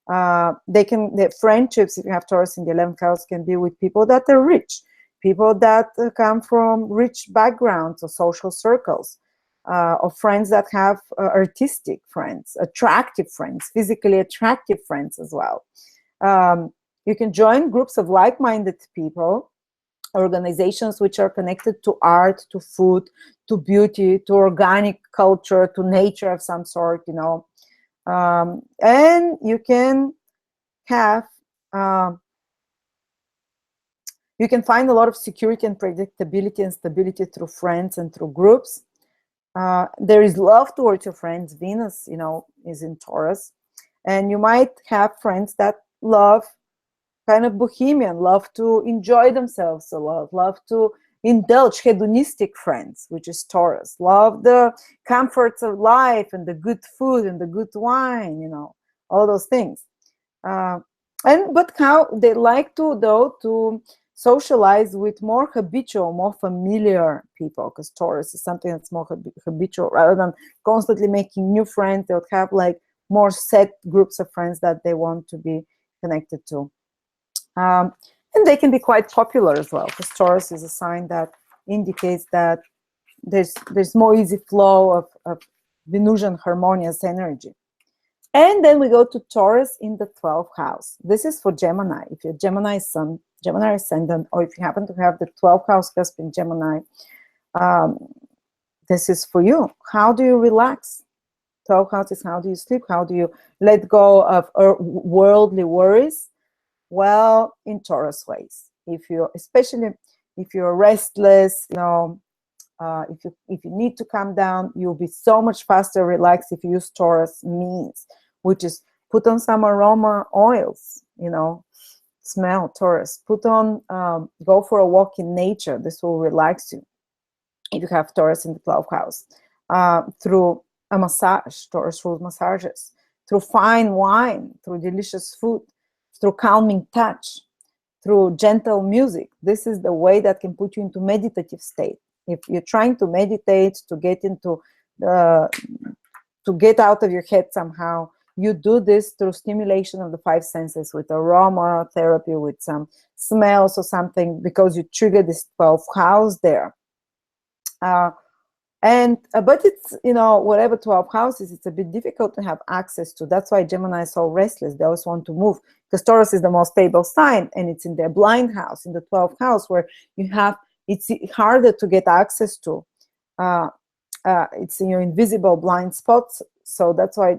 Their friendships, if you have Taurus in the 11th house, can be with people that are rich, people that come from rich backgrounds or social circles, or friends that have artistic friends, attractive friends, physically attractive friends as well. You can join groups of like-minded people, organizations which are connected to art, to food, to beauty, to organic culture, to nature of some sort, you know. And you can have, you can find a lot of security and predictability and stability through friends and through groups. There is love towards your friends. Venus, you know, is in Taurus. And you might have friends that love kind of bohemian, love to enjoy themselves a lot, love to indulge, hedonistic friends, which is Taurus, love the comforts of life and the good food and the good wine, you know, all those things. But how they like to socialize with more habitual, more familiar people, because Taurus is something that's more habitual rather than constantly making new friends. They would have like more set groups of friends that they want to be connected to. And they can be quite popular as well, because Taurus is a sign that indicates that there's more easy flow of Venusian harmonious energy. And then we go to Taurus in the 12th house. This is for Gemini. If you're Gemini sun, Gemini ascendant, or if you happen to have the 12th house cusp in Gemini, this is for you. How do you relax? 12 houses, how do you sleep? How do you let go of worldly worries? Well, in Taurus ways. If you, especially if you're restless, if you need to calm down, you'll be so much faster relaxed if you use Taurus means, which is put on some aroma oils, smell Taurus. Put on, go for a walk in nature. This will relax you if you have Taurus in the 12th house. Through a massage, Taurus rules massages. Through fine wine, through delicious food, through calming touch, through gentle music. This is the way that can put you into meditative state. If you're trying to meditate, to get into to get out of your head somehow, you do this through stimulation of the five senses with aroma therapy, with some smells or something, because you trigger this 12th house there. But it's, whatever 12 houses, it's a bit difficult to have access to. That's why Gemini is so restless. They always want to move, because Taurus is the most stable sign, and it's in their blind house, in the 12th house, where it's harder to get access to. It's in your invisible blind spots. So that's why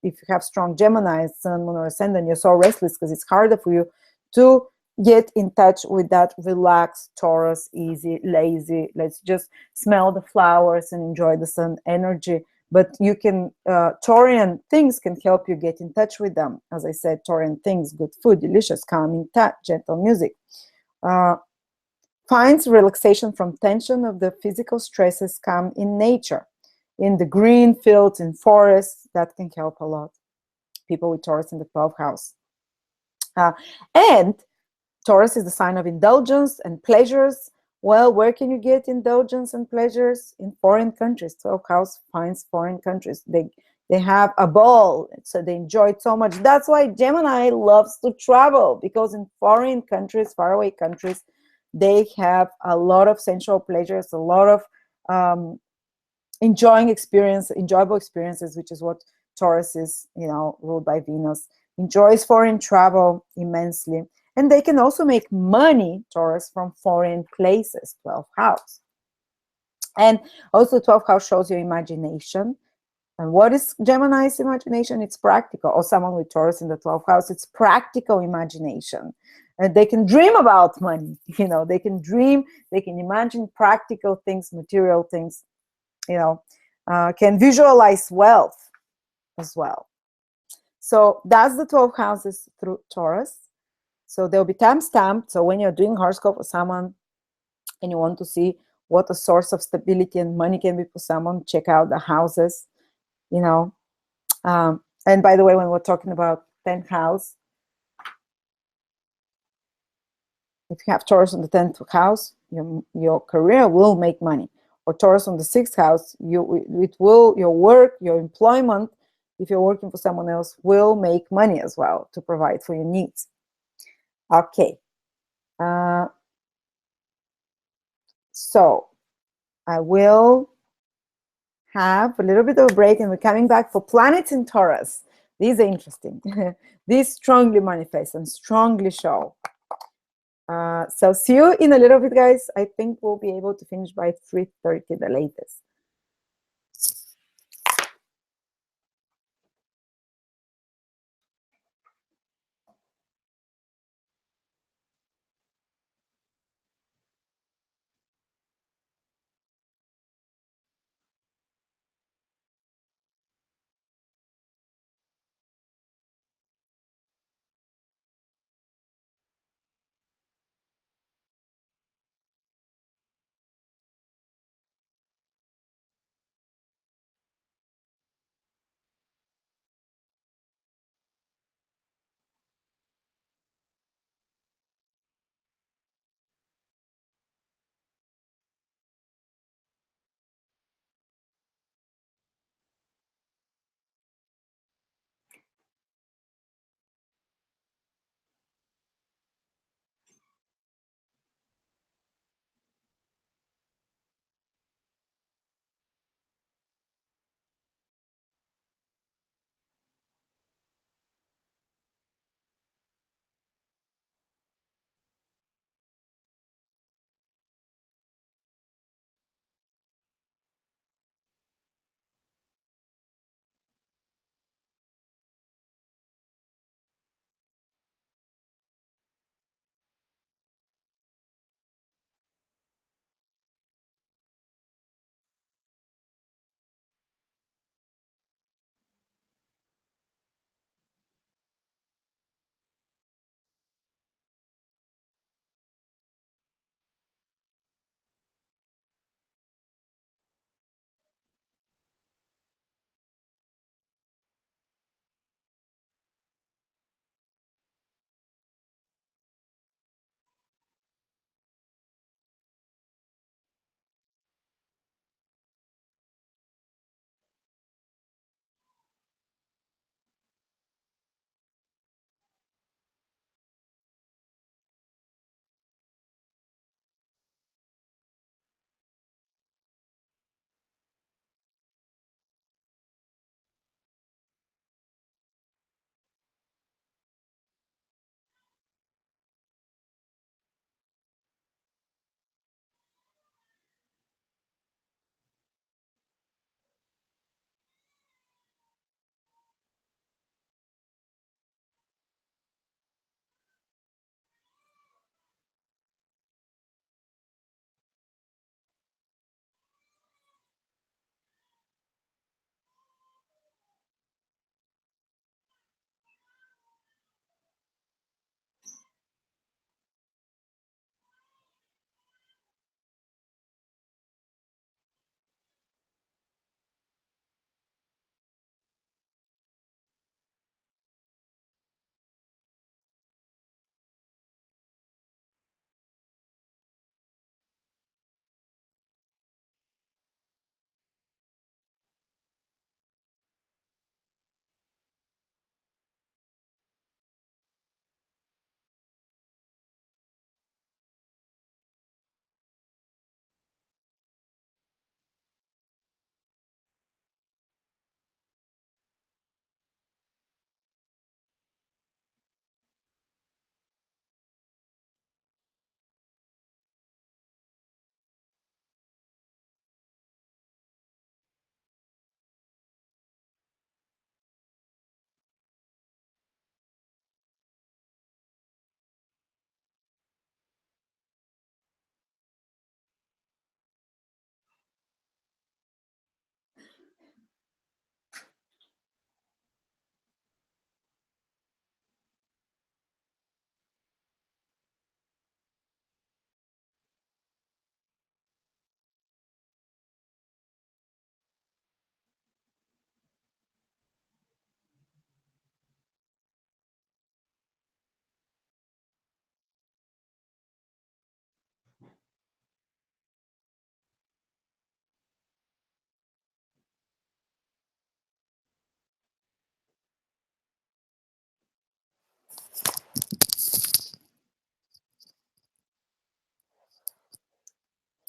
if you have strong Gemini, Sun, Moon, or Ascendant, you're so restless, because it's harder for you to get in touch with that relaxed Taurus, easy, lazy. Let's just smell the flowers and enjoy the sun energy. But you can, Taurian things can help you get in touch with them. As I said, Taurian things, good food, delicious, calming touch, gentle music. Finds relaxation from tension of the physical stresses come in nature, in the green fields, in forests. That can help a lot. People with Taurus in the 12th house. And Taurus is the sign of indulgence and pleasures. Well, where can you get indulgence and pleasures? In foreign countries. 12th house finds foreign countries. They have a ball, so they enjoy it so much. That's why Gemini loves to travel, because in foreign countries, faraway countries, they have a lot of sensual pleasures, a lot of enjoyable experiences, which is what Taurus is, ruled by Venus. Enjoys foreign travel immensely. And they can also make money, Taurus, from foreign places, 12th house. And also 12th house shows your imagination. And what is Gemini's imagination? It's practical. Or someone with Taurus in the 12th house, it's practical imagination. And they can dream about money. They can dream, they can imagine practical things, material things, can visualize wealth as well. So that's the 12 houses through Taurus. So they'll be time-stamped. So when you're doing horoscope for someone and you want to see what a source of stability and money can be for someone, check out the houses, and by the way, when we're talking about 10th house, if you have Taurus on the 10th house, your career will make money. Or Taurus on the 6th house, your work, your employment, if you're working for someone else, will make money as well to provide for your needs. Okay. So I will have a little bit of a break, and we're coming back for planets in Taurus. These are interesting. These strongly manifest and strongly show. So see you in a little bit, guys. I think we'll be able to finish by 3:30 the latest.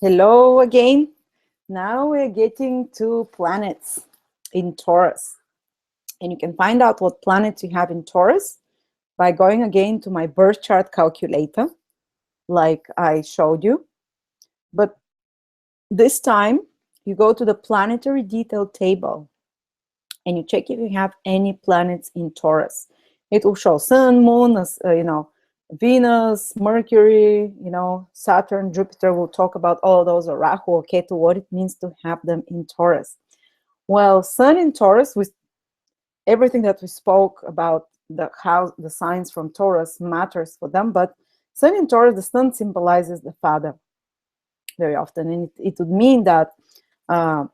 Hello again. Now we're getting to planets in Taurus. And you can find out what planets you have in Taurus by going again to my birth chart calculator, like I showed you. But this time, you go to the planetary detail table and you check if you have any planets in Taurus. It will show Sun, Moon, Venus, Mercury, Saturn, Jupiter. We'll talk about all of those, or Rahu or Ketu, what it means to have them in Taurus. Well, Sun in Taurus, with everything that we spoke about, how the signs from Taurus matters for them, but Sun in Taurus, the Sun symbolizes the father very often, and it would mean that, of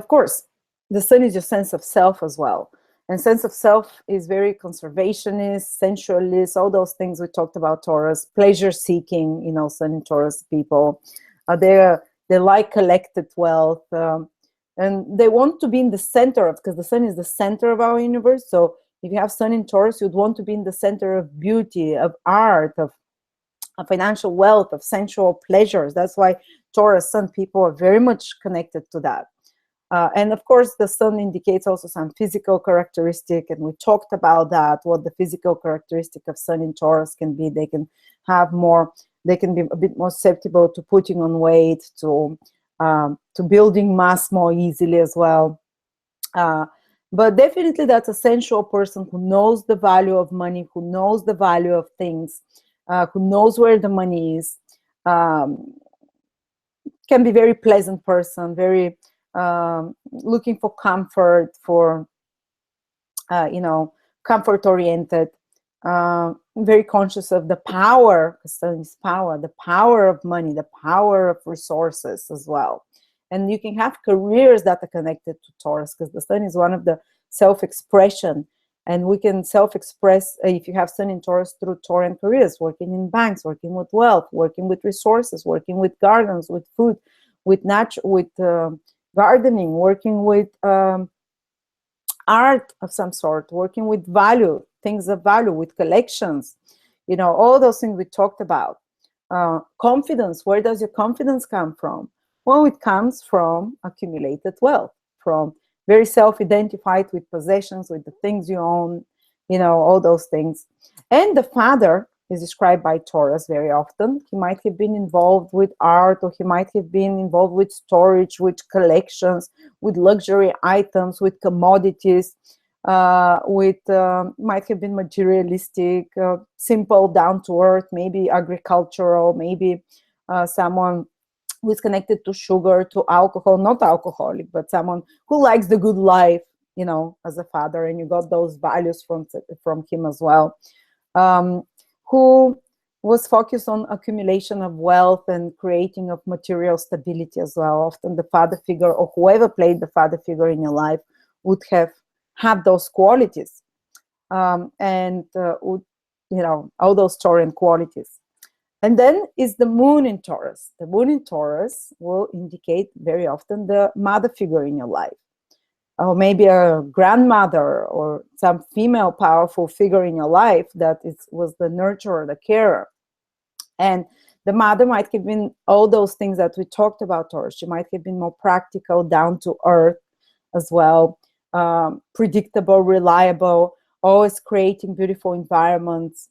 course, the Sun is your sense of self as well. And sense of self is very conservationist, sensualist, all those things we talked about Taurus, pleasure seeking, Sun in Taurus people. They like collected wealth. And they want to be in the center of, because the Sun is the center of our universe. So if you have Sun in Taurus, you'd want to be in the center of beauty, of art, of financial wealth, of sensual pleasures. That's why Taurus Sun people are very much connected to that. And of course, the Sun indicates also some physical characteristic, and we talked about that, what the physical characteristic of Sun in Taurus can be. They can be a bit more susceptible to putting on weight, to building mass more easily as well. But definitely that's a sensual person who knows the value of money, who knows the value of things, who knows where the money is, can be very pleasant person, very looking for comfort, comfort oriented, very conscious of the power, the power of money, the power of resources as well. And you can have careers that are connected to Taurus, because the Sun is one of the self-expression, and we can self-express if you have Sun in Taurus through Tauran careers, working in banks, working with wealth, working with resources, working with gardens, with food, with gardening, working with art of some sort, working with value, things of value, with collections, all those things we talked about. Confidence, where does your confidence come from? Well, it comes from accumulated wealth, from very self-identified with possessions, with the things you own, all those things. And the father is described by Taurus very often. He might have been involved with art, or he might have been involved with storage, with collections, with luxury items, with commodities, might have been materialistic, simple, down to earth, maybe agricultural, maybe someone who is connected to sugar, to alcohol, not alcoholic, but someone who likes the good life, as a father, and you got those values from him as well. Who was focused on accumulation of wealth and creating of material stability as well. Often the father figure, or whoever played the father figure in your life, would have had those qualities, and would, all those Tauran qualities. And then is the moon in Taurus. The moon in Taurus will indicate very often the mother figure in your life, or maybe a grandmother, or some female powerful figure in your life that was the nurturer, the carer. And the mother might have been all those things that we talked about, Taurus. She might have been more practical, down to earth as well, predictable, reliable, always creating beautiful environments,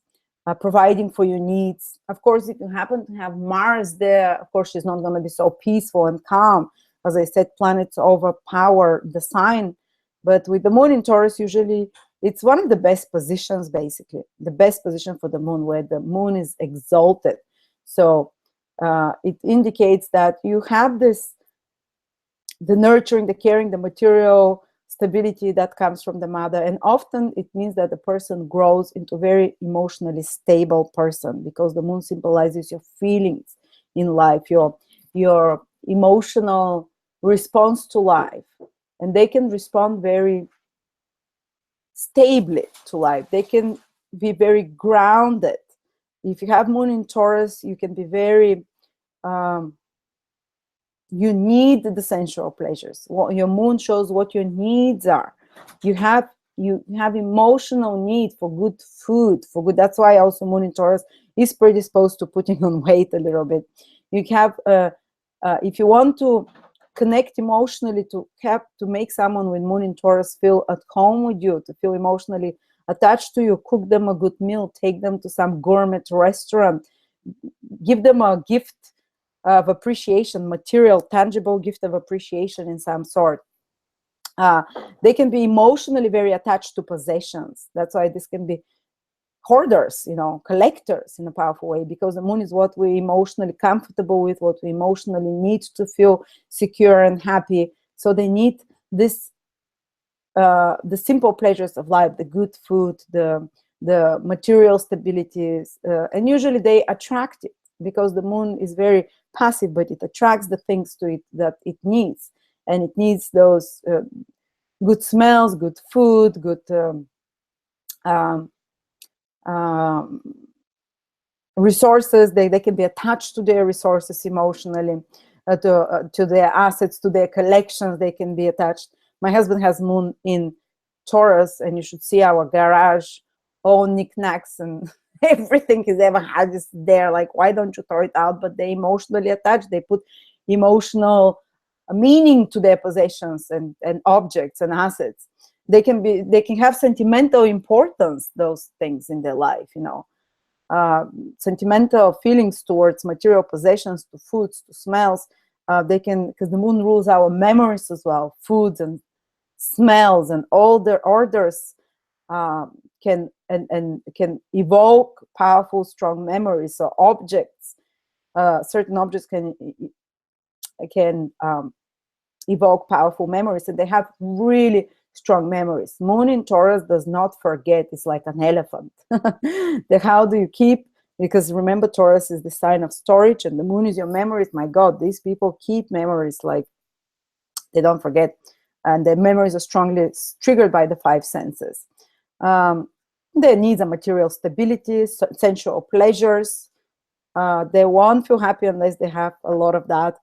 providing for your needs. Of course, if you happen to have Mars there, of course, she's not going to be so peaceful and calm. As I said, planets overpower the sign. But with the moon in Taurus, usually it's one of the best positions, basically. The best position for the moon, where the moon is exalted. So it indicates that you have the nurturing, the caring, the material stability that comes from the mother. And often it means that the person grows into a very emotionally stable person, because the moon symbolizes your feelings in life, your emotional response to life. And they can respond very stably to life. They can be very grounded. If you have moon in Taurus, you can be very you need the sensual pleasures. Well, your moon shows what your needs are. You have emotional need for good food, for good. That's why also moon in Taurus is predisposed to putting on weight a little bit. You have, if you want to connect emotionally, to make someone with moon in Taurus feel at home with you, to feel emotionally attached to you, cook them a good meal, take them to some gourmet restaurant, give them a gift of appreciation, material, tangible gift of appreciation in some sort. They can be emotionally very attached to possessions. That's why this can be hoarders, collectors in a powerful way, because the moon is what we're emotionally comfortable with, what we emotionally need to feel secure and happy. So they need this, the simple pleasures of life, the good food, the material stabilities, and usually they attract it because the moon is very passive, but it attracts the things to it that it needs, and it needs those good smells, good food, good um, um, resources. They can be attached to their resources emotionally, to their assets, to their collections. They can be attached. My husband has moon in Taurus, and you should see our garage, all knickknacks and everything he's ever had is there. Like, why don't you throw it out? But they emotionally attached. They put emotional meaning to their possessions and objects and assets. They can have sentimental importance, those things in their life, sentimental feelings towards material possessions, to foods, to smells. They can, because the moon rules our memories as well. Foods and smells and all their orders can can evoke powerful, strong memories. So objects, certain objects can evoke powerful memories, and they have really strong memories. Moon in Taurus does not forget. It's like an elephant. How do you keep? Because remember, Taurus is the sign of storage, and the moon is your memories. My God, these people keep memories like they don't forget, and their memories are strongly triggered by the five senses. Their needs are material stability, sensual pleasures. They won't feel happy unless they have a lot of that.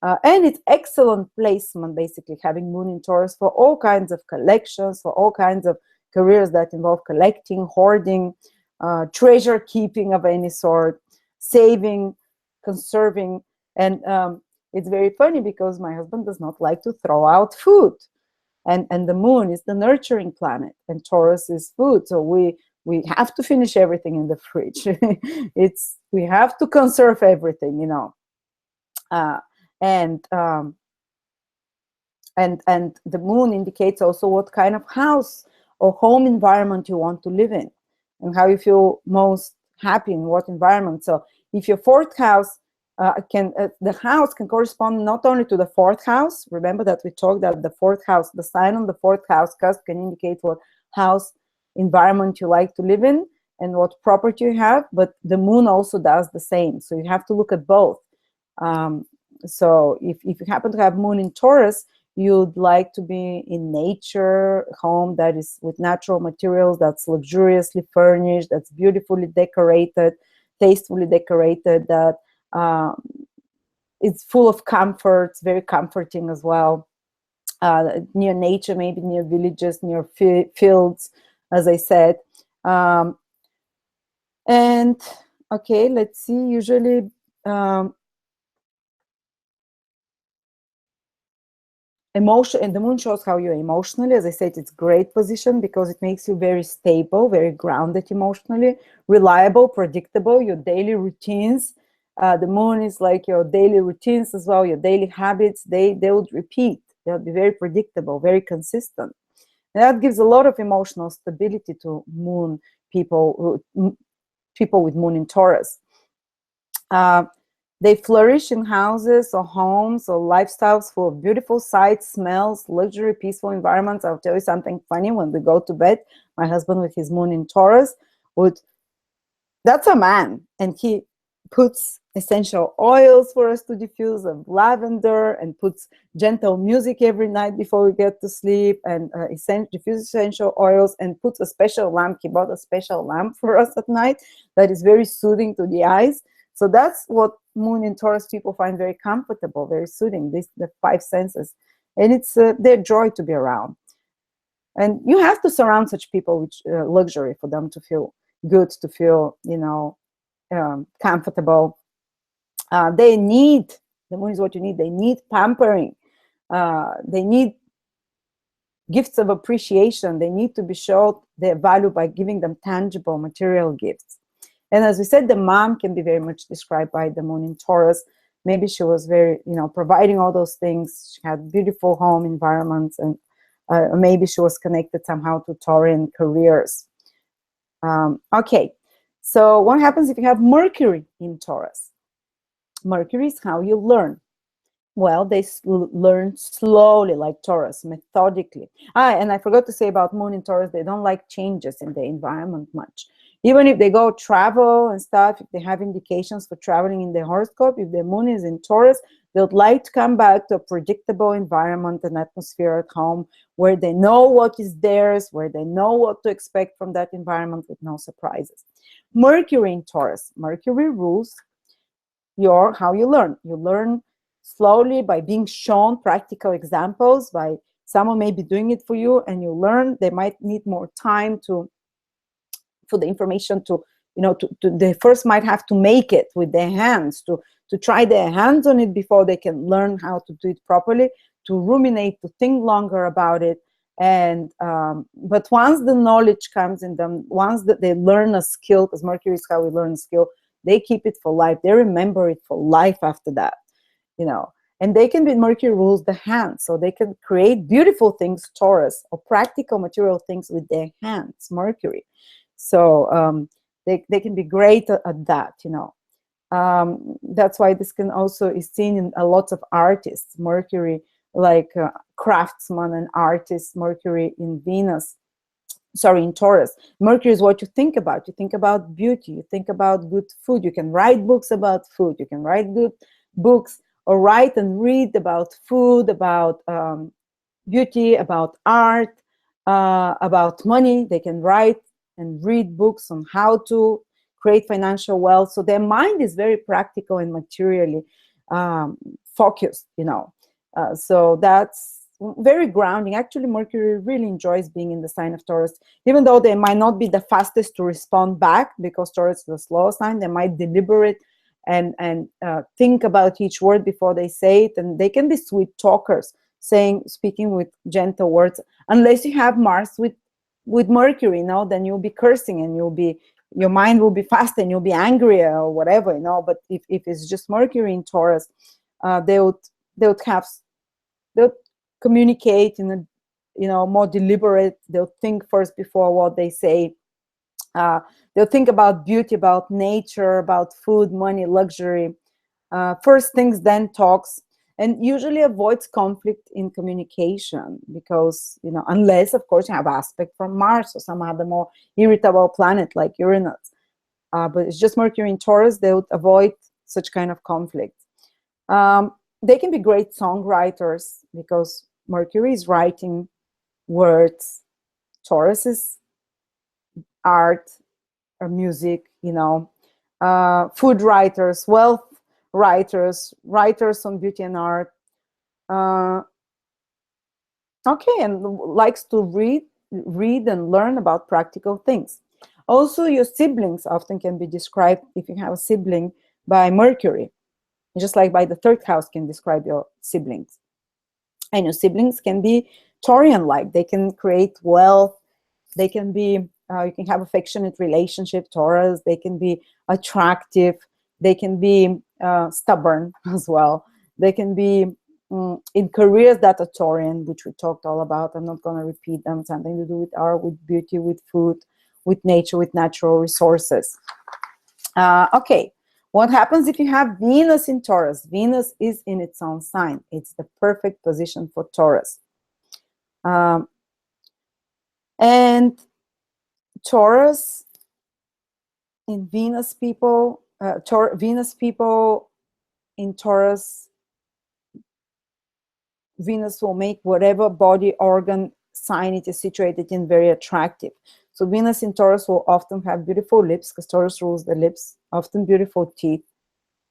And it's excellent placement, basically, having moon in Taurus for all kinds of collections, for all kinds of careers that involve collecting, hoarding, treasure keeping of any sort, saving, conserving. And it's very funny because my husband does not like to throw out food. And the moon is the nurturing planet, and Taurus is food. So we have to finish everything in the fridge. We have to conserve everything, and the moon indicates also what kind of house or home environment you want to live in, and how you feel most happy in what environment. So if your fourth house the house can correspond not only to the fourth house. Remember that we talked that the fourth house, the sign on the fourth house cusp, can indicate what house environment you like to live in and what property you have, but the moon also does the same. So you have to look at both. So if you happen to have moon in Taurus, you'd like to be in nature, home that is with natural materials, that's luxuriously furnished, that's beautifully decorated, tastefully decorated, that it's full of comforts, very comforting as well. Near nature, maybe near villages, near fields, as I said. And okay, let's see, usually emotion, and the moon shows how you're emotionally. As I said, it's great position because it makes you very stable, very grounded emotionally, reliable, predictable, your daily routines. The moon is like your daily routines as well, your daily habits, they would repeat. They'll be very predictable, very consistent. And that gives a lot of emotional stability to moon people, people with moon in Taurus. They flourish in houses or homes or lifestyles full of beautiful sights, smells, luxury, peaceful environments. I'll tell you something funny. When we go to bed, my husband with his moon in Taurus that's a man, and he puts essential oils for us to diffuse, of lavender, and puts gentle music every night before we get to sleep, and diffuse essential oils, and puts a special lamp. He bought a special lamp for us at night that is very soothing to the eyes. So that's what moon in Taurus people find very comfortable, very soothing, the five senses. And it's their joy to be around. And you have to surround such people with luxury for them to feel good, to feel, comfortable. They need, the moon is what you need. They need pampering. They need gifts of appreciation. They need to be shown their value by giving them tangible material gifts. And as we said, the mom can be very much described by the moon in Taurus. Maybe she was very, providing all those things. She had beautiful home environments, and maybe she was connected somehow to Taurian careers. Okay, so what happens if you have Mercury in Taurus? Mercury is how you learn. Well, they learn slowly, like Taurus, methodically. And I forgot to say about moon in Taurus, they don't like changes in the environment much. Even if they go travel and stuff, if they have indications for traveling in their horoscope, if their moon is in Taurus, they would like to come back to a predictable environment and atmosphere at home where they know what is theirs, where they know what to expect from that environment with no surprises. Mercury in Taurus. Mercury rules how you learn. You learn slowly by being shown practical examples, by someone may be doing it for you, and you learn. They might need more time for the information to they first might have to make it with their hands, to try their hands on it before they can learn how to do it properly, to ruminate, to think longer about it. And but once the knowledge comes in them, once that they learn a skill, because Mercury is how we learn a skill, they keep it for life. They remember it for life after that. And they can be, Mercury rules the hands, so they can create beautiful things, Taurus, or practical material things with their hands, Mercury. So they can be great at that. That's why this can also is seen in a lot of artists. Mercury, like craftsman and artists. Mercury in Taurus. Mercury is what you think about. You think about beauty. You think about good food. You can write books about food. You can write good books or write and read about food, about beauty, about art, about money. They can write and read books on how to create financial wealth. So their mind is very practical and materially focused, so that's very grounding. Actually, Mercury really enjoys being in the sign of Taurus, even though they might not be the fastest to respond back, because Taurus is the slower sign. They might deliberate and think about each word before they say it, and they can be sweet talkers, speaking with gentle words, unless you have Mars with Mercury, then you'll be cursing, and your mind will be fast, and you'll be angry or whatever, But if it's just Mercury in Taurus, they would they'll communicate in a more deliberate. They'll think first before what they say. They'll think about beauty, about nature, about food, money, luxury. First things, then talks, and usually avoids conflict in communication, because unless of course you have aspect from Mars or some other more irritable planet like Uranus. But it's just Mercury in Taurus. They would avoid such kind of conflict. They can be great songwriters, because Mercury is writing words. Taurus is art or music, food writers, wealth writers, writers on beauty and art. Okay, and likes to read and learn about practical things. Also, your siblings often can be described, if you have a sibling, by Mercury, just like by the third house can describe your siblings. And your siblings can be Taurian-like. They can create wealth. They can be, you can have affectionate relationship, Taurus. They can be attractive. They can be stubborn as well. They can be in careers that are Taurian, which we talked all about. I'm not going to repeat them. Something to do with art, with beauty, with food, with nature, with natural resources. Okay. What happens if you have Venus in Taurus? Venus is in its own sign. It's the perfect position for Taurus. And Taurus in Venus people, Venus people in Taurus, Venus will make whatever body organ sign it is situated in very attractive. So Venus in Taurus will often have beautiful lips, because Taurus rules the lips, often beautiful teeth.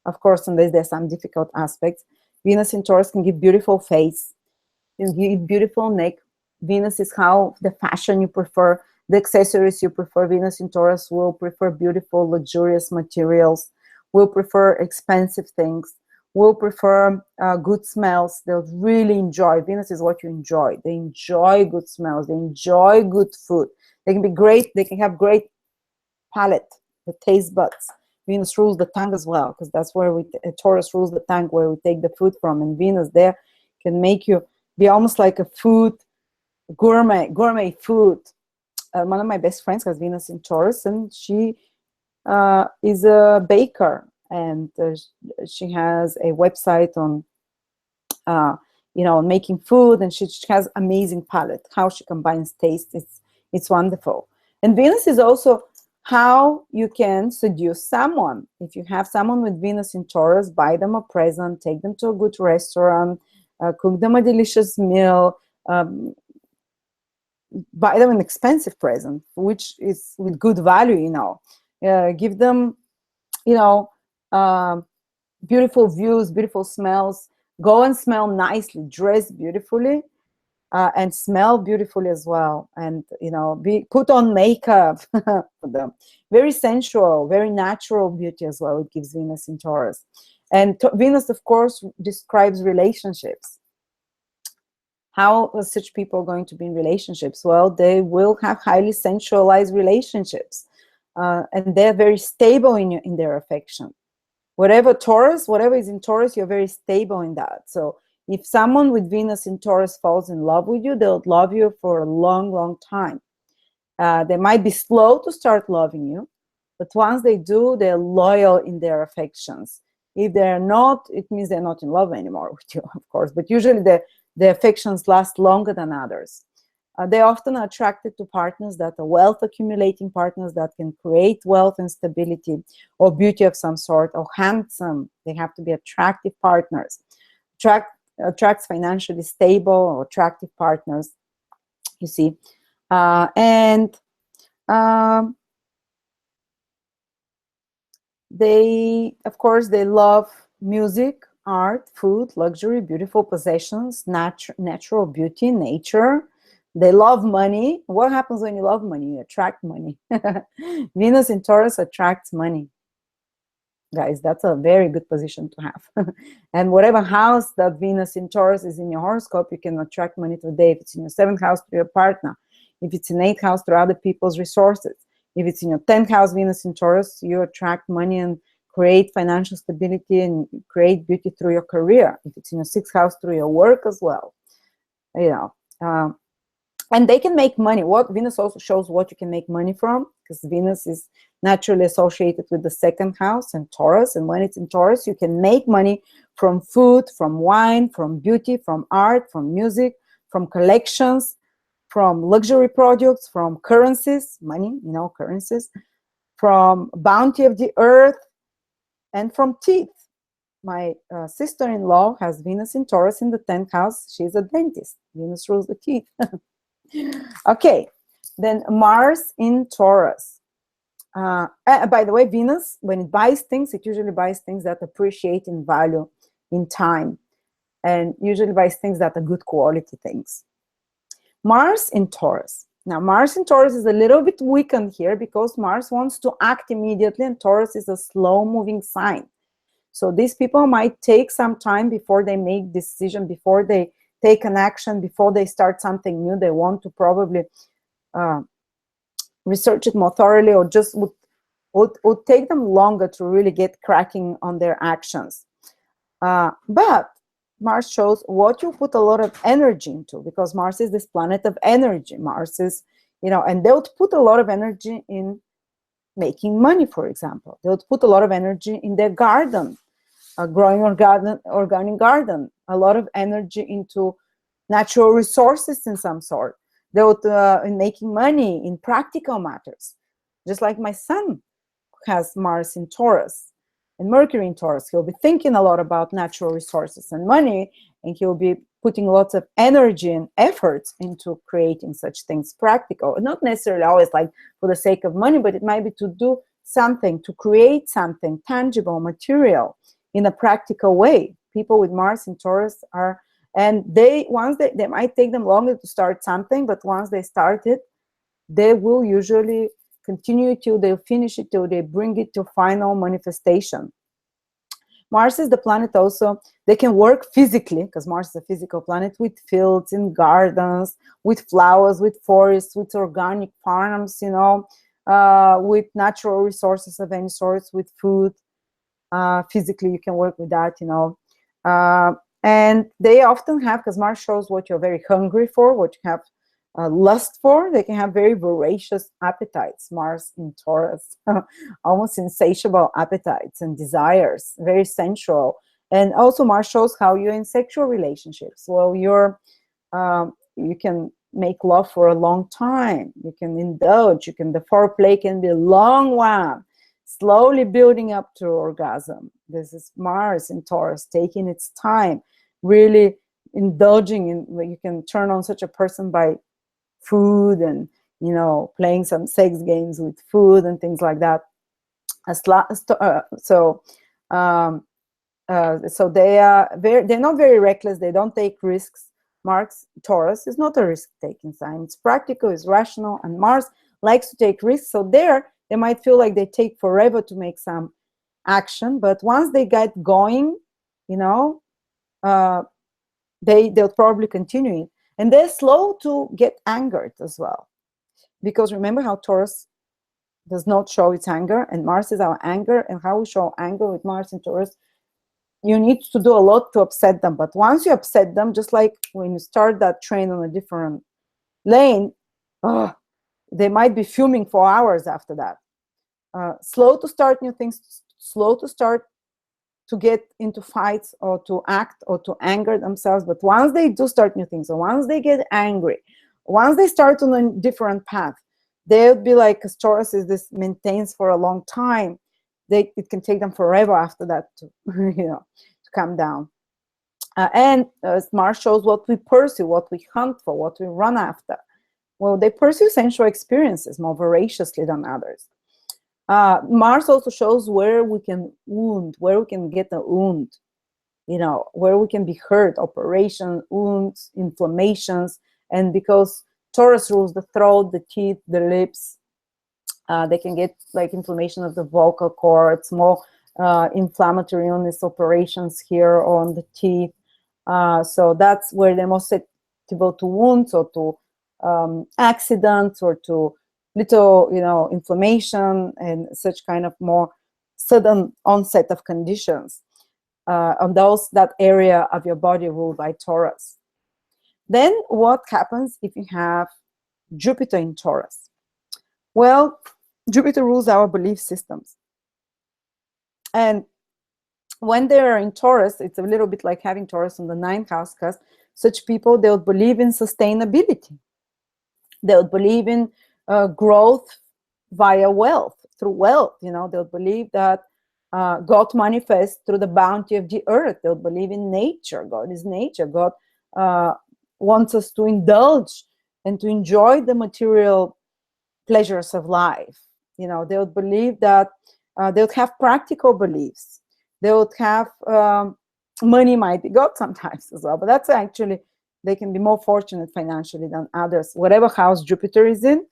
Of course, unless there's some difficult aspects. Venus in Taurus can give beautiful face, can give beautiful neck. Venus is how the fashion you prefer, the accessories you prefer. Venus in Taurus will prefer beautiful, luxurious materials, will prefer expensive things, will prefer good smells. They'll really enjoy. Venus is what you enjoy. They enjoy good smells. They enjoy good food. They can be great. They can have great palate, the taste buds. Venus rules the tongue as well, because that's where Taurus rules the tongue, where we take the food from. And Venus there can make you be almost like a food gourmet food. One of my best friends has Venus in Taurus, and she is a baker, and she has a website on making food, and she has amazing palate. How she combines taste, it's wonderful. And Venus is also how you can seduce someone. If you have someone with Venus in Taurus, buy them a present, take them to a good restaurant, cook them a delicious meal, buy them an expensive present, which is with good value, give them, beautiful views, beautiful smells. Go and smell nicely, dress beautifully, and smell beautifully as well. And, put on makeup for them. Very sensual, very natural beauty as well. It gives Venus in Taurus. And Venus, of course, describes relationships. How are such people going to be in relationships? Well, they will have highly sensualized relationships, and they're very stable in their affection. Whatever is in Taurus, you're very stable in that. So if someone with Venus in Taurus falls in love with you, they'll love you for a long, long time. They might be slow to start loving you, but once they do, they're loyal in their affections. If they're not, it means they're not in love anymore with you, of course. But usually the affections last longer than others. They often are attracted to partners that are wealth accumulating partners that can create wealth and stability or beauty of some sort, or handsome. They have to be attractive partners. Attracts financially stable or attractive partners, you see. They, of course, they love music, art, food, luxury, beautiful possessions, natural beauty, nature. They love money. What happens when you love money? You attract money. Venus in Taurus attracts money. Guys, that's a very good position to have. And whatever house that Venus in Taurus is in your horoscope, you can attract money today. If it's in your 7th house, through your partner. If it's in 8th house, through other people's resources. If it's in your 10th house, Venus in Taurus, you attract money and create financial stability and create beauty through your career. If it's in your 6th house, through your work as well. And they can make money. What Venus also shows what you can make money from, because Venus is naturally associated with the 2nd house and Taurus. And when it's in Taurus, you can make money from food, from wine, from beauty, from art, from music, from collections, from luxury products, from currencies, money, currencies, from bounty of the earth, and from teeth. My sister-in-law has Venus in Taurus in the 10th house. She's a dentist. Venus rules the teeth. Okay, then Mars in Taurus. By the way, Venus, when it buys things, it usually buys things that appreciate in value in time, and usually buys things that are good quality things. Mars in Taurus. Now, Mars in Taurus is a little bit weakened here because Mars wants to act immediately, and Taurus is a slow-moving sign. So these people might take some time before they make decision, before they take an action, before they start something new. They want to probably research it more thoroughly, or just would take them longer to really get cracking on their actions. But Mars shows what you put a lot of energy into, because Mars is this planet of energy. Mars is, and they would put a lot of energy in making money, for example. They would put a lot of energy in their garden, growing organic garden, a lot of energy into natural resources in some sort. They would, in making money, in practical matters. Just like my son has Mars in Taurus and Mercury in Taurus. He'll be thinking a lot about natural resources and money, and he'll be putting lots of energy and efforts into creating such things practical. Not necessarily always like for the sake of money, but it might be to do something, to create something tangible, material, in a practical way. People with Mars in Taurus are, and they might take them longer to start something, but once they start it, they will usually continue till they finish it, till they bring it to final manifestation. Mars is the planet also, they can work physically, because Mars is a physical planet, with fields and gardens, with flowers, with forests, with organic farms, with natural resources of any sorts, with food. Physically, you can work with that, and they often have, because Mars shows what you're very hungry for, what you have lust for. They can have very voracious appetites. Mars in Taurus, almost insatiable appetites and desires, very sensual. And also Mars shows how you're in sexual relationships. Well, you can make love for a long time. You can indulge. The foreplay can be a long one, slowly building up to orgasm. This is Mars in Taurus, taking its time, really indulging in. You can turn on such a person by food and playing some sex games with food and things like that. So they're not very reckless. They don't take risks. Mars Taurus is not a risk-taking sign. It's practical, it's rational, and Mars likes to take risks. So they might feel like they take forever to make some action, but once they get going, they'll probably continue it. And they're slow to get angered as well, because remember how Taurus does not show its anger, and Mars is our anger. And how we show anger with Mars and Taurus, you need to do a lot to upset them. But once you upset them, just like when you start that train on a different lane, they might be fuming for hours after that. Slow to start new things, slow to start to get into fights or to act or to anger themselves. But once they do start new things, or once they get angry, once they start on a different path, they'll be like, because Taurus is this maintains for a long time. It can take them forever after that to to calm down. And Mars shows what we pursue, what we hunt for, what we run after. Well, they pursue sensual experiences more voraciously than others. Mars also shows where we can wound, where we can get a wound, where we can be hurt, operation, wounds, inflammations. And because Taurus rules the throat, the teeth, the lips, they can get like inflammation of the vocal cords, more inflammatory illness operations here on the teeth. So that's where they're most susceptible to wounds or to accidents or to little, inflammation and such kind of more sudden onset of conditions on that area of your body ruled by Taurus. Then what happens if you have Jupiter in Taurus? Well, Jupiter rules our belief systems. And when they're in Taurus, it's a little bit like having Taurus on the 9th house, because such people, they'll believe in sustainability. They'll believe in growth via wealth, through wealth. They'll believe that God manifests through the bounty of the earth. They'll believe in nature. God is nature. God wants us to indulge and to enjoy the material pleasures of life. They would believe that they would have practical beliefs. They would have money might be God sometimes as well, but that's actually, they can be more fortunate financially than others, whatever house Jupiter is in,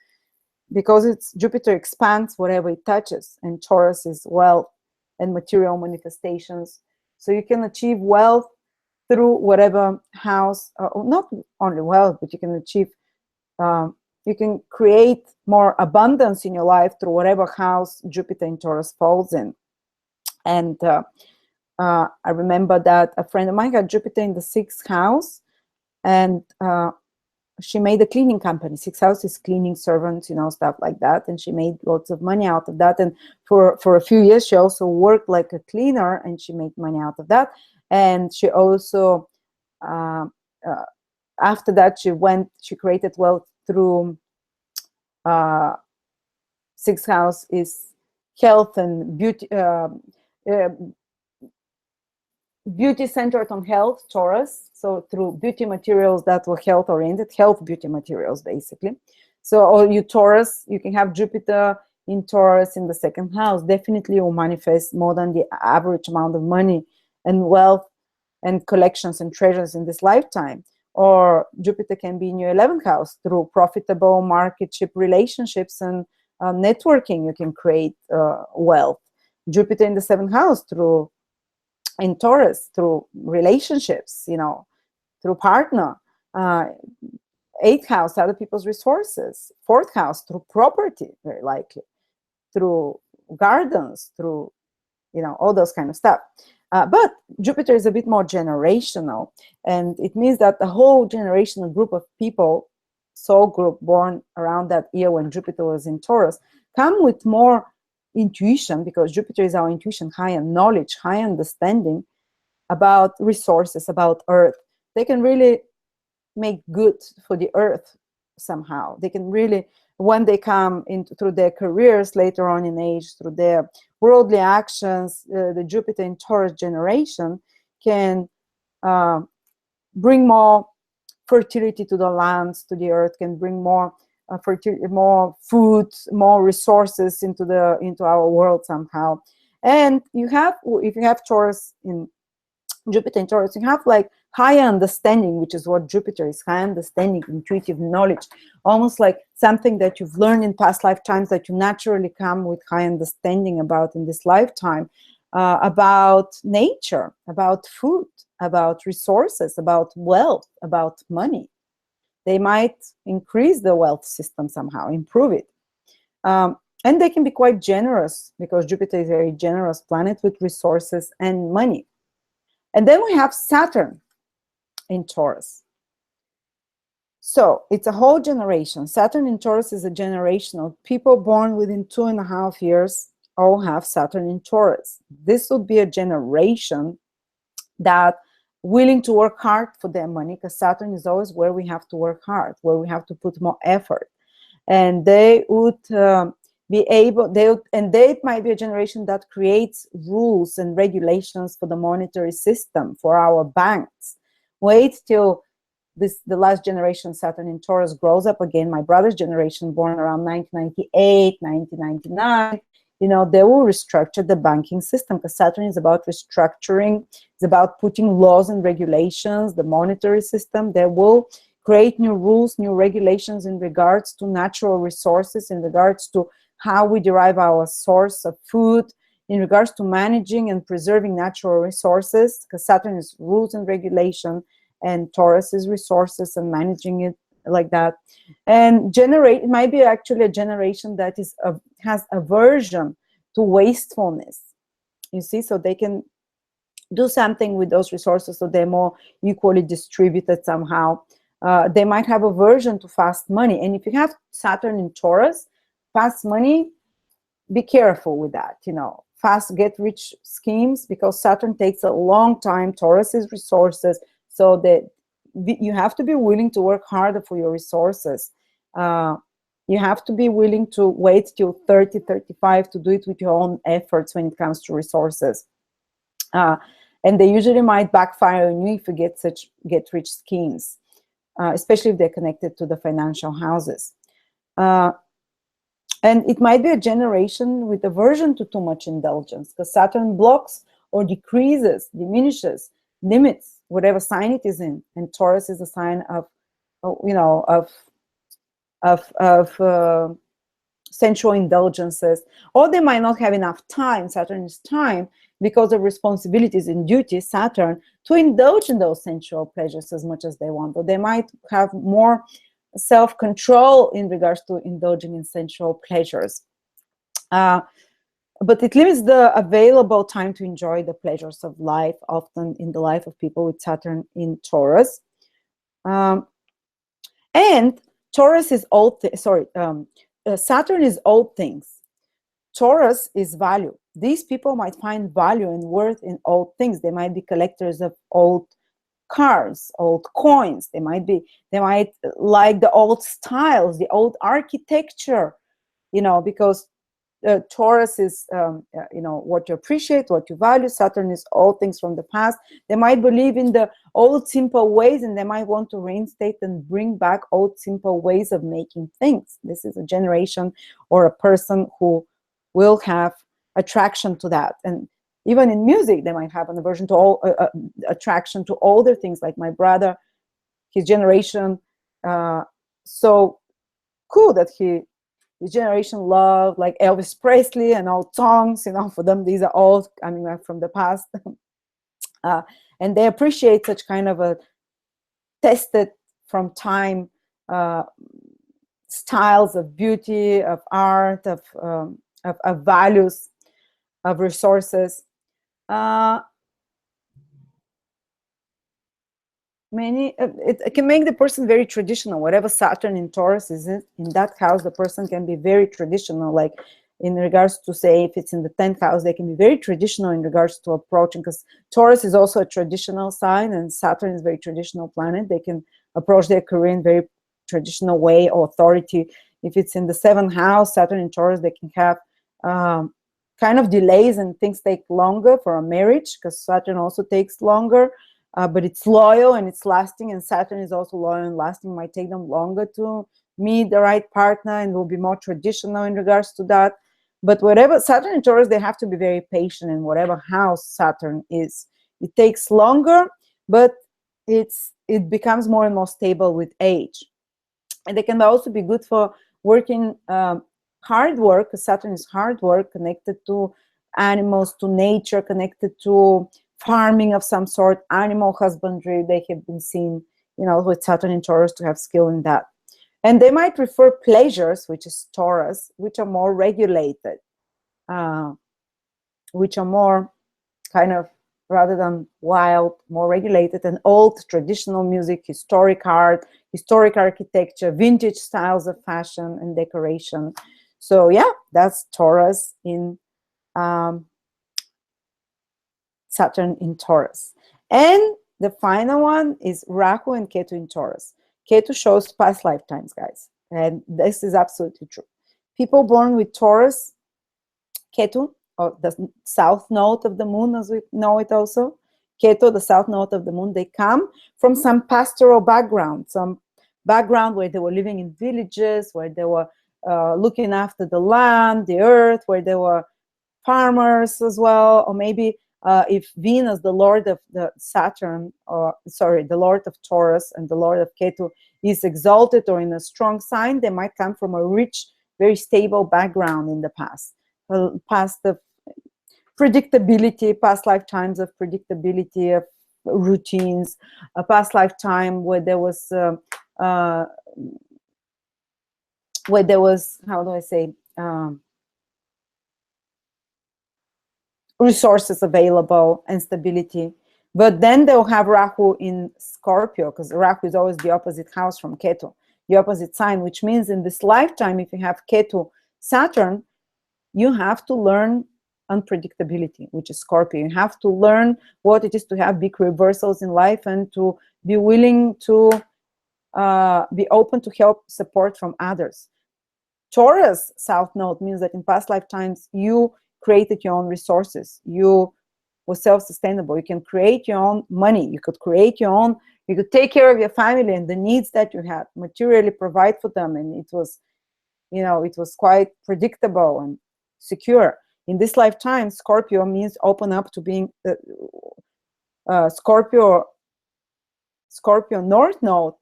because Jupiter expands whatever it touches, and Taurus is wealth and material manifestations. So you can achieve wealth through whatever house, not only wealth, but you can achieve you can create more abundance in your life through whatever house Jupiter in Taurus falls in. And I remember that a friend of mine had Jupiter in the 6th house, and she made a cleaning company. 6th house is cleaning servants, stuff like that. And she made lots of money out of that. And for a few years, she also worked like a cleaner, and she made money out of that. And she also, after that, she created wealth through 6th house is health and beauty, beauty centered on health, Taurus. So through beauty materials that were health oriented, health beauty materials, basically. So all you Taurus, you can have Jupiter in Taurus in the 2nd house. Definitely will manifest more than the average amount of money and wealth and collections and treasures in this lifetime. Or Jupiter can be in your 11th house through profitable marketship relationships and networking. You can create wealth. Jupiter in the 7th house through in Taurus through relationships, through partner. Uh, Eighth house, other people's resources. Fourth house, through property, very likely, through gardens, through all those kind of stuff. But Jupiter is a bit more generational, and it means that the whole generational group of people, soul group born around that year when Jupiter was in Taurus, come with more intuition, because Jupiter is our intuition, higher knowledge, high understanding about resources, about earth. They can really make good for the earth somehow. They can really, when they come into through their careers later on in age, through their worldly actions, the Jupiter in Taurus generation can bring more fertility to the lands, to the earth, can bring more more food, more resources into our world somehow. And if you have Taurus in Jupiter in Taurus, you have like higher understanding, which is what Jupiter is, high understanding, intuitive knowledge, almost like something that you've learned in past lifetimes that you naturally come with high understanding about in this lifetime, about nature, about food, about resources, about wealth, about money. They might increase the wealth system somehow, improve it. And they can be quite generous, because Jupiter is a very generous planet with resources and money. And then we have Saturn in Taurus. So it's a whole generation. Saturn in Taurus is a generational. People born within 2.5 years all have Saturn in Taurus. This would be a generation that willing to work hard for their money, because Saturn is always where we have to work hard, where we have to put more effort. And they would be able, they might be a generation that creates rules and regulations for the monetary system, for our banks. Wait till the last generation, Saturn in Taurus, grows up again. My brother's generation, born around 1998, 1999, they will restructure the banking system, because Saturn is about restructuring. It's about putting laws and regulations, the monetary system. They will create new rules, new regulations in regards to natural resources, in regards to how we derive our source of food, in regards to managing and preserving natural resources, because Saturn is rules and regulation, and Taurus is resources and managing it like that. And it might be actually a generation that has aversion to wastefulness, you see, so they can do something with those resources so they're more equally distributed somehow. They might have aversion to fast money. And if you have Saturn in Taurus, fast money, be careful with that, fast get rich schemes, because Saturn takes a long time. Taurus is resources, so that you have to be willing to work harder for your resources. You have to be willing to wait till 30, 35 to do it with your own efforts when it comes to resources. And they usually might backfire on you if you get rich schemes, especially if they're connected to the financial houses. And it might be a generation with aversion to too much indulgence, because Saturn blocks or decreases, diminishes, limits whatever sign it is in. And Taurus is a sign of sensual indulgences. Or they might not have enough time. Saturn is time, because of responsibilities and duties, Saturn, to indulge in those sensual pleasures as much as they want. Or they might have more self-control in regards to indulging in sensual pleasures. But it limits the available time to enjoy the pleasures of life, often in the life of people with Saturn in Taurus. And Taurus is Saturn is old things. Taurus is value. These people might find value and worth in old things. They might be collectors of old cars, old coins. They might like the old styles, the old architecture, because Taurus is, what you appreciate, what you value. Saturn is all things from the past. They might believe in the old simple ways, and they might want to reinstate and bring back old simple ways of making things. This is a generation or a person who will have attraction to that. And even in music, they might have an aversion to attraction to older things, like my brother, his generation. So cool that his generation loved like Elvis Presley and old songs. For them, these are all coming back from the past. And they appreciate such kind of a tested from time styles of beauty, of art, of values, of resources. Uh, it can make the person very traditional. Whatever Saturn in Taurus is in that house, the person can be very traditional. Like in regards to, say, if it's in the 10th house, they can be very traditional in regards to approaching, because Taurus is also a traditional sign and Saturn is a very traditional planet. They can approach their career in very traditional way or authority. If it's in the 7th house, Saturn in Taurus, they can have kind of delays and things take longer for a marriage, because Saturn also takes longer. But it's loyal and it's lasting, and Saturn is also loyal and lasting. It might take them longer to meet the right partner and will be more traditional in regards to that. But whatever Saturn and Taurus, they have to be very patient in whatever house Saturn is. It takes longer, but it becomes more and more stable with age. And they can also be good for working hard work, because Saturn is hard work, connected to animals, to nature, connected to farming of some sort, animal husbandry. They have been seen, with Saturn in Taurus to have skill in that. And they might prefer pleasures, which is Taurus, which are more regulated, which are more kind of, rather than wild, more regulated, and old traditional music, historic art, historic architecture, vintage styles of fashion and decoration. So yeah, that's Taurus in Saturn in Taurus. And the final one is Rahu and Ketu in Taurus. Ketu shows past lifetimes, guys. And this is absolutely true. People born with Taurus, Ketu, or the south node of the moon, as we know it also, Ketu, the south node of the moon, they come from some pastoral background, some background where they were living in villages, where they were looking after the land, the earth, where they were farmers as well, or maybe if Venus, the lord of the Saturn, or sorry, the lord of Taurus and the lord of Ketu is exalted or in a strong sign, they might come from a rich, very stable background in the past. Past of predictability, past lifetimes of predictability, of routines, a past lifetime where there was how do I say, resources available and stability. But then they'll have Rahu in Scorpio, because Rahu is always the opposite house from Ketu, the opposite sign, which means in this lifetime, if you have Ketu Saturn, you have to learn unpredictability, which is Scorpio. You have to learn what it is to have big reversals in life and to be willing to be open to help support from others. Taurus South Node means that in past lifetimes, you created your own resources. You were self-sustainable. You can create your own money. You could create your own, you could take care of your family and the needs that you had, materially provide for them. And it was, it was quite predictable and secure. In this lifetime, Scorpio means open up to being Scorpio North Node.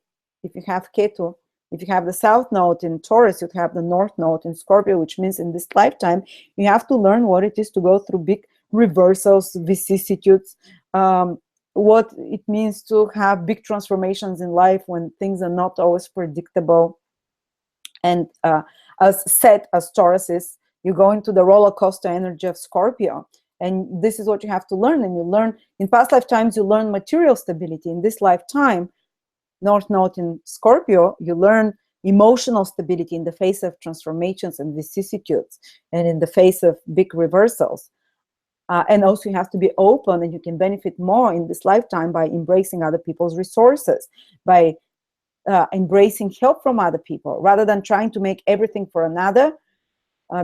If you have Ketu, if you have the South Node in Taurus, you'd have the North Node in Scorpio, which means in this lifetime, you have to learn what it is to go through big reversals, vicissitudes, what it means to have big transformations in life when things are not always predictable. And as said, as Taurus is, you go into the roller coaster energy of Scorpio. And this is what you have to learn. And you learn, in past lifetimes, you learn material stability. In this lifetime, North Node in Scorpio, you learn emotional stability in the face of transformations and vicissitudes and in the face of big reversals. And also you have to be open, and you can benefit more in this lifetime by embracing other people's resources, by embracing help from other people, rather than trying to make everything for another,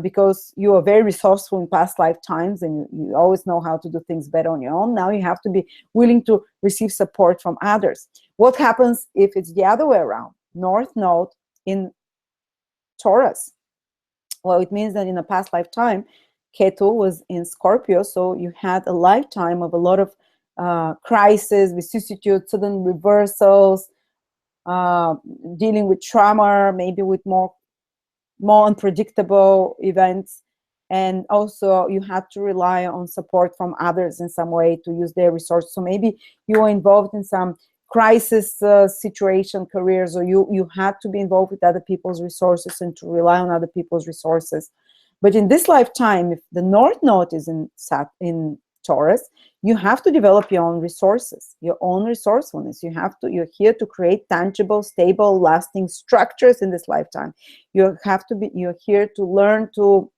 because you are very resourceful in past lifetimes and you always know how to do things better on your own. Now you have to be willing to receive support from others. What happens if it's the other way around? North Node in Taurus. Well, it means that in a past lifetime, Ketu was in Scorpio, so you had a lifetime of a lot of crises, vicissitudes, sudden reversals, dealing with trauma, maybe with more unpredictable events. And also you have to rely on support from others in some way to use their resources. So maybe you are involved in some crisis situation, careers, or you had to be involved with other people's resources and to rely on other people's resources. But in this lifetime, if the North Node is in Taurus, you have to develop your own resources, your own resourcefulness. You're here to create tangible, stable, lasting structures in this lifetime. You're here to learn to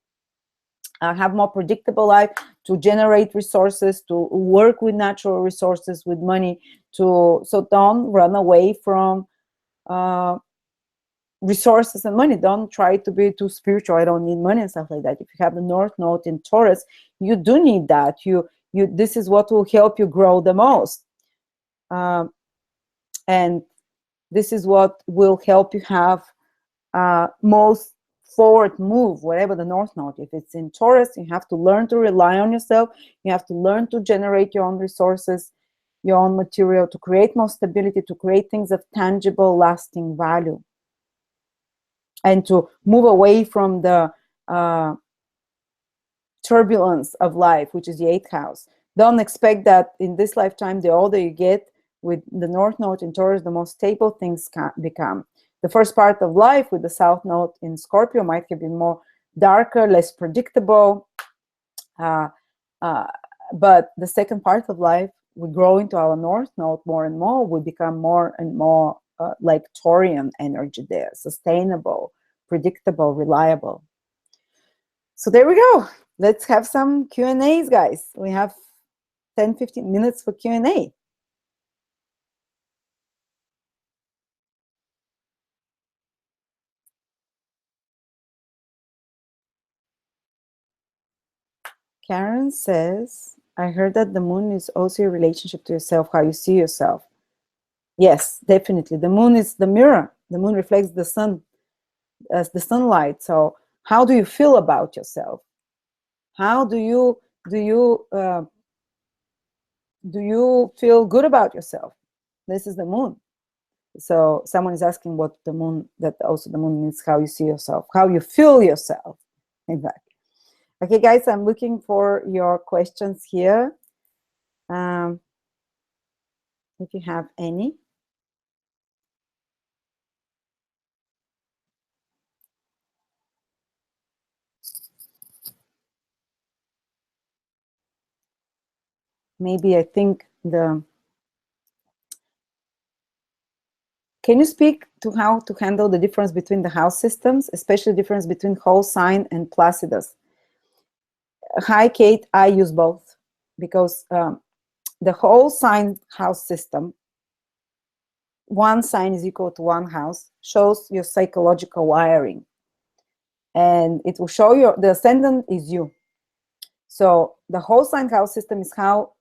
have more predictable life, to generate resources, to work with natural resources, with money. So don't run away from resources and money. Don't try to be too spiritual. I don't need money and stuff like that. If you have the North Node in Taurus, you do need that. This is what will help you grow the most, and this is what will help you have most forward move, whatever the North Node. If it's in Taurus, you have to learn to rely on yourself. You have to learn to generate your own resources, your own material, to create more stability, to create things of tangible, lasting value, and to move away from the turbulence of life, which is the 8th house. Don't expect that in this lifetime, the older you get, with the North Node in Taurus, the more stable things can become. The first part of life with the South Node in Scorpio might have been more darker, less predictable. But the second part of life, we grow into our North Node more and more. We become more and more like Taurian energy there, sustainable, predictable, reliable. So there we go. Let's have some Q&As, guys. We have 10-15 minutes for Q&A. Karen says, I heard that the moon is also your relationship to yourself, how you see yourself. Yes, definitely. The moon is the mirror. The moon reflects the sun as the sunlight. So how do you feel about yourself? How do you feel good about yourself? This is the moon. So someone is asking what the moon, that also the moon means how you see yourself, how you feel yourself. Exactly. Okay, guys, I'm looking for your questions here. If you have any. Maybe I think can you speak to how to handle the difference between the house systems, especially the difference between whole sign and Placidus? Hi, Kate, I use both because the whole sign house system, one sign is equal to one house, shows your psychological wiring. And it will show you, the ascendant is you. So the whole sign house system is how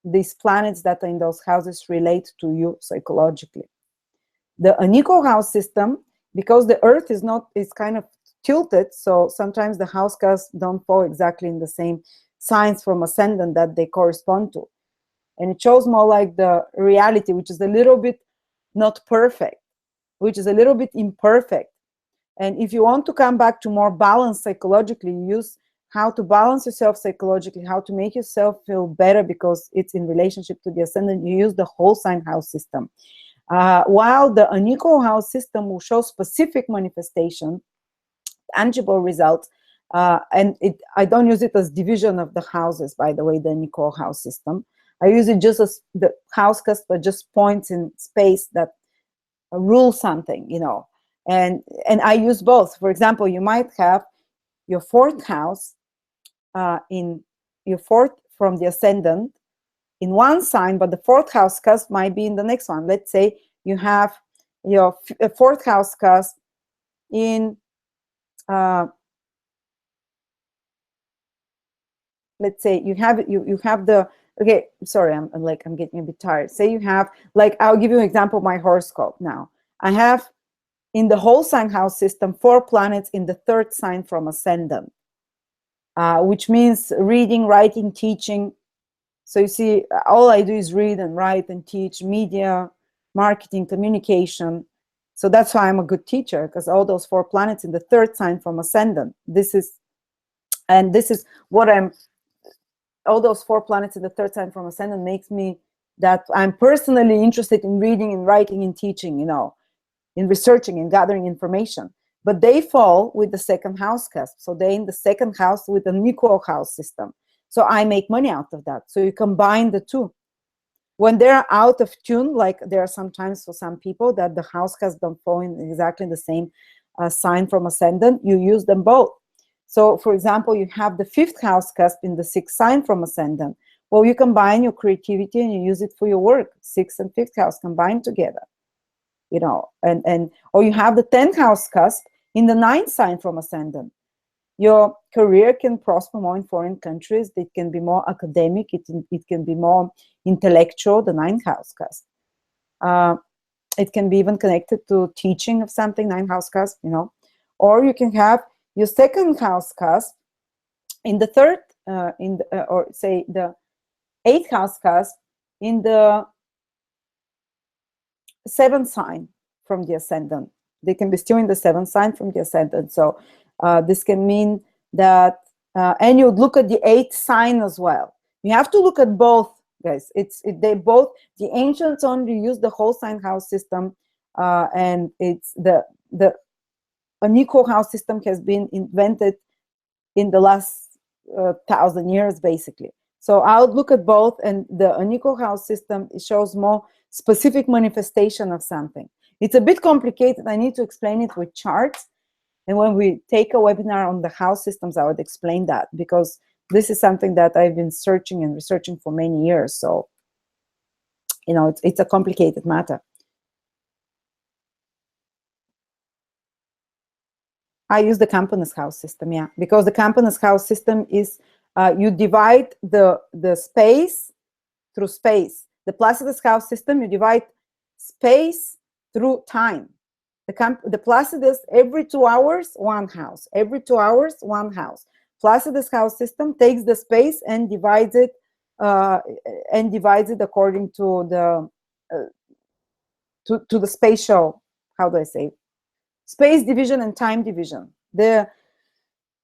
these planets that are in those houses relate to you psychologically. The unequal house system, because the earth is kind of tilted, so sometimes the house casts don't fall exactly in the same signs from ascendant that they correspond to. And it shows more like the reality, which is a little bit not perfect, which is a little bit imperfect. And if you want to come back to more balance psychologically, you use how to balance yourself psychologically, how to make yourself feel better because it's in relationship to the ascendant. You use the whole sign house system. While the unequal house system will show specific manifestation, tangible results, and I don't use it as division of the houses, by the way, the unequal house system. I use it just as the house cast, but just points in space that rule something, and I use both. For example, you might have your 4th house in your 4th from the ascendant in one sign, but the 4th house cusp might be in the next one. Let's say you have your 4th house cusp in let's say you have the, okay, sorry, I'm getting a bit tired. Say you have, like, I'll give you an example of my horoscope now. I have in the whole sign house system 4 planets in the 3rd sign from ascendant, which means reading, writing, teaching. So you see, all I do is read and write and teach, media, marketing, communication. So that's why I'm a good teacher, because all those 4 planets in the 3rd sign from ascendant. This is And this is what all those 4 planets in the 3rd sign from ascendant makes me that I'm personally interested in reading and writing and teaching, you know, in researching and gathering information. But they fall with the 2nd house cusp. So they're in the 2nd house with an equal house system. So I make money out of that. So you combine the two. When they're out of tune, like there are sometimes for some people that the house cusp don't fall in exactly the same sign from ascendant, you use them both. So for example, you have the 5th house cusp in the 6th sign from ascendant. Well, you combine your creativity and you use it for your work. 6th and 5th house combined together, you know, or you have the 10th house cusp in the 9th sign from ascendant. Your career can prosper more in foreign countries. It can be more academic. It can be more intellectual, the 9th house cusp. It can be even connected to teaching of something, 9th house cusp, you know. Or you can have your 2nd house cusp in the 3rd, or say the 8th house cusp in the 7th sign from the ascendant. They can be still in the 7th sign from the ascendant. So this can mean that, and you look at the 8th sign as well. You have to look at both, guys. They both, the ancients only use the whole sign house system, and it's an equal house system has been invented in the last 1,000 years, basically. So I would look at both, and the unequal house system, it shows more specific manifestation of something. It's a bit complicated. I need to explain it with charts. And when we take a webinar on the house systems, I would explain that, because this is something that I've been searching and researching for many years. So, you know, it's a complicated matter. I use the Campanus house system, yeah, because the Campanus house system is, you divide the space through space. The Placidus house system, you divide space through time. The Placidus, every 2 hours, one house. Every 2 hours, one house. Placidus house system takes the space and divides it, according to the to the spatial, how do I say, space division and time division.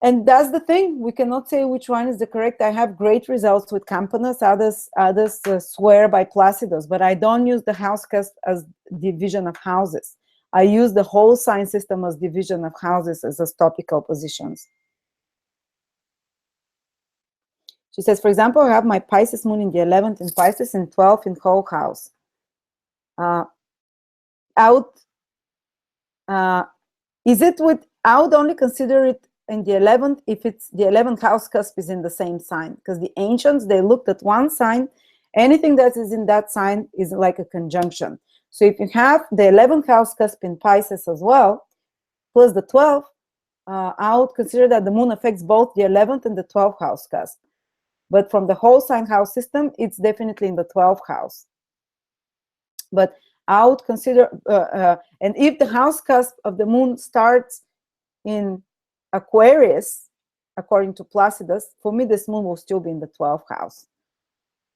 And that's the thing. We cannot say which one is the correct. I have great results with Campanus. Others swear by Placidus, but I don't use the house cusp as division of houses. I use the whole sign system as division of houses, as topical positions. She says, for example, I have my Pisces moon in the 11th in Pisces and 12th in whole house. Is it with, I would only consider it in the 11th if it's the 11th house cusp is in the same sign, because the ancients, they looked at one sign, anything that is in that sign is like a conjunction. So if you have the 11th house cusp in Pisces as well, plus the 12th, I would consider that the moon affects both the 11th and the 12th house cusp. But from the whole sign house system, it's definitely in the 12th house. But I would consider, and if the house cusp of the moon starts in Aquarius, according to Placidus, for me, this moon will still be in the 12th house.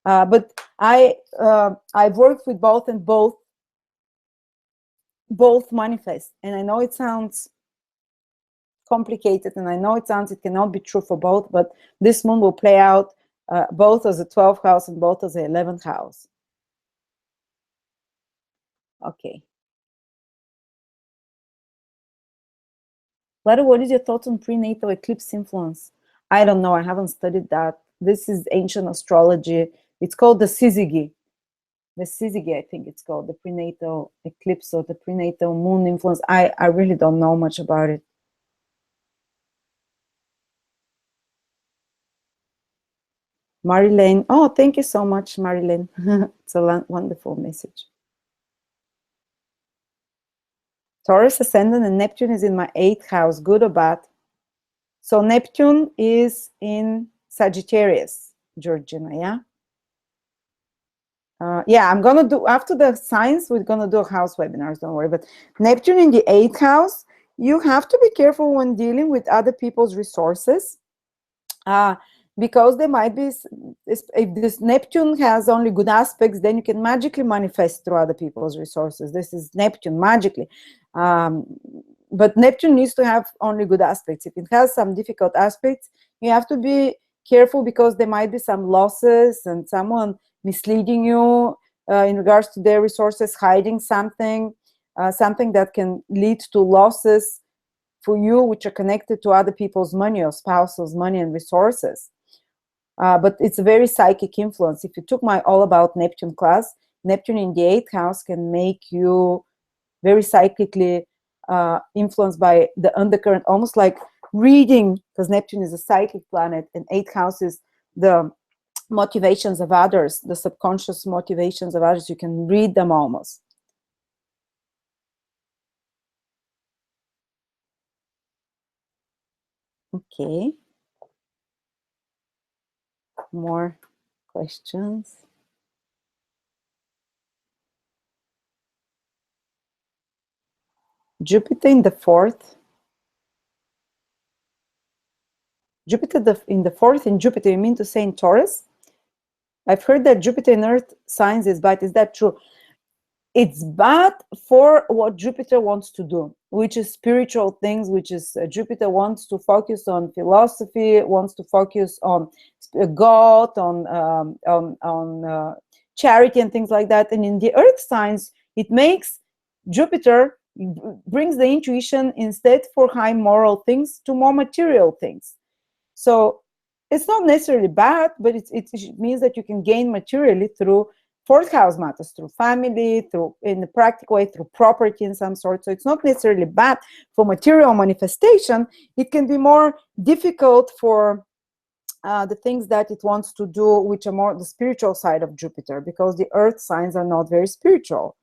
But I've worked with both, and both manifest. And I know it sounds complicated, and I know it cannot be true for both, but this moon will play out both as a 12th house and both as the 11th house. Okay. Lara, what is your thoughts on prenatal eclipse influence? I don't know. I haven't studied that. This is ancient astrology. It's called the syzygy. The syzygy, I think it's called, the prenatal eclipse or the prenatal moon influence. I really don't know much about it. Marilyn. Oh, thank you so much, Marilyn. It's a wonderful message. Taurus ascendant and Neptune is in my 8th house, good or bad? So Neptune is in Sagittarius, Georgina, yeah? Yeah, I'm gonna do, after the signs, we're gonna do house webinars, don't worry. But Neptune in the 8th house, you have to be careful when dealing with other people's resources. Because there might be, if this Neptune has only good aspects, then you can magically manifest through other people's resources. This is Neptune, magically. but Neptune needs to have only good aspects. If it has some difficult aspects, you have to be careful, because there might be some losses and someone misleading you in regards to their resources, hiding something, something that can lead to losses for you, which are connected to other people's money or spouse's money and resources. But it's a very psychic influence. If you took my All About Neptune class, Neptune in the 8th house can make you very psychically influenced by the undercurrent, almost like reading, because Neptune is a psychic planet, and 8th house is the motivations of others, the subconscious motivations of others. You can read them almost. Okay. More questions? Jupiter in the 4th. Jupiter in the 4th in Jupiter, you mean to say in Taurus? I've heard that Jupiter in Earth signs is bad. Is that true? It's bad for what Jupiter wants to do, which is spiritual things, which is Jupiter wants to focus on philosophy, wants to focus on God, on charity and things like that. And in the Earth signs, it makes Jupiter brings the intuition instead for high moral things to more material things. So it's not necessarily bad, but it means that you can gain materially through 4th house matters, through family, through in a practical way, through property in some sort. So it's not necessarily bad for material manifestation. It can be more difficult for the things that it wants to do, which are more the spiritual side of Jupiter, because the Earth signs are not very spiritual.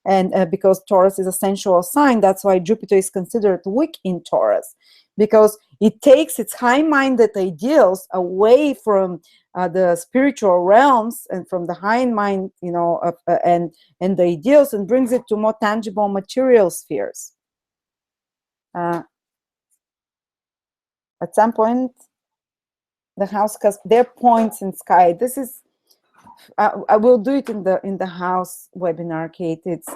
And because Taurus is a sensual sign, that's why Jupiter is considered weak in Taurus, because it takes its high-minded ideals away from the spiritual realms and from the high mind, and the ideals, and brings it to more tangible material spheres. At some point, the house, because there are points in sky. This is I will do it in the house webinar, Kate. It's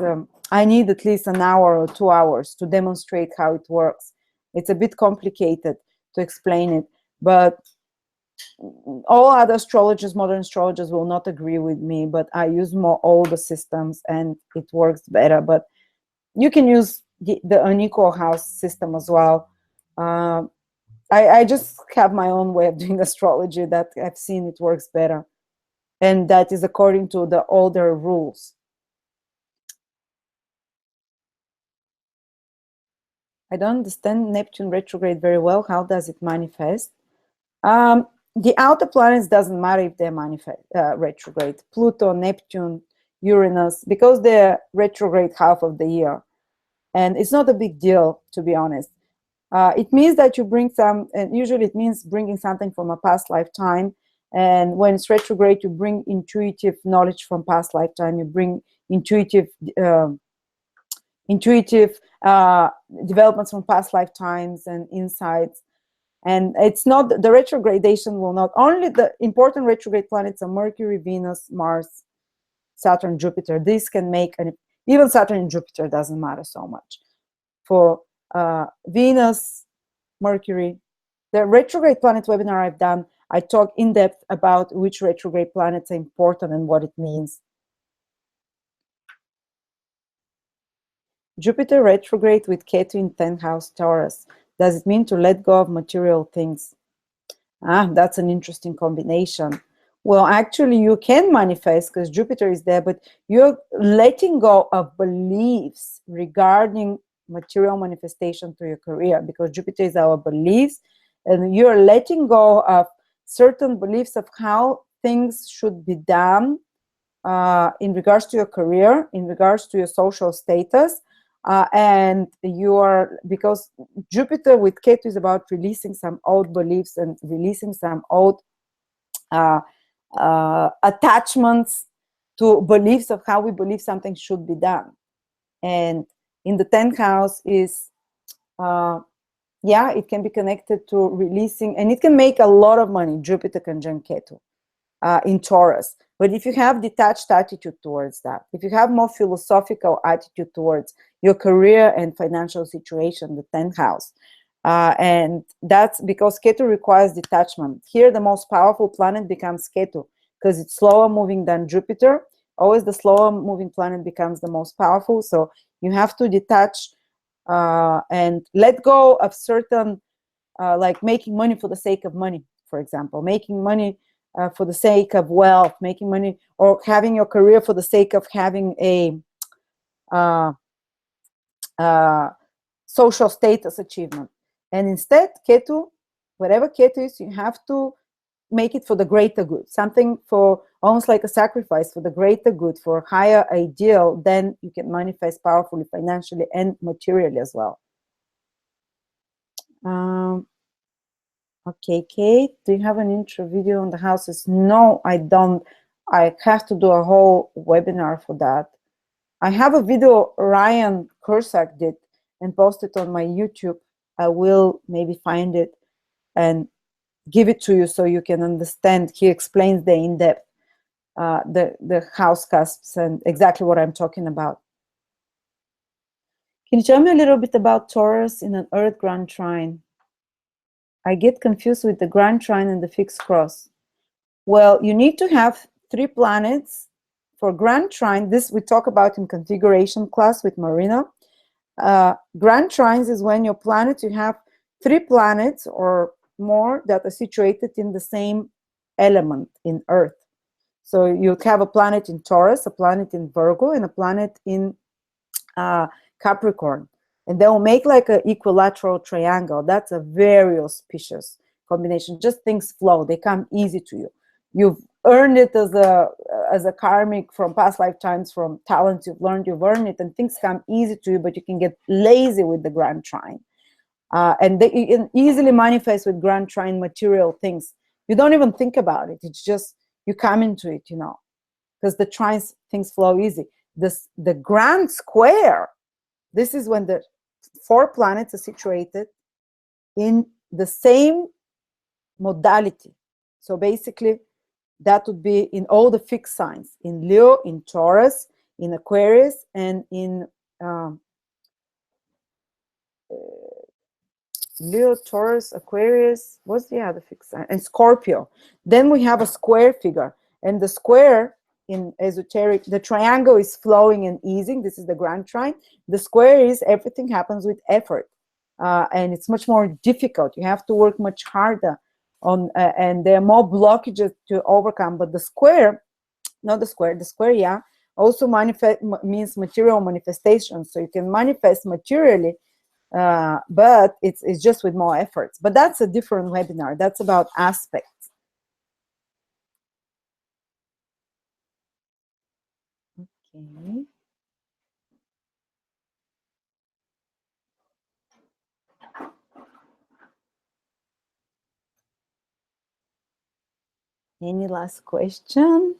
I need at least an hour or 2 hours to demonstrate how it works. It's a bit complicated to explain it, but all other astrologers, modern astrologers, will not agree with me. But I use more older systems, and it works better. But you can use the unequal house system as well. I just have my own way of doing astrology that I've seen it works better. And that is according to the older rules. I don't understand Neptune retrograde very well. How does it manifest? The outer planets doesn't matter if they're retrograde. Pluto, Neptune, Uranus, because they're retrograde half of the year. And it's not a big deal, to be honest. It means that you bring some, and usually it means bringing something from a past lifetime. And when it's retrograde, you bring intuitive knowledge from past lifetime. You bring intuitive developments from past lifetimes and insights. And it's not, the retrogradation will not, only the important retrograde planets are Mercury, Venus, Mars, Saturn, Jupiter. These can make, even Saturn and Jupiter doesn't matter so much. For Venus, Mercury, the retrograde planet webinar I've done, I talk in depth about which retrograde planets are important and what it means. Jupiter retrograde with Ketu in 10th house Taurus. Does it mean to let go of material things? That's an interesting combination. Well, actually, you can manifest because Jupiter is there, but you're letting go of beliefs regarding material manifestation to your career, because Jupiter is our beliefs, and you're letting go of certain beliefs of how things should be done in regards to your career, in regards to your social status, and you are, because Jupiter with Ketu is about releasing some old beliefs and releasing some old attachments to beliefs of how we believe something should be done. And in the 10th house is it can be connected to releasing, and it can make a lot of money, Jupiter conjunct Ketu in Taurus. But if you have detached attitude towards that, if you have more philosophical attitude towards your career and financial situation, the 10th house, and that's because Ketu requires detachment. Here, the most powerful planet becomes Ketu because it's slower moving than Jupiter. Always the slower moving planet becomes the most powerful. So you have to detach and let go of certain, like making money for the sake of money, for example, making money for the sake of wealth, making money, or having your career for the sake of having a uh, uh, social status achievement. And instead, Ketu, whatever Ketu is, you have to make it for the greater good, something for almost like a sacrifice for the greater good, for a higher ideal. Then you can manifest powerfully, financially and materially as well. Okay, Kate, do you have an intro video on the houses? No, I don't. I have to do a whole webinar for that. I have a video Ryan Kursak did and posted on my YouTube. I will maybe find it and give it to you so you can understand. He explains the in-depth, the house cusps and exactly what I'm talking about. Can you tell me a little bit about Taurus in an Earth Grand Trine? I get confused with the Grand Trine and the fixed cross. Well, you need to have 3 planets for Grand Trine. This we talk about in configuration class with Marina. Grand Trines is when your planet, you have 3 planets or more that are situated in the same element in Earth. So you have a planet in Taurus, a planet in Virgo, and a planet in Capricorn. And they will make like an equilateral triangle. That's a very auspicious combination. Just things flow. They come easy to you. You've earned it as a karmic from past lifetimes, from talents you've learned, you've earned it, and things come easy to you, but you can get lazy with the Grand Trine. And you can easily manifest with Grand Trine material things. You don't even think about it. It's just, you come into it, you know, because the trines, things flow easy. The Grand Square, this is when the 4 planets are situated in the same modality. So basically, that would be in all the fixed signs, in Leo, in Taurus, in Aquarius, and in Leo, Taurus, Aquarius, what's the other fixed sign? And Scorpio. Then we have a square figure. And the square in esoteric, the triangle is flowing and easing. This is the Grand Trine. The square is everything happens with effort. And it's much more difficult. You have to work much harder on, and there are more blockages to overcome. But the square, not the square, the square, yeah, also means material manifestation. So you can manifest materially, but it's just with more efforts. But that's a different webinar. That's about aspects. Okay. Any last question?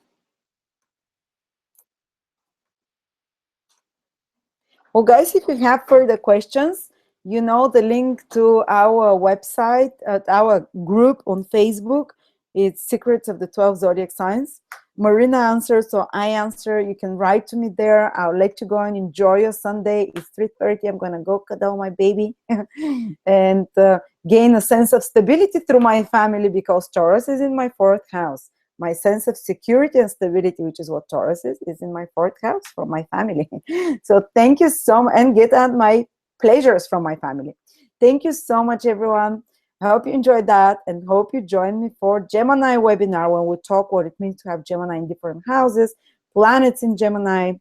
Well, guys, if you have further questions, you know the link to our website, our group on Facebook. It's Secrets of the 12 Zodiac Signs. Marina answers, so I answer. You can write to me there. I'll let you go and enjoy your Sunday. It's 3:30. I'm going to go cuddle my baby and gain a sense of stability through my family, because Taurus is in my 4th house. My sense of security and stability, which is what Taurus is in my 4th house from my family. So thank you so much, and get at my pleasures from my family. Thank you so much, everyone. I hope you enjoyed that, and hope you join me for Gemini webinar when we talk what it means to have Gemini in different houses, planets in Gemini,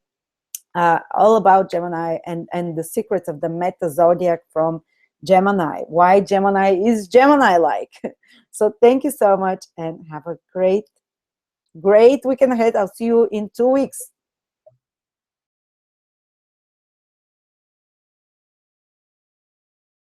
all about Gemini, and the secrets of the meta zodiac from Gemini, why Gemini is Gemini-like. So thank you so much, and have a great weekend ahead. I'll see you in 2 weeks.